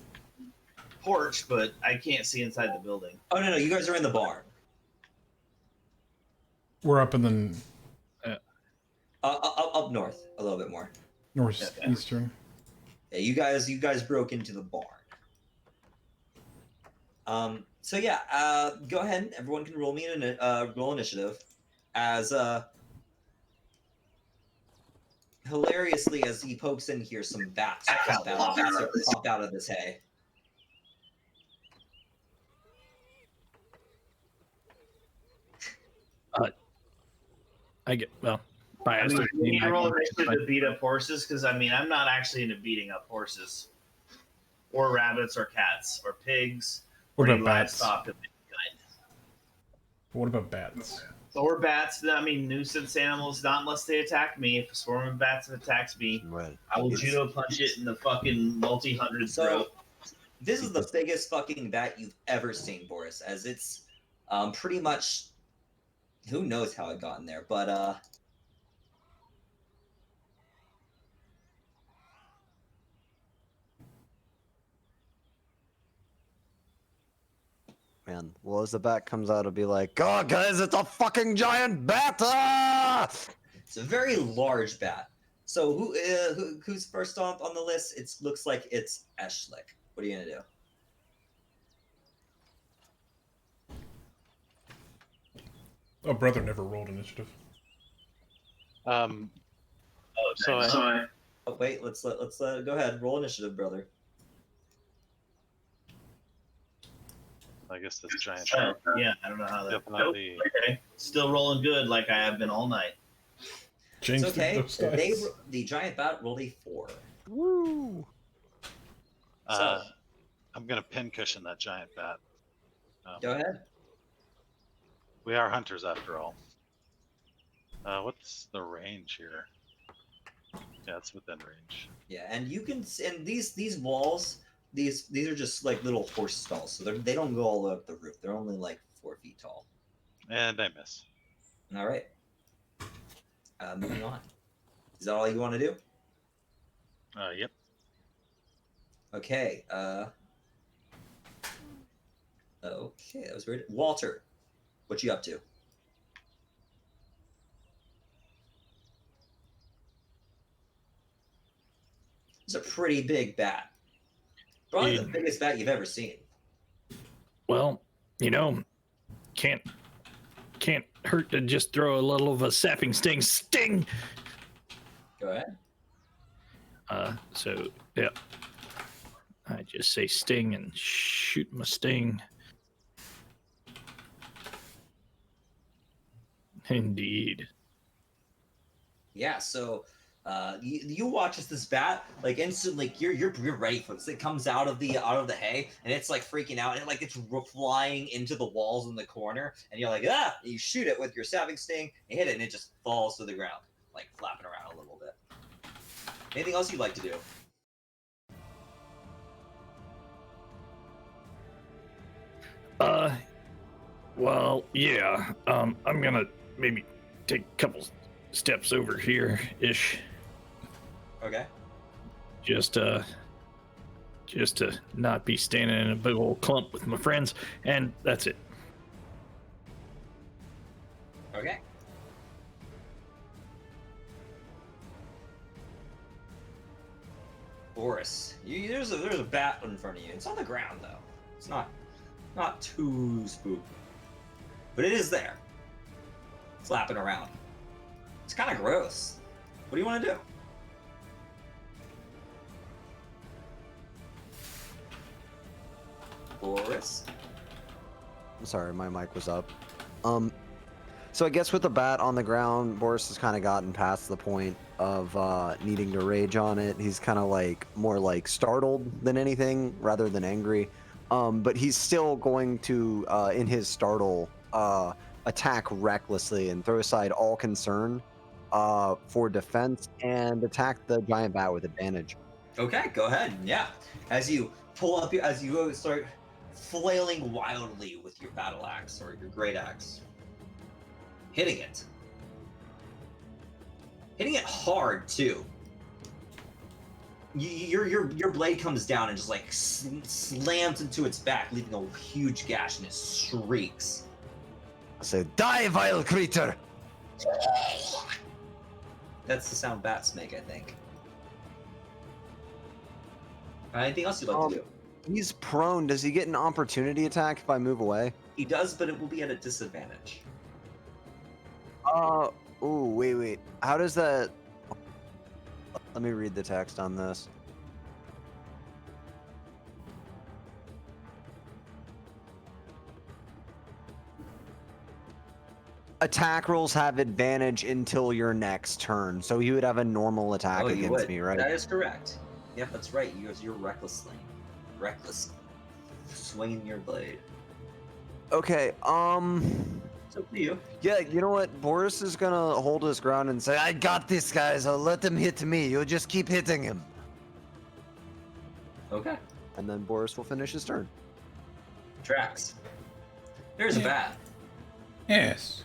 porch, but I can't see inside the building. Oh no, you guys are in the barn. We're up in the Up north a little bit more. northeastern. Yeah, you guys broke into the barn. So yeah, go ahead. Everyone can roll me roll initiative. As hilariously as he pokes in here, some bats pop out of this hay. I get I Bias. mean, you need to roll initiative to beat up horses because I mean I'm not actually into beating up horses, or rabbits, or cats, or pigs, What or about bats? livestock of any kind. What about bats? Or bats. I mean, nuisance animals. Not unless they attack me. If a swarm of bats attacks me, Well, I will it's- judo punch it in the fucking multi-hundred So throat. this is the biggest fucking bat you've ever seen, Boris. As it's pretty much who knows how it got in there, but Man, well, as the bat comes out, it'll be like, "God, guys, it's a fucking giant bat!" Ah! it's a very large bat. So who's first on the list? It looks like it's Eshlick. What are you gonna do? Oh, brother never rolled initiative. So Oh wait, let's let go ahead. Roll initiative, brother. I guess this giant Yeah, I don't know how that. definitely. Okay, still rolling good like I have been all night. Change It's okay. those dice. The giant bat rolled a 4. Woo! Uh, I'm gonna pincushion that giant bat. Go ahead. We are hunters after all. What's the range here? Yeah, it's within range. Yeah, and you can and these walls, these are just like little horse stalls, so they don't go all the way up the roof. They're only like 4 feet tall. And I miss. All right. Moving on. Is that all you want to do? Yep. Okay. Okay, that was weird. Walter, what you up to? It's a pretty big bat. Probably the biggest bat you've ever seen. Well, can't hurt to just throw a little of a sapping sting. Go ahead. So yeah, I just say sting and shoot my sting. Indeed. Yeah, so you watch as this bat like instantly you're ready for this. It comes out of the hay and it's like freaking out and like it's flying into the walls in the corner and you're like ah! And you shoot it with your stabbing sting, you hit it and it just falls to the ground like flapping around a little bit. Anything else you'd like to do? Well, yeah. I'm gonna maybe take a couple steps over here ish. Okay. Just to not be standing in a big old clump with my friends, and that's it. Okay. Boris, there's a bat in front of you. It's on the ground though. It's not too spooky, but it is there, flapping around. It's kind of gross. What do you want to do? Boris. I'm sorry, my mic was up. So I guess with the bat on the ground, Boris has kind of gotten past the point of needing to rage on it. He's kind of like more like startled than anything, rather than angry. But he's still going to, in his startle, attack recklessly and throw aside all concern for defense and attack the giant bat with advantage. Okay, go ahead. Yeah, as you pull up, as you go start flailing wildly with your battle axe or your great axe, hitting it hard too. Your blade comes down and just like slams into its back, leaving a huge gash, and it shrieks. I say, "Die, vile creature!" That's the sound bats make, I think. Anything else you'd like to do? He's prone. Does he get an opportunity attack if I move away? He does, but it will be at a disadvantage. Ooh, wait. How does that... Let me read the text on this. Attack rolls have advantage until your next turn, so you would have a normal attack Oh, you against would. me, right? That is correct. Yep, that's right. You're reckless swinging your blade. Okay, It's up to you. yeah, you know what? Boris is gonna hold his ground and say, "I got this, guys. I'll let him hit me. You'll just keep hitting him." Okay. And then Boris will finish his turn. Tracks. There's a Yeah. bat. Yes.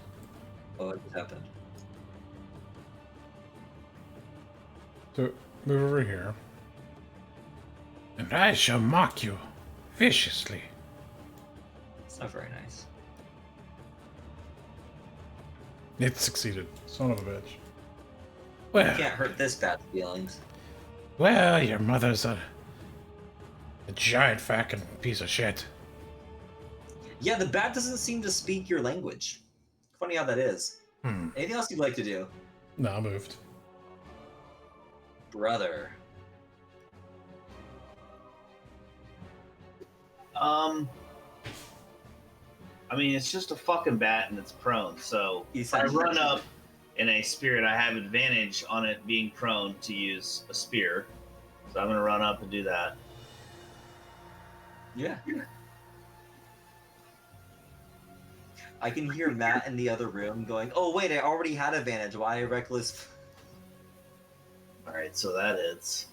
Oh, it just happened. So move over here. And I shall mock you viciously. It's not very nice. It succeeded. Son of a bitch. You Well, can't hurt this bat's feelings. well, your mother's a giant fucking piece of shit. Yeah, the bat doesn't seem to speak your language. Funny how that is. Anything else you'd like to do? No, I moved. Brother. I mean, it's just a fucking bat and it's prone. So if I Essentially. run up in a spirit, I have advantage on it being prone to use a spear. So I'm gonna run up and do that. Yeah. I can hear Matt in the other room going, "Oh wait, I already had advantage. Why reckless?" All right, so that is.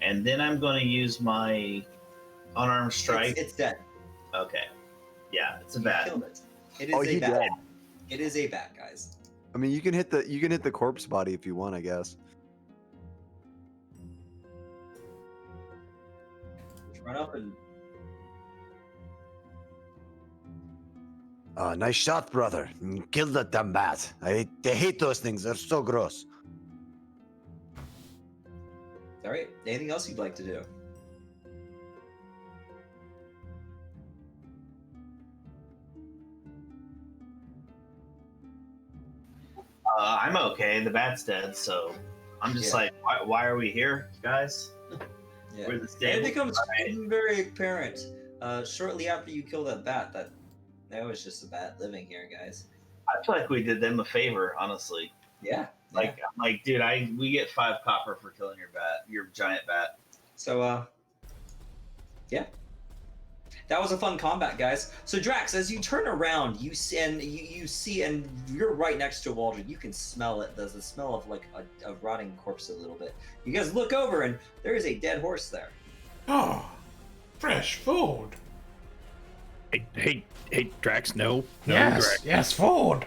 And then I'm going to use my unarmed strike. It's dead. Okay. Yeah, it's a You bat. killed it. It is Oh, a you bat. did. It is a bat, guys. I mean, you can hit the corpse body if you want, I guess. Just run up and Nice shot, brother. Kill that damn bat. I hate those things. They're so gross. all right. Anything else you'd like to do? I'm okay. The bat's dead, so I'm just Yeah. like, why are we here, guys? Yeah. We're the And stable. it becomes very apparent shortly after you kill that bat that was just a bat living here, guys. I feel like we did them a favor, honestly. Yeah. Like, I'm like, dude, we get 5 copper for killing your giant bat. So, yeah. That was a fun combat, guys. So, Drax, as you turn around, you see, and you're right next to Waldron. You can smell it. There's a smell of like a rotting corpse a little bit. You guys look over, and there is a dead horse there. Oh, fresh food. Hey, Drax, no, Yes, Drax. yes, food.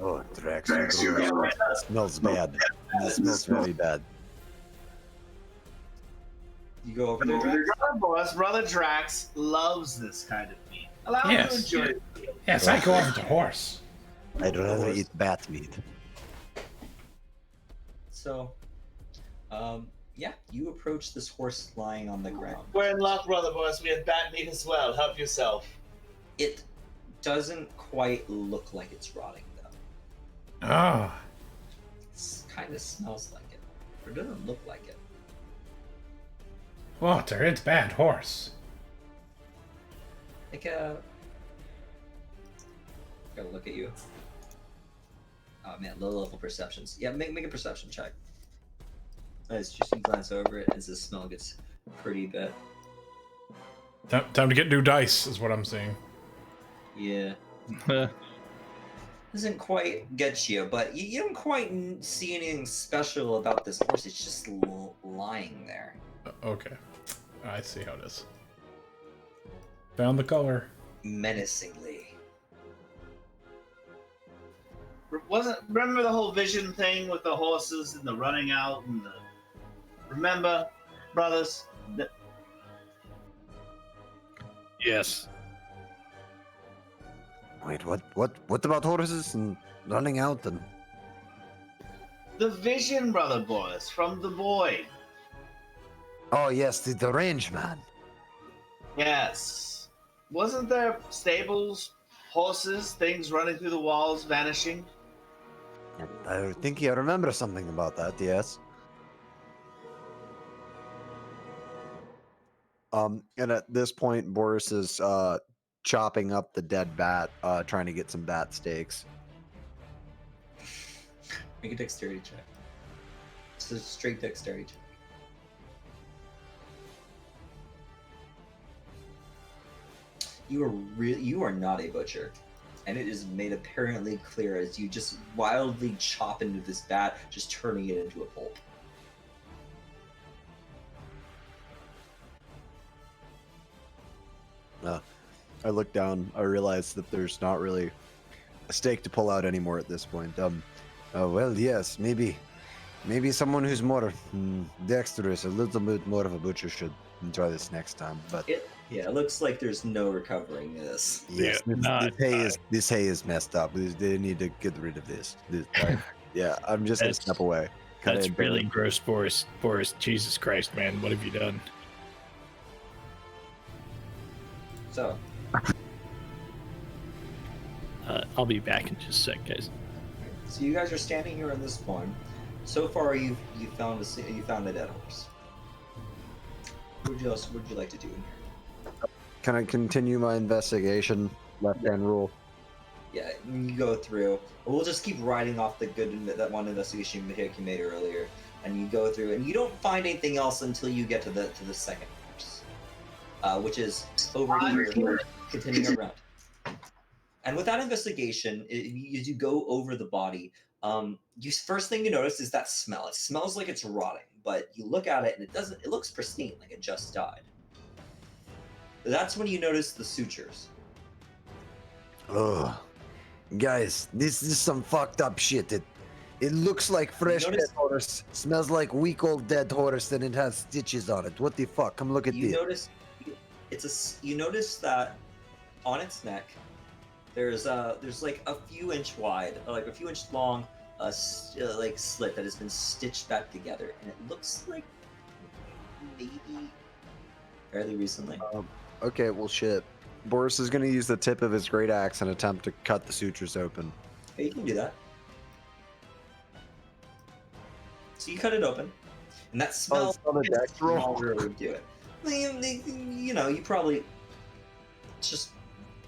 Oh, Drax, it smells bad. It smells very bad. You go over there, Drax. Brother Drax loves this kind of meat. Allow him to Yes. enjoy it. Yes, I go over to horse. I'd rather eat bat meat. So, yeah, you approach this horse lying on the ground. We're in luck, brother boys. We have bat meat as well. Help yourself. It doesn't quite look like it's rotting, though. Oh, It kind of smells like it. It doesn't look like it. Walter, it's bad horse. Like a. Gotta look at you. Oh man, low level perceptions. Yeah, make a perception check. As just you glance over it, as the smell gets pretty bad. Time to get new dice, is what I'm seeing. Yeah. Doesn't quite get you, but you don't quite see anything special about this horse. It's just lying there. Okay. I see how it is. Found the color. Menacingly. Remember the whole vision thing with the horses and the running out and the... Remember, brothers? Yes. Wait, what about horses and running out and? The vision, brother boys, from the boy. Oh yes, the range man. Yes. Wasn't there stables, horses, things running through the walls, vanishing? I think I remember something about that. Yes. And at this point, Boris is chopping up the dead bat, trying to get some bat steaks. Make a dexterity check. It's a straight dexterity check. You are not a butcher, and it is made apparently clear as you just wildly chop into this bat, just turning it into a pulp. I look down. I realize that there's not really a steak to pull out anymore at this point. Well, yes, maybe someone who's more dexterous, a little bit more of a butcher should try this next time. But It looks like there's no recovering this. yes, Yeah, this hay is messed up. They need to get rid of this. Yeah, I'm just gonna step away. Cut That's it really down. gross, Boris. Boris, Jesus Christ, man, what have you done? So, I'll be back in just a sec, guys. so you guys are standing here in this farm. So far, you found a dead horse. What would you like to do in here? Can I continue my investigation? Left hand rule. Yeah, you go through. We'll just keep writing off that one investigation you made earlier, and you go through, and you don't find anything else until you get to the second horse, which is over here, continuing around. And with that investigation, as you go over the body, first thing you notice is that smell. It smells like it's rotting, but you look at it and it doesn't. It looks pristine, like it just died. That's when you notice the sutures. Ugh. Guys, this is some fucked up shit. It looks like fresh notice- dead horse, smells like week old dead horse, and it has stitches on it. What the fuck? Come look at You this. notice you notice that on its neck there's like a few inch wide, like a few inch long, like slit that has been stitched back together, and it looks like maybe fairly recently. Okay, well shit. Boris is gonna use the tip of his great axe and attempt to cut the sutures open. Hey, you can do that. So you cut it open, and that smell. it's not a dex roll? stronger would do it. You know, you probably just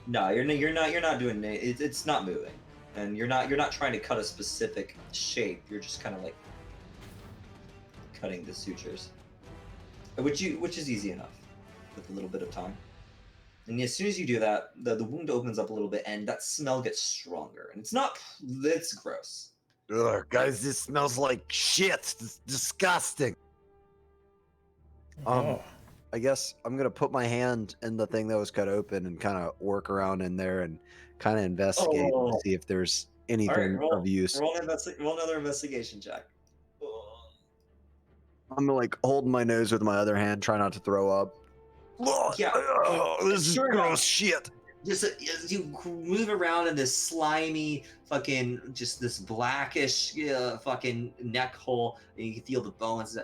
no. You're not doing it. It's not moving, and you're not trying to cut a specific shape. You're just kind of like cutting the sutures, which is easy enough with a little bit of time. And as soon as you do that, the wound opens up a little bit, and that smell gets stronger. And it's gross. Ugh, guys, this smells like shit. It's disgusting. Oh. I guess I'm gonna put my hand in the thing that was cut open and kind of work around in there and kind of investigate Oh. to see if there's anything roll, of use. roll another investigation check. I'm like holding my nose with my other hand, try not to throw up. Yeah. This is Sure gross enough. shit. Just as you move around in this slimy fucking, just this blackish fucking neck hole, and you can feel the bones.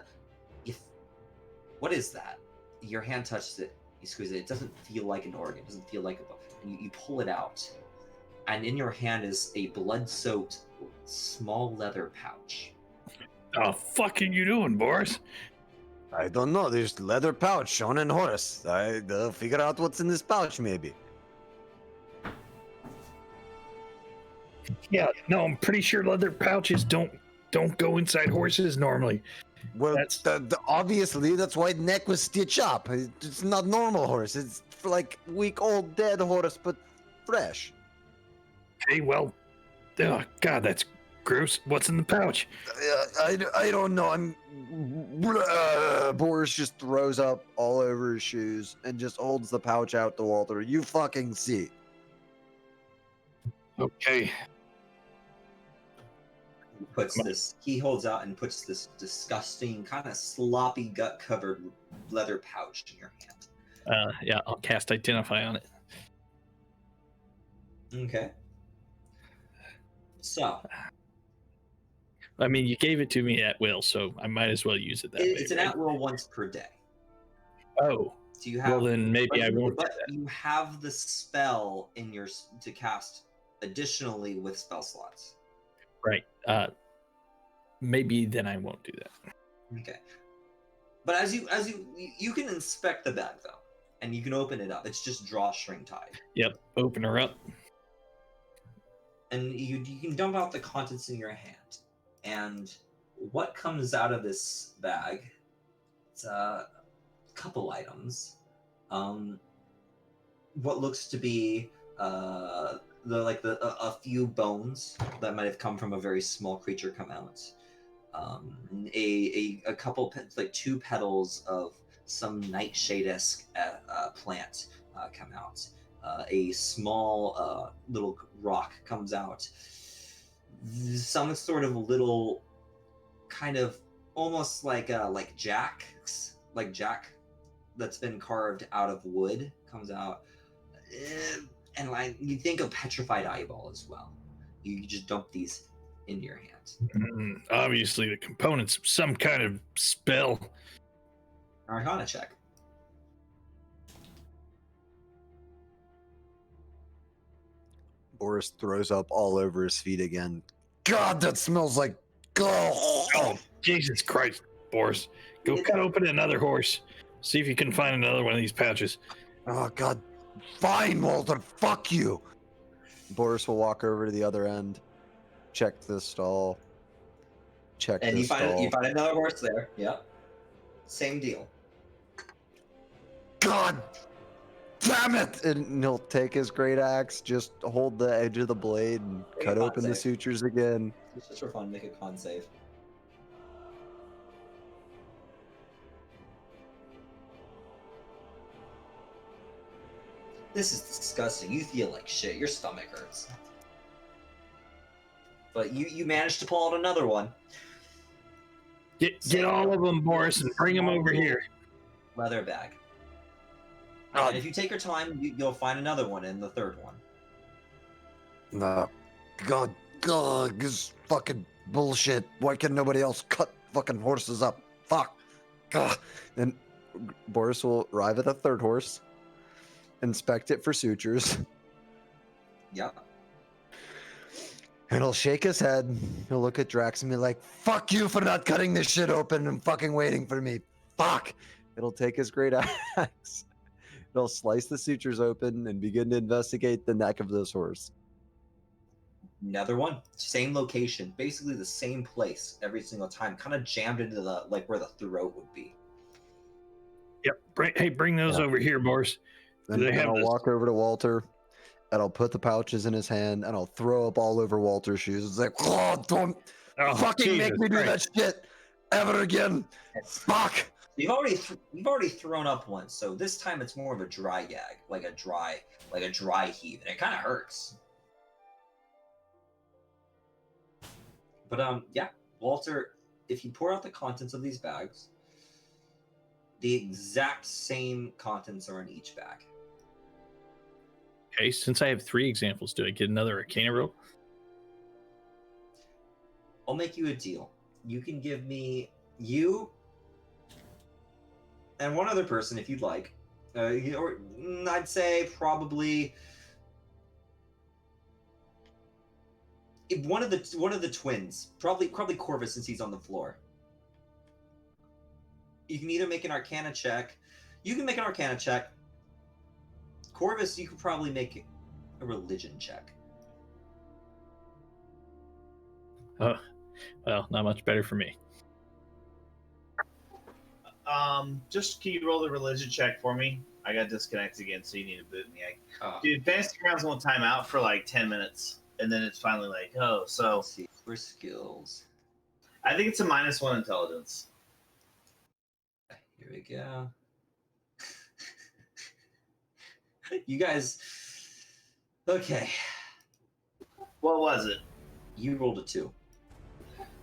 What is that? Your hand touches it, you squeeze it. It doesn't feel like an organ. It doesn't feel like a bone. And you pull it out, and in your hand is a blood-soaked small leather pouch. The fuck are you doing, Boris? I don't know. There's leather pouch shown in horse. I'll figure out what's in this pouch, maybe. Yeah, no, I'm pretty sure leather pouches don't go inside horses normally. Well, That's- obviously that's why the neck was stitched up. It's not normal horse. It's like week old dead horse, but fresh. Okay, well, oh god, that's gross. What's in the pouch? I don't know. Boris just throws up all over his shoes and just holds the pouch out to Walter. You fucking see. Okay. He holds out and puts this disgusting, kind of sloppy, gut-covered leather pouch in your hand. Yeah, I'll cast Identify on it. Okay. So I mean, you gave it to me at will, so I might as well use it that way. it's an right? at-will once per day. Oh, Do you have? well then maybe I won't. But you have the spell in your to cast additionally with spell slots. Right. Maybe then I won't do that. Okay. But as you can inspect the bag though, and you can open it up. It's just drawstring tied. Yep. Open her up. And you can dump out the contents in your hand. And what comes out of this bag? It's a couple items. What looks to be a few bones that might have come from a very small creature come out. A couple like two petals of some nightshade-esque plant come out. A small little rock comes out. Some sort of little, kind of almost like jack that's been carved out of wood comes out, and like you think of petrified eyeball as well. You just dump these into your hand. Obviously, the components of some kind of spell. Arcana check. Boris throws up all over his feet again. God, that smells like. Oh, Jesus Christ, Boris. Go cut open another horse. See if you can find another one of these pouches. Oh, God. Fine, Walter. Fuck you. Boris will walk over to the other end, check the stall. And you find another horse there. Yep. Same deal. God damn it! And he'll take his great axe, just hold the edge of the blade, and Make a cut con open the save. sutures again. It's just for fun. Make a con save. This is disgusting. You feel like shit. Your stomach hurts. But you managed to pull out another one. Get all of them, Boris, and bring them over here. Leather bag. Oh. And if you take your time, you'll find another one in the third one. No. God, this fucking bullshit. Why can nobody else cut fucking horses up? Fuck. God. And Boris will arrive at the third horse, inspect it for sutures, Yep. and he'll shake his head. He'll look at Drax and be like, fuck you for not cutting this shit open and fucking waiting for me. Fuck. It'll take his great axe. It'll slice the sutures open and begin to investigate the neck of this horse. Another one. Same location. Basically the same place every single time. Kind of jammed into the where the throat would be. Yep. Bring those over here, Boris. Then, Do they then have I'll this- walk over to Walter, and I'll put the pouches in his hand, and I'll throw up all over Walter's shoes. It's like, oh, don't Oh, fucking make Jesus me do that Christ. shit ever again. Fuck. You've already thrown up once, so this time it's more of a dry gag, like a dry heave, and it kind of hurts. But yeah, Walter, if you pour out the contents of these bags, the exact same contents are in each bag. Okay, since I have 3 examples, do I get another Arcana roll? I'll make you a deal. You can give me you and one other person if you'd like. Or I'd say probably one of the twins, probably Corvus, since he's on the floor. You can either make an Arcana check. You can make an Arcana check. Corvus, you could probably make a religion check. Oh, well, not much better for me. Just can you roll the religion check for me? I got disconnected again, so you need to boot me. Dude, fantasy rounds won't time out for like 10 minutes, and then it's finally like, oh, so. Let's see, for skills. I think it's a -1 intelligence. Here we go. You guys. Okay. What was it? You rolled a 2.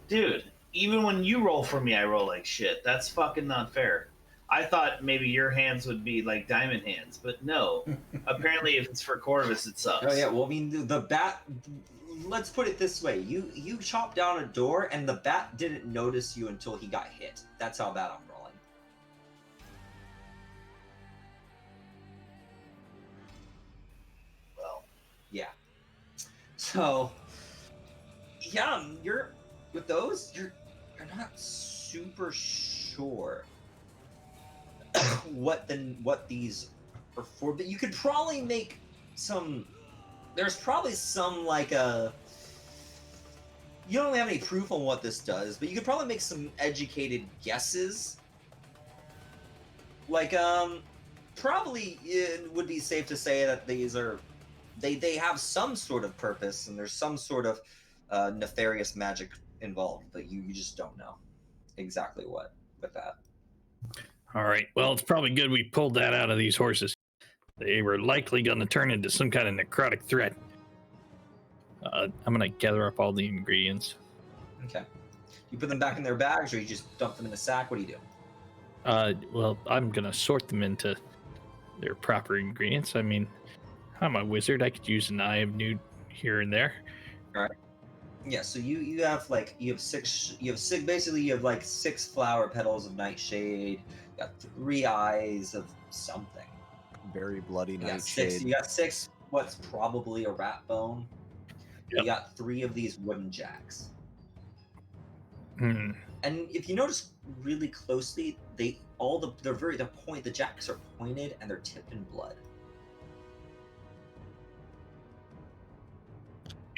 Dude, even when you roll for me, I roll like shit. That's fucking not fair. I thought maybe your hands would be like diamond hands, but no. Apparently, if it's for Corvus, it sucks. Oh yeah, well, I mean, the bat. Let's put it this way: you chopped down a door, and the bat didn't notice you until he got hit. That's how bad I'm rolling. Well, yeah. So, yeah, you're with those. You're not super sure what these are for, but you could probably make some. There's probably some like a. You don't have any proof on what this does, but you could probably make some educated guesses. Like probably it would be safe to say that these are. They have some sort of purpose, and there's some sort of nefarious magic involved, but you just don't know exactly what with that. All right. Well, it's probably good we pulled that out of these horses. They were likely going to turn into some kind of necrotic threat. I'm going to gather up all the ingredients. Okay. You put them back in their bags, or you just dump them in a sack? What do you do? Well, I'm going to sort them into their proper ingredients. I mean, I'm a wizard. I could use an eye of newt here and there. All right. Yeah, so you have six basically you have like 6 flower petals of nightshade, you got 3 eyes of something. Very bloody You got nightshade. you got 6 what's probably a rat bone. Yep. You got 3 of these wooden jacks. Hmm. And if you notice really closely, the jacks are pointed and they're tipped in blood.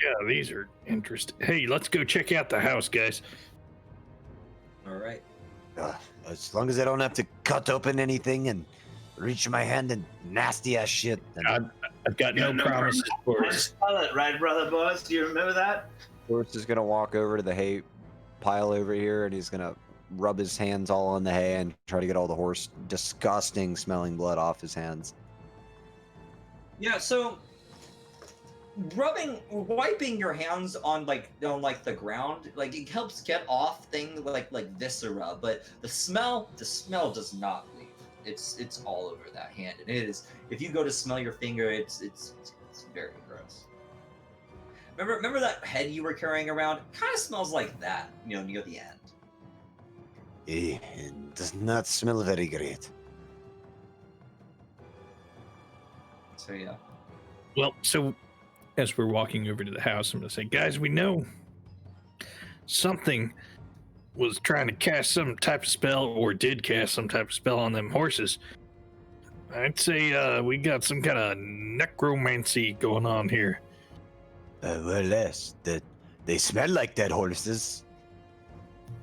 Yeah, these are interesting. Hey, let's go check out the house, guys. All right. As long as I don't have to cut open anything and reach my hand in nasty ass shit. Then I've got no promises for us. Spell it, right, brother boss? Do you remember that? Forrest is gonna walk over to the hay pile over here, and he's gonna rub his hands all on the hay and try to get all the horse disgusting smelling blood off his hands. Yeah, so wiping your hands on the ground, like it helps get off things like viscera, but the smell does not leave. It's all over that hand, and it is. If you go to smell your finger, it's very gross. Remember that head you were carrying around? It kind of smells like that, near the end. It does not smell very great. So yeah. Well, so as we're walking over to the house, I'm going to say, guys, we know something was trying to cast some type of spell, or did cast some type of spell on them horses. I'd say we got some kind of necromancy going on here. Well, yes, they smell like dead horses.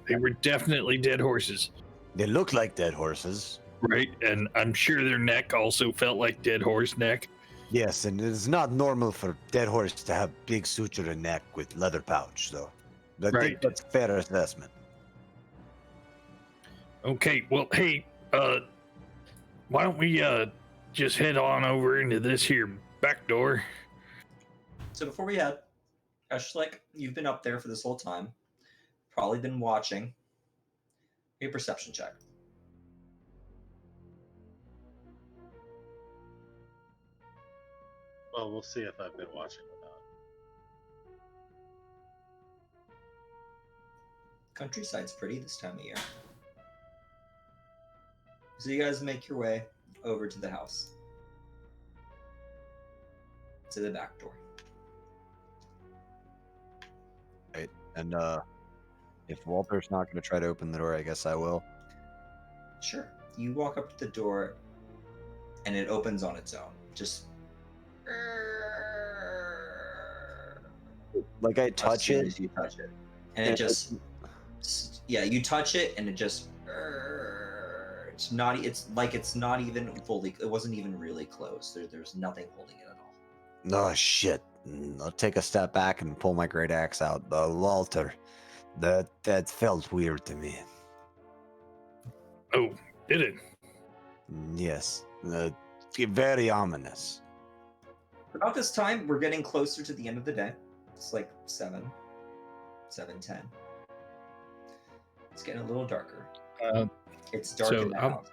They were definitely dead horses. They look like dead horses. Right, and I'm sure their neck also felt like dead horse neck. Yes, and it's not normal for dead horse to have big suture neck with leather pouch, so I Right. think that's a fair assessment. Okay, well, hey, why don't we just head on over into this here back door? So before we head, Ashlick, you've been up there for this whole time. Probably been watching. Give a perception check. Well, we'll see if I've been watching or not. Countryside's pretty this time of year. So you guys make your way over to the house. To the back door. And if Walter's not going to try to open the door, I guess I will. Sure. You walk up to the door, and it opens on its own. Just Like I as touch soon it. as you touch it, and it just you touch it, and it just it's not. It's like it's not even fully. It wasn't even really closed. There's nothing holding it at all. Oh shit! I'll take a step back and pull my great axe out. Walter, that felt weird to me. Oh, did it? Yes, very ominous. About this time, we're getting closer to the end of the day. It's like 7:10. It's getting a little darker. It's dark in the house.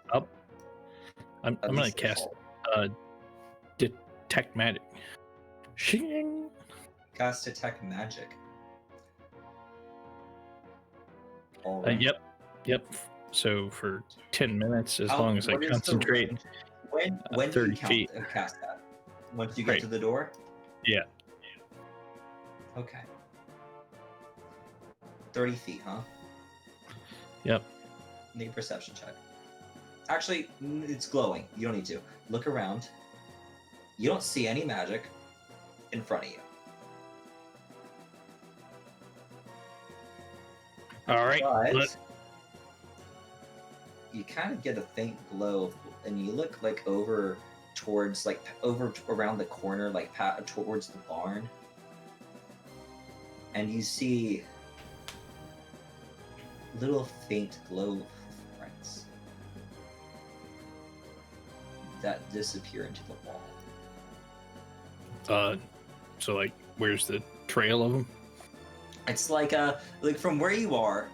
I'm At gonna least cast it's detect magic. Shing. cast detect magic. All right. Yep. So for 10 minutes, as How- long as I what is the concentrate. range? When do 30 you feet. cast that? Once you get Right. to the door? Yeah. Okay. 30 feet, huh? Yep. Make a perception check. Actually, it's glowing. You don't need to. Look around. You don't see any magic in front of you. All right. But you kind of get a faint glow, and you look like over towards, like over around the corner, like towards the barn, and you see little faint glow footprints that disappear into the wall. So like, where's the trail of them? It's like from where you are,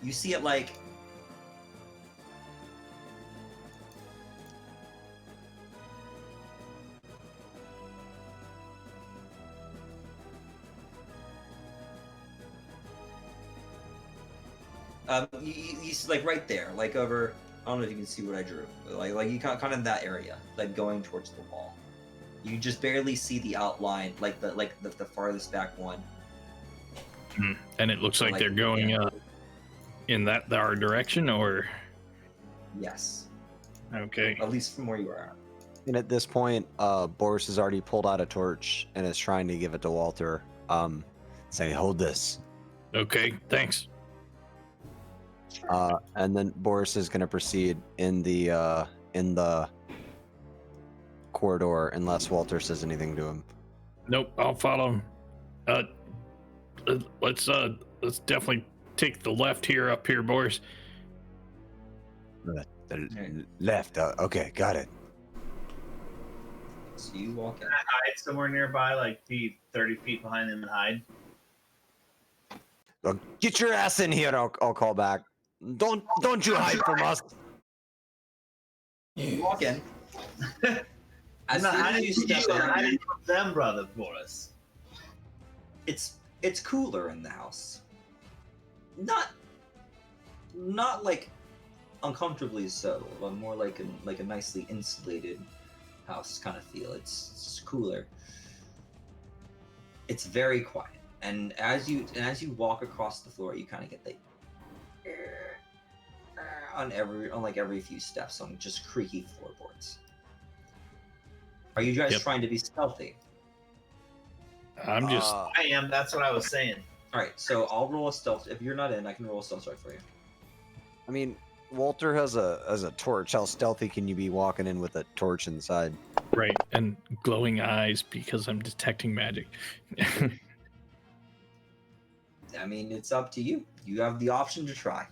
you see it like you see like right there, like over. I don't know if you can see what I drew, but like you kind of in that area, like going towards the wall. You just barely see the outline, like the farthest back one. And it looks like Like, they're going yeah. in our direction, or Yes, okay. at least from where you are. And at this point, Boris has already pulled out a torch and is trying to give it to Walter, saying, "Hold this." Okay, thanks. And then Boris is going to proceed in the corridor unless Walter says anything to him. Nope, I'll follow him. Let's definitely take the left here, up here, Boris. The left. Okay, got it. So you walk in. Hide somewhere nearby, like be 30 feet behind them and hide. Get your ass in here. I'll call back. Don't you hide from us. You walk in. I'm As not soon as hiding you from step you, I'm in, hiding from them, brother Boris. it's cooler in the house. Not like uncomfortably so, but more like a nicely insulated house kind of feel. It's cooler. It's very quiet, and as you walk across the floor, you kind of get the on every few steps on just creaky floorboards. Are you guys Yep. trying to be stealthy? I'm just I am. That's what I was saying. All right, so I'll roll a stealth. If you're not in, I can roll a stealth check for you. I mean, Walter has a torch. How stealthy can you be walking in with a torch inside? right, and glowing eyes because I'm detecting magic. I mean, it's up to you. You have the option to try.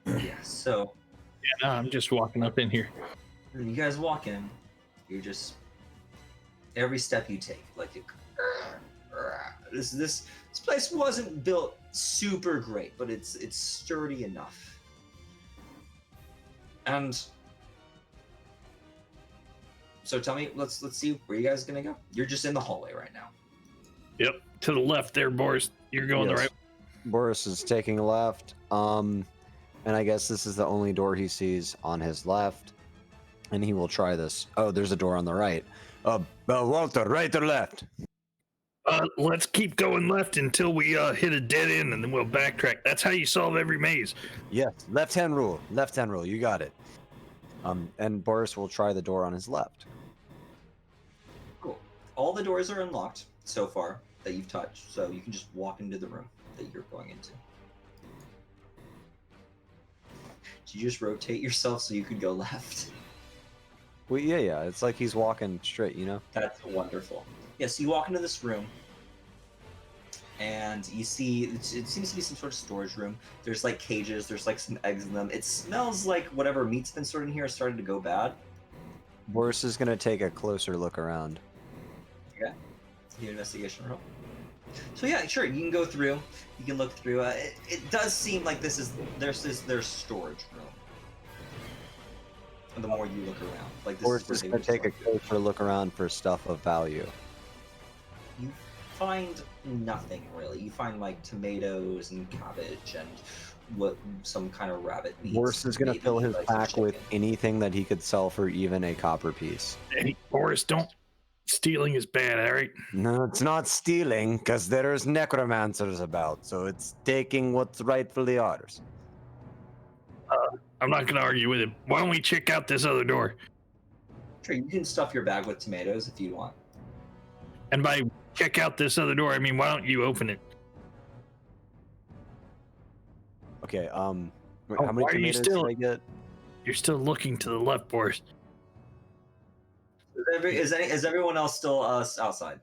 Yeah, so No, I'm just walking up in here. when you guys walk in, you're just every step you take, like this place wasn't built super great, but it's sturdy enough. And so tell me, let's see where you guys are gonna go. You're just in the hallway right now. Yep, to the left there, Boris. You're going the Yes. right. Boris is taking a left. And I guess this is the only door he sees on his left. And he will try this. Oh, there's a door on the right. Walter, right or left? Let's keep going left until we hit a dead end, and then we'll backtrack. That's how you solve every maze. Yes, left-hand rule. Left-hand rule. You got it. And Boris will try the door on his left. Cool. All the doors are unlocked so far that you've touched, so you can just walk into the room that you're going into. Did you just rotate yourself so you could go left? Well, yeah. It's like he's walking straight, you know? That's wonderful. Yeah, so you walk into this room, and you see it seems to be some sort of storage room. There's like cages, there's like some eggs in them. It smells like whatever meat's been stored in here is starting to go bad. Boris is going to take a closer look around. Okay. Do an investigation roll. So yeah, sure, you can go through. You can look through. It does seem like this is their storage room. And the more you look around, like this Boris is is where going to take a store food. closer look around for stuff of value. You find nothing really. You find like tomatoes and cabbage and some kind of rabbit meat. Boris is going to maybe, fill his like, some pack with chicken. anything that he could sell for even a copper piece. Hey, Boris, don't. Stealing is bad, all right? No, it's not stealing, because there's necromancers about, so it's taking what's rightfully ours. I'm not going to argue with him. Why don't we check out this other door? Sure, you can stuff your bag with tomatoes if you want. And by check out this other door, I mean, why don't you open it? Okay, Oh, how many why are you tomatoes still- did I get? You're still looking to the left, Boris. Is everyone else still outside?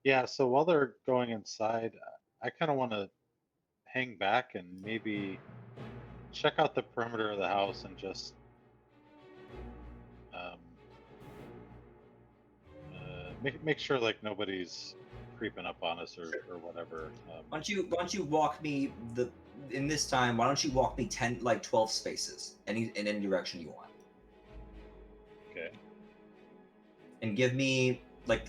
Yeah, so while they're going inside, I kind of want to hang back and maybe check out the perimeter of the house and just make sure like nobody's creeping up on us or whatever. Why don't you walk me in this time? Why don't you walk me 12 spaces in any direction you want, Okay. and give me like.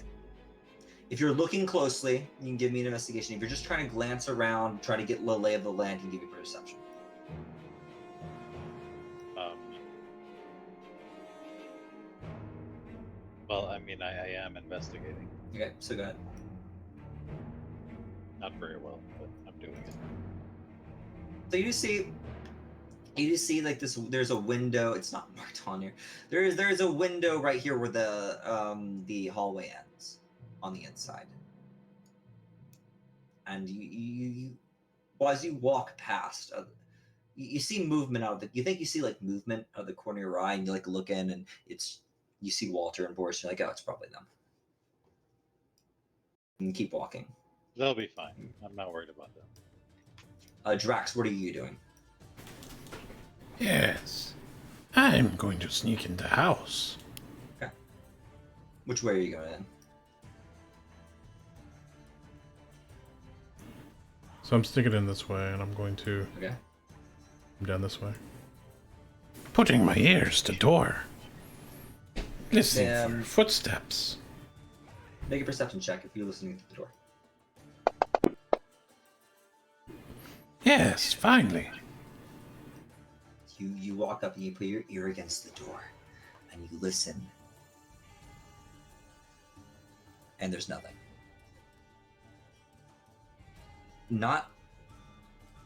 If you're looking closely, you can give me an investigation. If you're just trying to glance around, try to get the lay of the land, you can give me perception. Well, I mean, I am investigating. Okay, so go ahead. Not very well, but I'm doing it. So you just see like this. There's a window. It's not marked on here. There's a window right here where the hallway ends on the inside. And well, as you walk past, you see movement out of the. You think you see like movement out of the corner of your eye, and you like look in, and you see Walter and Boris. You're like, oh, it's probably them. And you keep walking. They'll be fine. I'm not worried about them. Drax, what are you doing? Yes. I'm going to sneak in the house. Which way are you going in? So I'm sticking in this way, and I'm going to Okay. come down this way. Putting my ears to door. Listening Um, for footsteps. Make a perception check if you're listening to the door. Yes, finally. You walk up and you put your ear against the door and you listen. And there's nothing. Not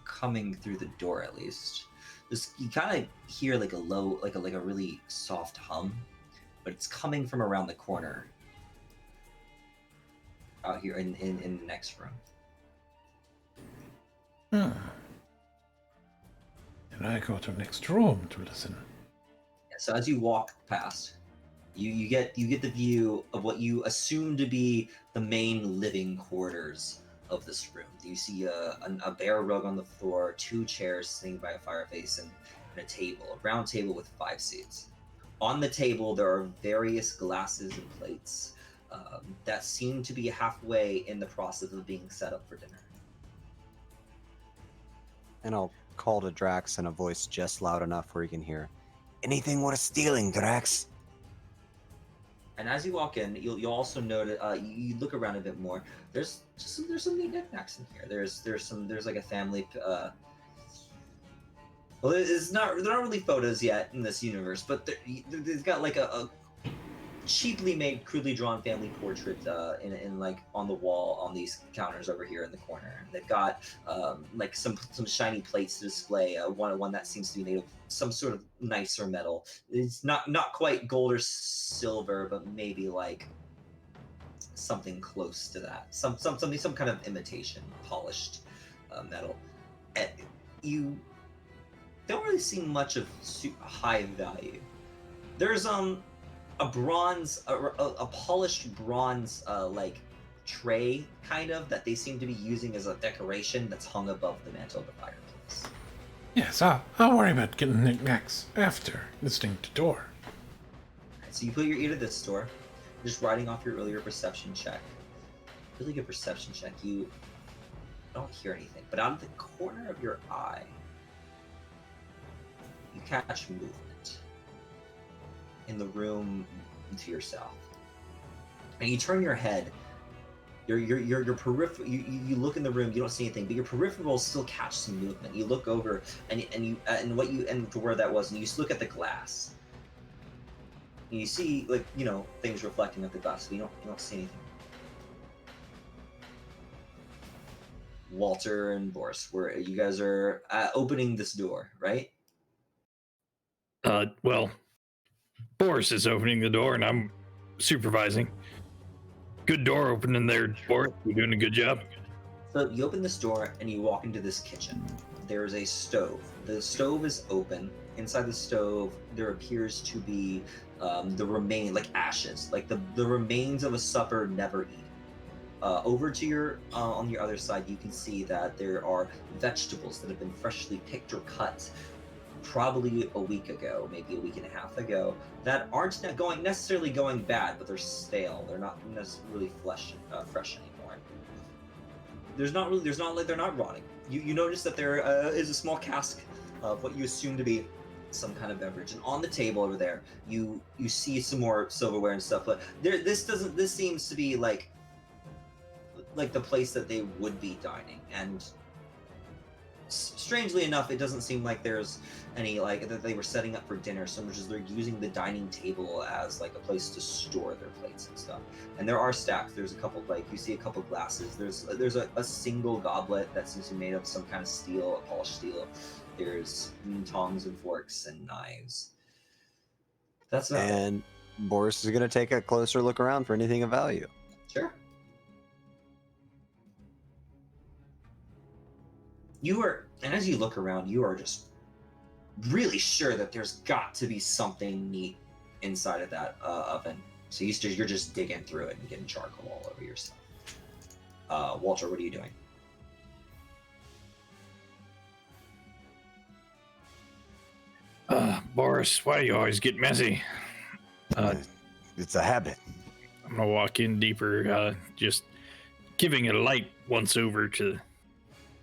coming through the door, at least. Just, you kind of hear like a low, like a really soft hum, but it's coming from around the corner out here in the next room. Hmm. And I go to next room to listen. Yeah, so as you walk past, you get the view of what you assume to be the main living quarters of this room. You see a bare rug on the floor, 2 chairs sitting by a fireplace, and a table, a round table with 5 seats. On the table, there are various glasses and plates that seem to be halfway in the process of being set up for dinner. And I'll call to Drax in a voice just loud enough where he can hear. Anything worth stealing, Drax? And as you walk in, you'll also notice. You look around a bit more. There's some neat knickknacks in here. There's like a family. Well, they're not really photos yet in this universe, but they've got like cheaply made, crudely drawn family portrait in like on the wall on these counters over here in the corner. They've got like some shiny plates to display. One that seems to be made of some sort of nicer metal. It's not quite gold or silver, but maybe like something close to that. Some kind of imitation polished metal. And you don't really see much of high value. There's a bronze, a polished bronze like tray kind of that they seem to be using as a decoration that's hung above the mantle of the fireplace. Yes, I'll worry about getting knickknacks after listening to door. Right, so you put your ear to this door, just writing off your earlier perception check. Really good perception check. You don't hear anything, but out of the corner of your eye, you catch movement in the room to your south, and you turn your head. Your peripheral. You look in the room. You don't see anything, but your peripherals still catch some movement. You look over, and to where that was, and you just look at the glass, and you see things reflecting at the glass, but you don't see anything. Walter and Boris, where you guys are opening this door, right? Well, Boris is opening the door, and I'm supervising. Good door opening there, Boris. You're doing a good job. So you open this door, and you walk into this kitchen. There is a stove. The stove is open. Inside the stove, there appears to be the ashes, like the remains of a supper never eaten. Over to your on your other side, you can see that there are vegetables that have been freshly picked or cut, probably a week ago, maybe a week and a half ago, that aren't necessarily going bad, but they're stale. They're not necessarily fresh anymore. They're not rotting. You notice that there is a small cask of what you assume to be some kind of beverage, and on the table over there, you see some more silverware and stuff. But this seems to be like the place that they would be dining, and strangely enough, it doesn't seem like there's any that they were setting up for dinner so much as they're using the dining table as like a place to store their plates and stuff. And there are stacks. There's a couple, you see a couple glasses. There's a single goblet that seems to be made of some kind of steel, a polished steel. There's tongs and forks and knives. That's about it. And Boris is going to take a closer look around for anything of value. Sure. And as you look around, you are just really sure that there's got to be something neat inside of that oven. So you're just digging through it and getting charcoal all over yourself. Walter, what are you doing? Boris, why do you always get messy? It's a habit. I'm gonna walk in deeper, just giving a light once over to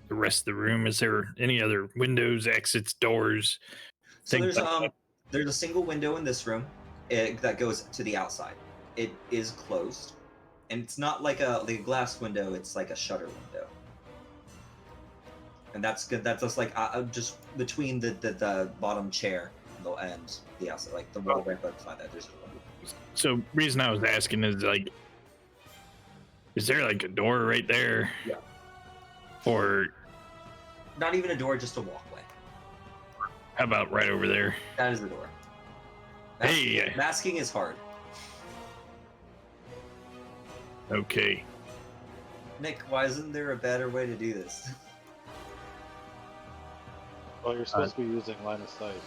the rest of the room. Is there any other windows, exits, doors? So there's a single window in this room that goes to the outside. It is closed, and it's not like a glass window. It's like a shutter window, and that's good. That's just just between the bottom chair and the outside, like the wall right beside that. There's a window. So reason I was asking is is there like a door right there? Yeah. Or not even a door, just a walkway. How about right over there? That is the door. Masking is hard. Okay. Nick, why isn't there a better way to do this? Well, you're supposed to be using line of sight.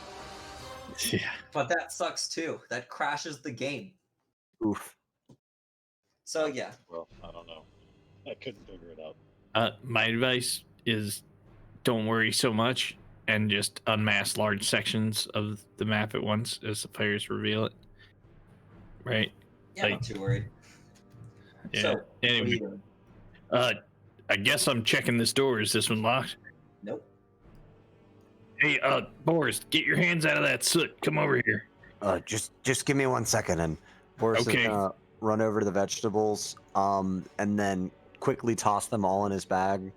Yeah. But that sucks too. That crashes the game. Oof. So yeah. Well, I don't know. I couldn't figure it out. My advice is don't worry so much and just unmask large sections of the map at once as the players reveal it. Right? Yeah, I'm not too worried. Yeah. So, Anyway, what are you doing? I guess I'm checking this door. Is this one locked? Nope. Hey, Boris, get your hands out of that soot. Come over here. Just give me 1 second, and Boris is gonna run over to the vegetables, and then quickly toss them all in his bag.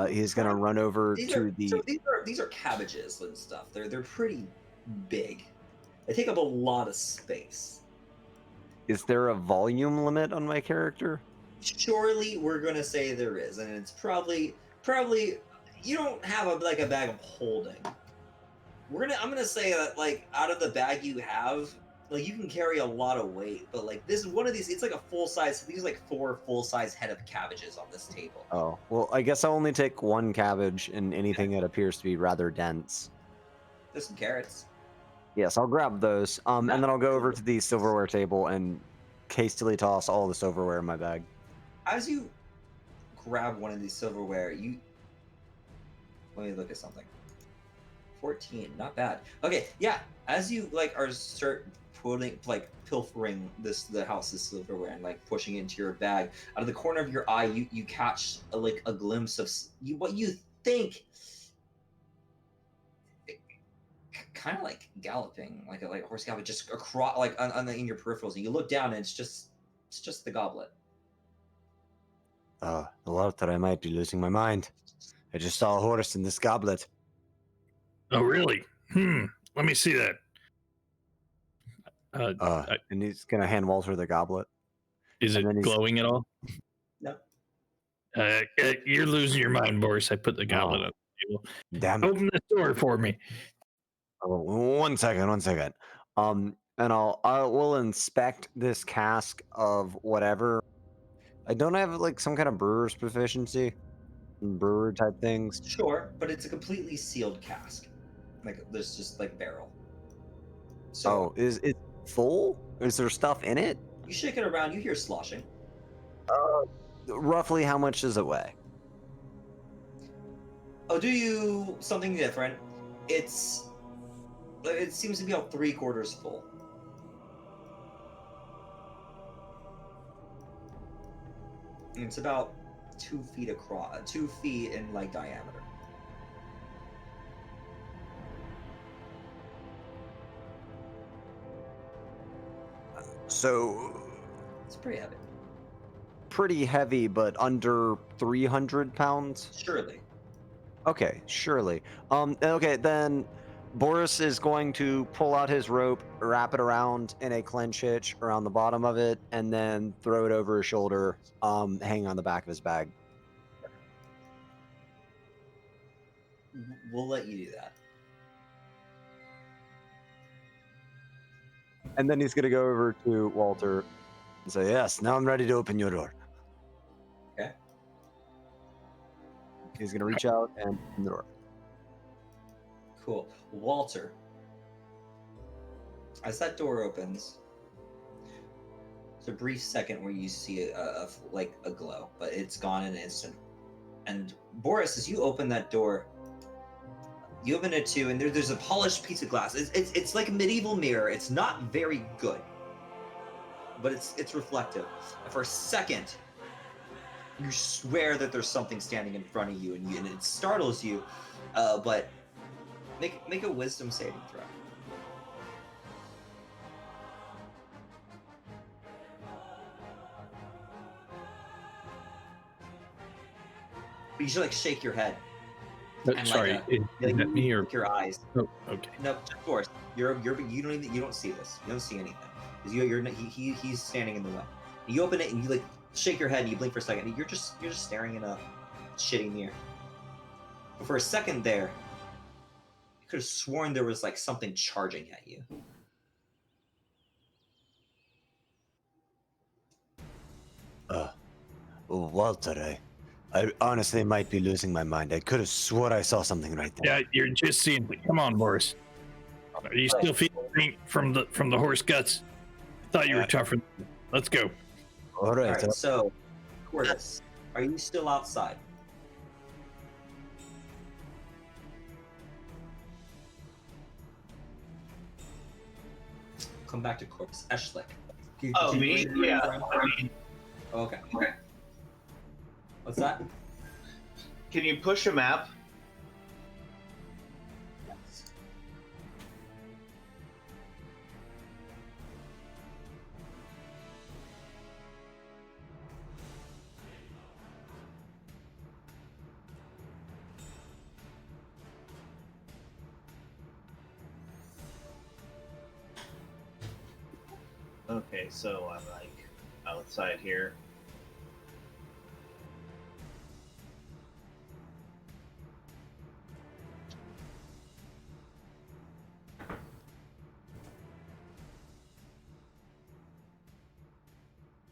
He's gonna run over These are cabbages and stuff. They're pretty big. They take up a lot of space. Is there a volume limit on my character? Surely we're gonna say there is, and it's probably you don't have a bag of holding. I'm gonna say that like out of the bag you have, like you can carry a lot of weight, but like this is one of these. It's like a full size. These are like 4 full size head of cabbages on this table. Oh, well, I guess I'll only take one cabbage and anything that appears to be rather dense. There's some carrots. Yes, I'll grab those. And then I'll go over to the silverware table and hastily toss all the silverware in my bag. As you grab one of these silverware, let me look at something. 14, not bad. Okay, yeah. As you like start pilfering the house's silverware and like pushing it into your bag, out of the corner of your eye, you catch a glimpse of what you think, kind of like galloping, like a horse gallop, just across in your peripherals, and you look down and it's just the goblet. Walter, I might be losing my mind. I just saw a horse in this goblet. Oh, really? Let me see that. And he's gonna hand Walter the goblet. Is it and then he's- glowing at all? No. You're losing your mind, Boris. I put the goblet Oh. on the table. Damn it. Open the door for me. Oh, 1 second. And I will inspect this cask of whatever. I don't have like some kind of brewer's proficiency, brewer type things. Sure, but it's a completely sealed cask. Like there's just like barrel. So Oh, is it full? Is there stuff in it? you shake it around, you hear sloshing. Roughly how much does it weigh? Oh, do you something different? It seems to be about 3/4 full. And it's about 2 feet across, 2 feet in like diameter. So It's pretty heavy. pretty heavy, but under 300 pounds. Surely. Okay, surely. Okay, then Boris is going to pull out his rope, wrap it around in a clench hitch around the bottom of it, and then throw it over his shoulder, hanging on the back of his bag. We'll let you do that. And then he's going to go over to Walter and say, "Yes, now I'm ready to open your door." Okay. He's going to reach out and open the door. Cool. Walter. As that door opens, it's a brief second where you see a glow, but it's gone in an instant. And Boris, as you open that door, you open it too, and there's a polished piece of glass. It's like a medieval mirror. It's not very good, but it's reflective. And for a second, you swear that there's something standing in front of you, and it startles you. But make a wisdom saving throw. You should like shake your head. And, Sorry, like, is that me or? Your eyes. Oh, okay. No, of course. You don't see this. You don't see anything because he's standing in the way. You open it and you like shake your head and you blink for a second. And you're just staring in a shitty mirror. But for a second there, you could have sworn there was like something charging at you. Walter, I honestly might be losing my mind. I could have swore I saw something right there. Yeah, you're just seeing. Come on, Boris. Are you still feeling pain from the horse guts? I thought you were tougher. Let's go. All right. All right, so Cordis, are you still outside? Come back to Cordis. Eshlick. Oh, me? Yeah. Okay. What's that? Can you push a map? Yes. Okay, so I'm like outside here.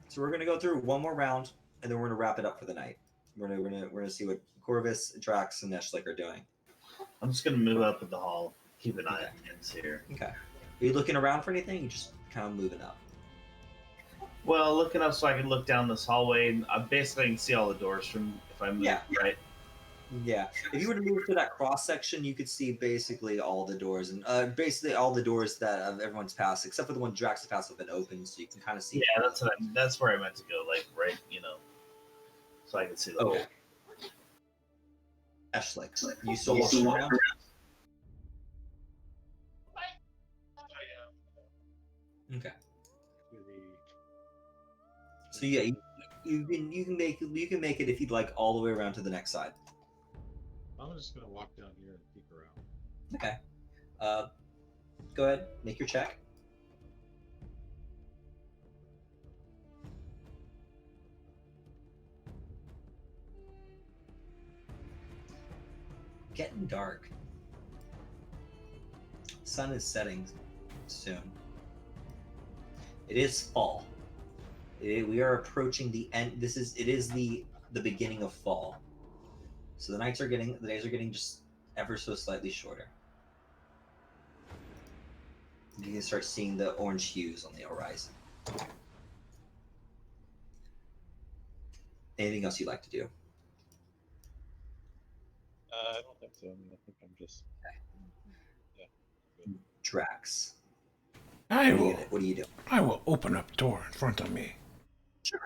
So we're gonna go through one more round, and then we're gonna wrap it up for the night. We're gonna see what Corvus, Drax, and Neshlik are doing. I'm just gonna move up in the hall. Keep an eye Okay. on things here. Okay. Are you looking around for anything? You just kind of moving up. Well, looking up so I can look down this hallway, and I basically can see all the doors from if I move. Yeah. Right. Yeah. If you were to move to that cross section, you could see basically all the doors, and basically all the doors that everyone's passed, except for the one Drax has passed, have been open, so you can kind of see. Yeah, that's where I meant to go. Like right, so I can see the Oh. whole. Eshlik, you still walking around? Okay. So yeah, you can make it if you'd like all the way around to the next side. I'm just gonna walk down here and peek around. Okay. Go ahead, make your check. Getting dark. Sun is setting soon. It is fall. We are approaching the end. It is the beginning of fall. So the days are getting just ever so slightly shorter. You can start seeing the orange hues on the horizon. Anything else you'd like to do? I don't think so. I mean, I think I'm just. Yeah. Good. Drax. I What will. are you doing? I will open up door in front of me. Sure.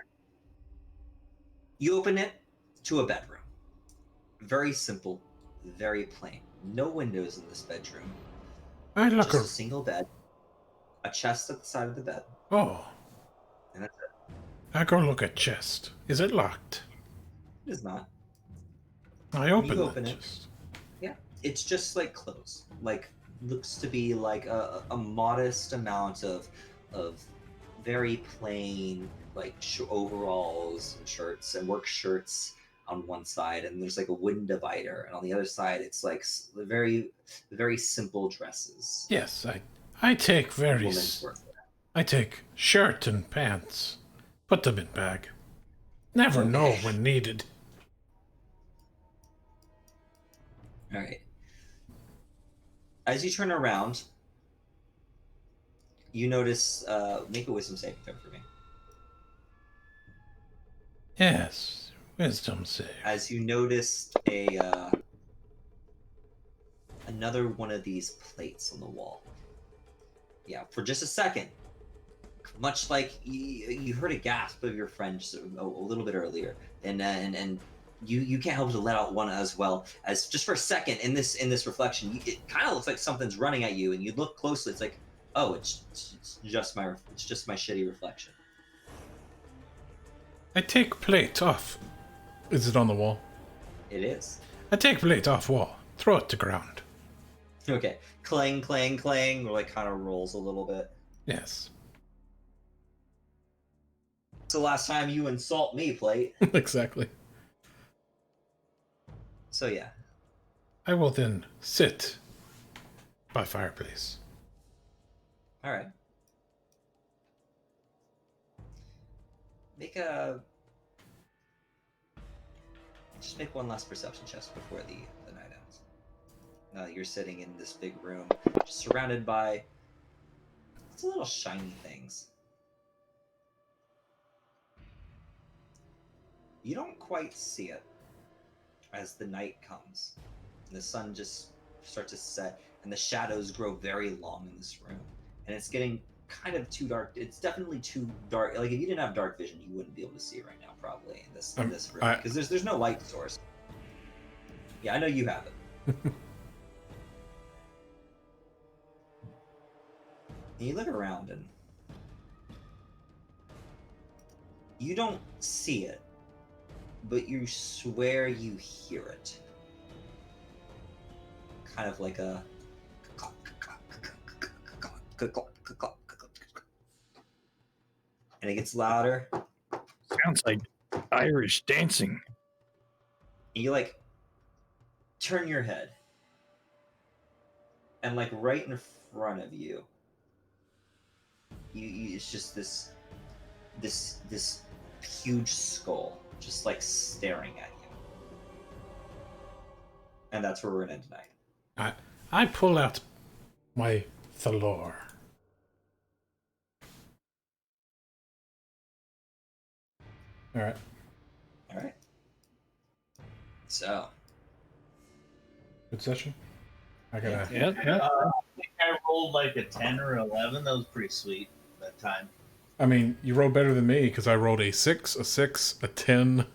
You open it to a bedroom. Very simple, very plain. No windows in this bedroom. I look. Just a single bed, a chest at the side of the bed, Oh, and that's it. I go look at chest. Is it locked? It is not. I open the open it. chest. Yeah, it's just like clothes. Like looks to be like a modest amount of very plain like overalls and shirts and work shirts on one side, and there's like a wooden divider, and on the other side it's like very simple dresses. Yes, I take very. Women's work. I take shirt and pants. Put them in bag. Never Okay. know when needed. All right. As you turn around, you notice. Make a wisdom saving throw for me. Yes, wisdom save. As you notice another one of these plates on the wall. Yeah, for just a second, much like you heard a gasp of your friend just a little bit earlier, and you can't help but to let out one as well, as just for a second in this reflection, it kind of looks like something's running at you, and you look closely. It's like, oh, it's just my shitty reflection. I take plate off. Is it on the wall? It is. I take plate off wall. Throw it to ground. Okay, clang, clang, clang, or like kind of rolls a little bit. Yes. It's the last time you insult me, plate. Exactly. So yeah. I will then sit by fireplace. All right. Make one last perception check before the night ends. You're sitting in this big room, just surrounded by it's little shiny things. You don't quite see it as the night comes, and the sun just starts to set, and the shadows grow very long in this room, and it's getting kind of too dark. It's definitely too dark. Like if you didn't have dark vision, you wouldn't be able to see it right now, probably in this room, because there's no light source. Yeah, I know you have it. And you look around and you don't see it, but you swear you hear it. Kind of like a and it gets louder. Sounds like Irish dancing. And you like turn your head, and like right in front of you, it's just this huge skull just like staring at you. And that's where we're gonna end tonight. I pull out my Thalor. All right. All right. So Good session. I gotta. Yeah. I think I rolled like a 10 or 11. That was pretty sweet that time. I mean, you rolled better than me because I rolled a 6, a 6, a 10.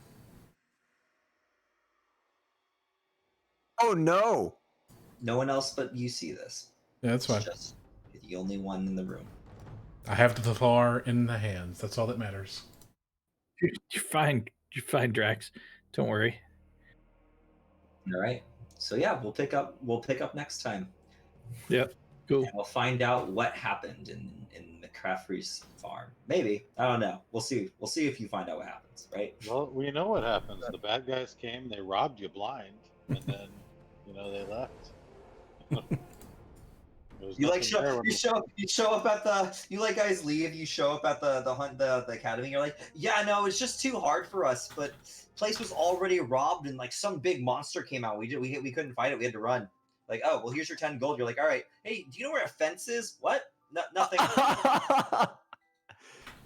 Oh no! no one else but you see this. Yeah, that's fine. It's just you're the only one in the room. I have the Thalar in the hands. That's all that matters. You're fine. You're fine, Drax. Don't worry. All right. So yeah, we'll pick up next time. Yep. Cool. And we'll find out what happened in the Craffrey's farm. Maybe. I don't know. We'll see. We'll see if you find out what happens, right? Well, we know what happens. The bad guys came, they robbed you blind, and then, they left. There was You like nothing there when you show up at the you like guys leave, you show up at the academy, you're like, yeah, no, it's just too hard for us, but place was already robbed and like some big monster came out. We couldn't fight it, we had to run. Like, oh well, here's your 10 gold. You're like, all right, hey, do you know where a fence is? What? No, nothing.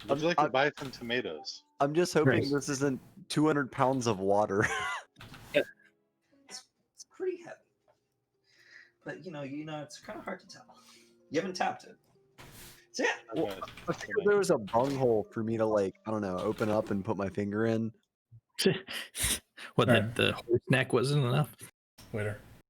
Would you like to buy some tomatoes? I'm just hoping Right. this isn't 200 pounds of water. It's pretty heavy. But it's kind of hard to tell. You haven't tapped it. So yeah, Well, Okay. I figured there was a bunghole for me to open up and put my finger in. What, Alright. the horse neck wasn't enough? Waiter.